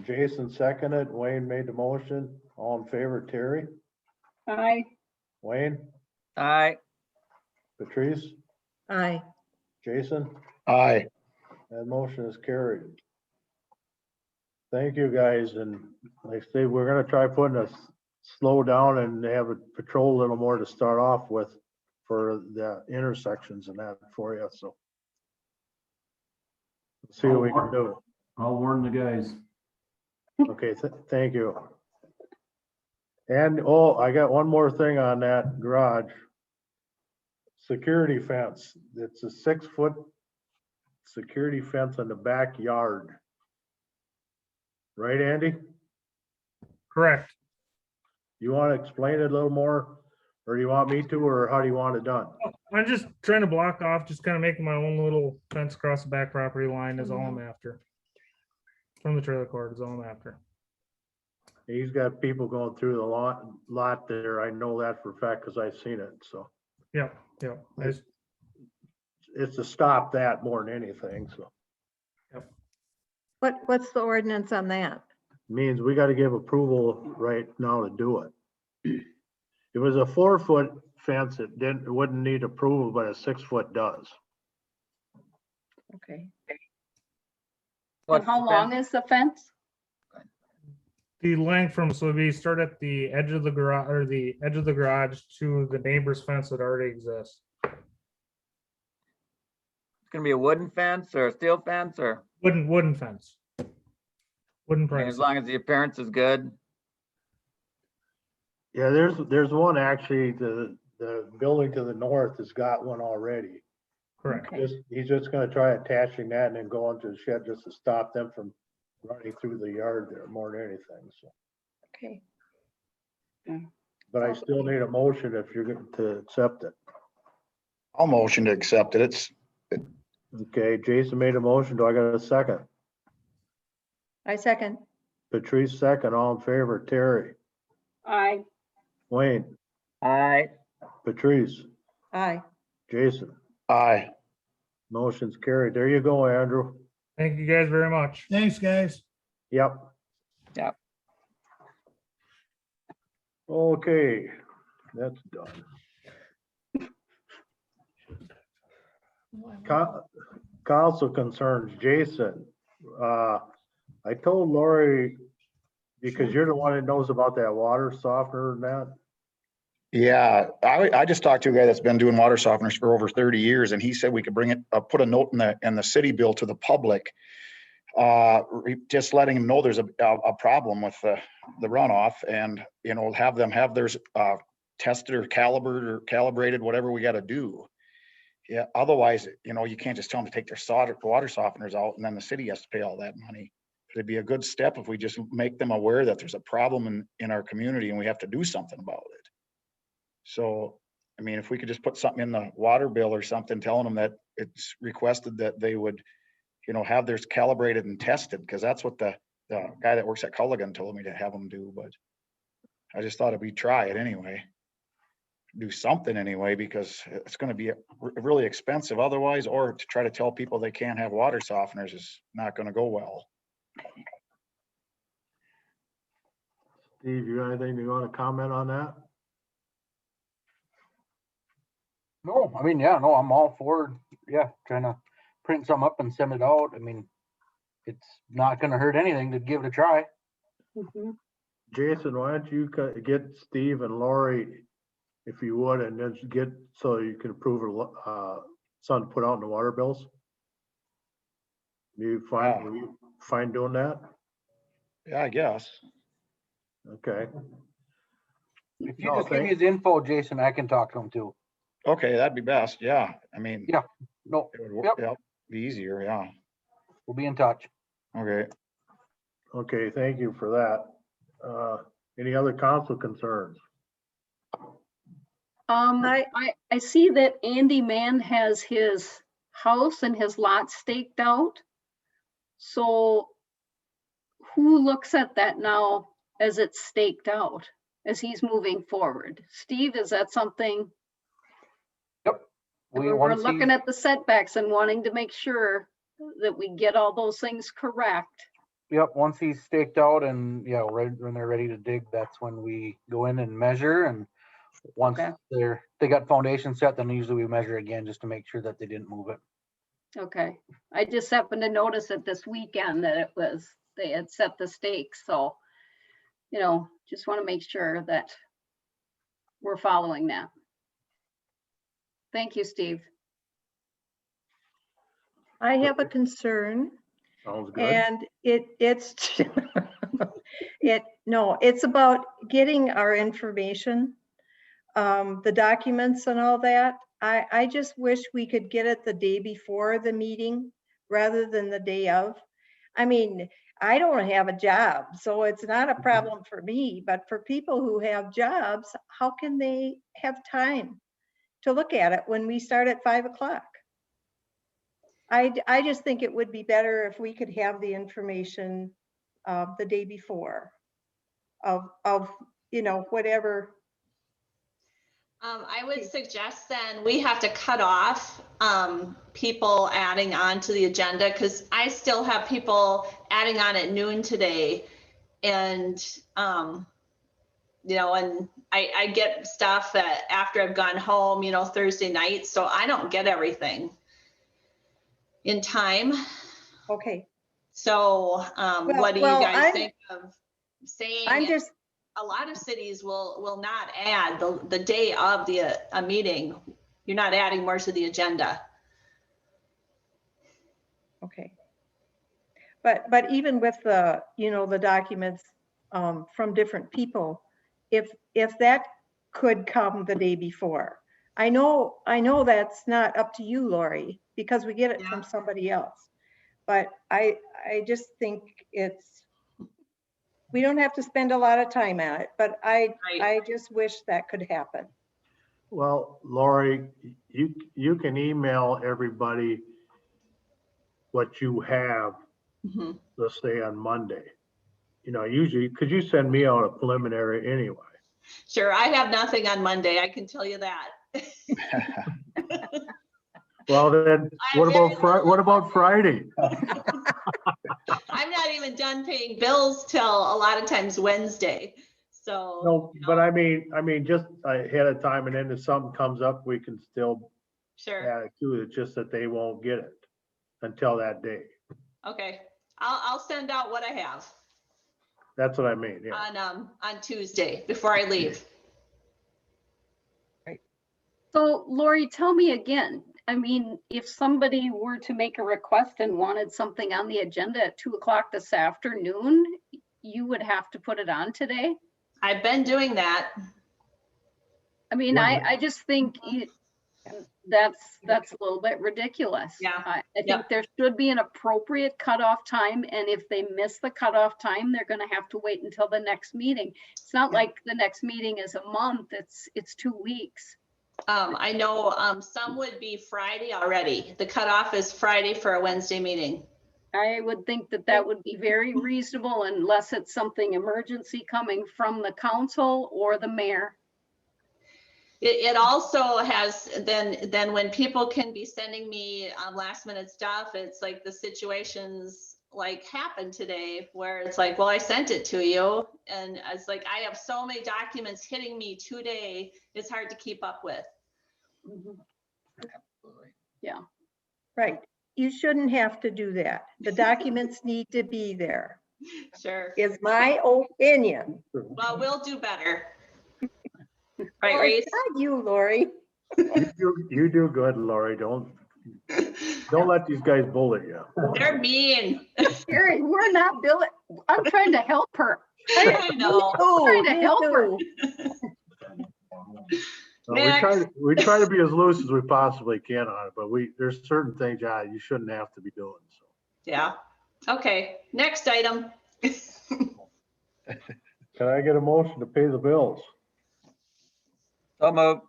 Jason seconded, Wayne made the motion, all in favor, Terry, Aye. Wayne, Aye. Patrice, Aye. Jason? Aye. That motion is carried. Thank you, guys, and like I say, we're gonna try putting a slow down and have a patrol a little more to start off with for the intersections and that for you, so. See what we can do. I'll warn the guys. Okay, thank you. And, oh, I got one more thing on that garage. Security fence. It's a 6-foot security fence in the backyard. Right, Andy? Correct. You want to explain it a little more? Or do you want me to, or how do you want it done? I'm just trying to block off, just kind of making my own little fence across the back property line is all I'm after. From the trailer court is all I'm after. He's got people going through the lot there. I know that for a fact because I've seen it, so. Yep, yep. It's to stop that more than anything, so. What's the ordinance on that? Means we got to give approval right now to do it. If it was a 4-foot fence, it wouldn't need approval, but a 6-foot does. Okay. And how long is the fence? The length from, so we start at the edge of the garage, or the edge of the garage to the neighbor's fence that already exists. It's gonna be a wooden fence or a steel fence or, Wooden fence. Wooden as privacy. long as the appearance is good? Yeah, there's one actually, the building to the north has got one already. Correct. He's just gonna try attaching that and then go into the shed just to stop them from running through the yard there more than anything, so. Okay. But I still need a motion if you're going to accept it. I'll motion to accept it. It's, Okay, Jason made a motion. Do I got a second? I second. Patrice second, all in favor. Terry, Aye. Wayne, Aye. Patrice, Aye. Jason. aye. Motion's carried. There you go, Andrew. Thank you guys very much. Thanks, guys. Yep. Yep. Okay, that's done. Council concerns, Jason. I told Lori, because you're the one that knows about that water softener and that. Yeah, I just talked to a guy that's been doing water softeners for over 30 years, and he said we could bring it, put a note in the city bill to the public, just letting them know there's a problem with the runoff, and have them have theirs tested or calibrated, whatever we got to do. Yeah, otherwise, you can't just tell them to take their water softeners out, and then the city has to pay all that money. It'd be a good step if we just make them aware that there's a problem in our community and we have to do something about it. So, I mean, if we could just put something in the water bill or something, telling them that it's requested that they would, have theirs calibrated and tested, because that's what the guy that works at Culligan told me to have them do. But I just thought we'd try it anyway, do something anyway, because it's going to be really expensive otherwise, or to try to tell people they can't have water softeners is not going to go well. Steve, you got anything you want to comment on that? No, I mean, yeah, no, I'm all for, trying to print some up and send it out. I mean, it's not gonna hurt anything to give it a try. Jason, why don't you get Steve and Lori, if you would, and then get, so you can approve something put out in the water bills? You fine doing that? Yeah, I guess. Okay. If you just give me his info, Jason, I can talk to him too. Okay, that'd be best. Yeah, I mean. Yeah, no, it would yep. Be easier, yeah. We'll be in touch. Okay. Okay, thank you for that. Any other council concerns? I see that Andy Mann has his house and his lot staked out. So who looks at that now as it's staked out, as he's moving forward? Steve, is that something? Yep. We're looking at the setbacks and wanting to make sure that we get all those things correct. Yep, once he's staked out and right when they're ready to dig, that's when we go in and measure. And once they got foundation set, then usually we measure again just to make sure that they didn't move it. Okay, I just happened to notice it this weekend that they had set the stakes. So, just want to make sure that we're following that. Thank you, Steve. I have a concern. Sounds good. And it's it's about getting our information, the documents and all that. I just wish we could get it the day before the meeting rather than the day of. I mean, I don't have a job, so it's not a problem for me, but for people who have jobs, how can they have time to look at it when we start at 5 o'clock? I just think it would be better if we could have the information the day before of whatever. I would suggest then we have to cut off people adding on to the agenda, because I still have people adding on at noon today. And, and I get stuff that after I've gone home, Thursday night. So I don't get everything in time. Okay. So what do you guys think of saying? A lot of cities will not add the day of a meeting. You're not adding more to the agenda. Okay. But even with the, you know, the documents from different people, if that could come the day before. I know that's not up to you, Lori, because we get it from somebody else. But I just think we don't have to spend a lot of time on it, but I just wish that could happen. Well, Lori, you can email everybody what you have, let's say on Monday. You know, usually, could you send me out a preliminary anyway? Sure, I have nothing on Monday, I can tell you that. Well, then, what about Friday? I'm not even done paying bills till a lot of times Wednesday, so. No, but I mean, just ahead of time, and then if something comes up, we can still add it to it. It's just that they won't get it until that day. Okay, I'll send out what I have. That's what I mean, yeah. On Tuesday before I leave. So Lori, tell me again, I mean, if somebody were to make a request and wanted something on the agenda at 2 o'clock this afternoon, you would have to put it on today? I've been doing that. I mean, I just think that's a little bit ridiculous. Yeah. I think there should be an appropriate cutoff time, and if they miss the cutoff time, they're gonna have to wait until the next meeting. It's not like the next meeting is a month, it's 2 weeks. I know some would be Friday already. The cutoff is Friday for a Wednesday meeting. I would think that would be very reasonable unless it's something emergency coming from the council or the mayor. It also has, then when people can be sending me last minute stuff, it's like the situations like happened today where it's like, well, I sent it to you. And it's like, I have so many documents hitting me today, it's hard to keep up with. Yeah. Right. You shouldn't have to do that. The documents need to be there. Sure. Is my opinion. Well, we'll do better. Well, Right, Reese? it's not you, Lori. You do good, Lori. Don't let these guys bully you. They're mean. Gary, we're not Billy. I'm trying to help her. I know. I'm trying to help her. We try to be as loose as we possibly can on it, but there's certain things, you shouldn't have to be doing. So. Yeah. Okay. Next item. Can I get a motion to pay the bills? So moved.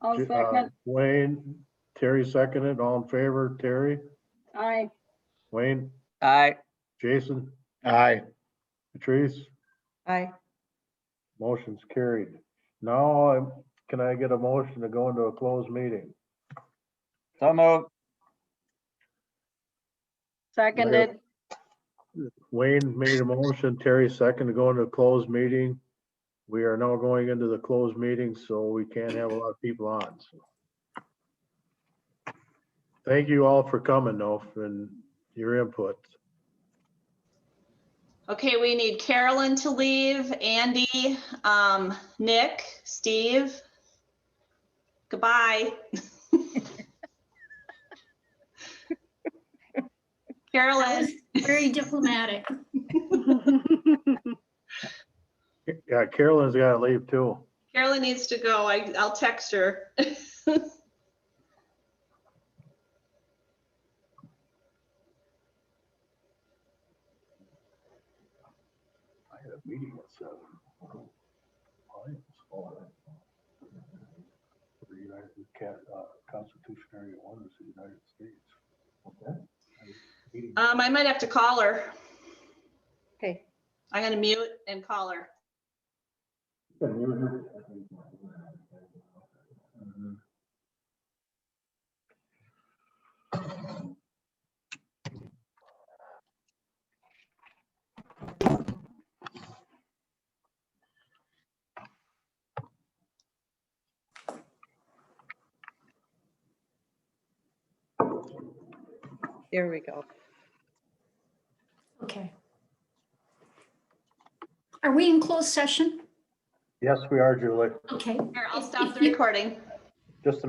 I'll second. Wayne, Terry seconded. All in favor, Terry? Aye. Wayne? Aye. Jason? Aye. Patrice? Aye. Motion's carried. Now, can I get a motion to go into a closed meeting? So moved. Seconded. Wayne made a motion, Terry second to go into a closed meeting. We are now going into the closed meeting, so we can't have a lot of people on. So. Thank you all for coming, though, and your input. Okay, we need Carolyn to leave, Andy, Nick, Steve. Goodbye. Carolyn. Very diplomatic. Yeah, Carolyn's got to leave too. Carolyn needs to go. I'll text her. I had a meeting at 7. The United Constitutionary Ordinance of the United States. Okay. I might have to call her. Okay. I'm going to mute and call her. There we go. Okay. Are we in closed session? Yes, we are, Julie. Okay. Here, I'll stop the recording.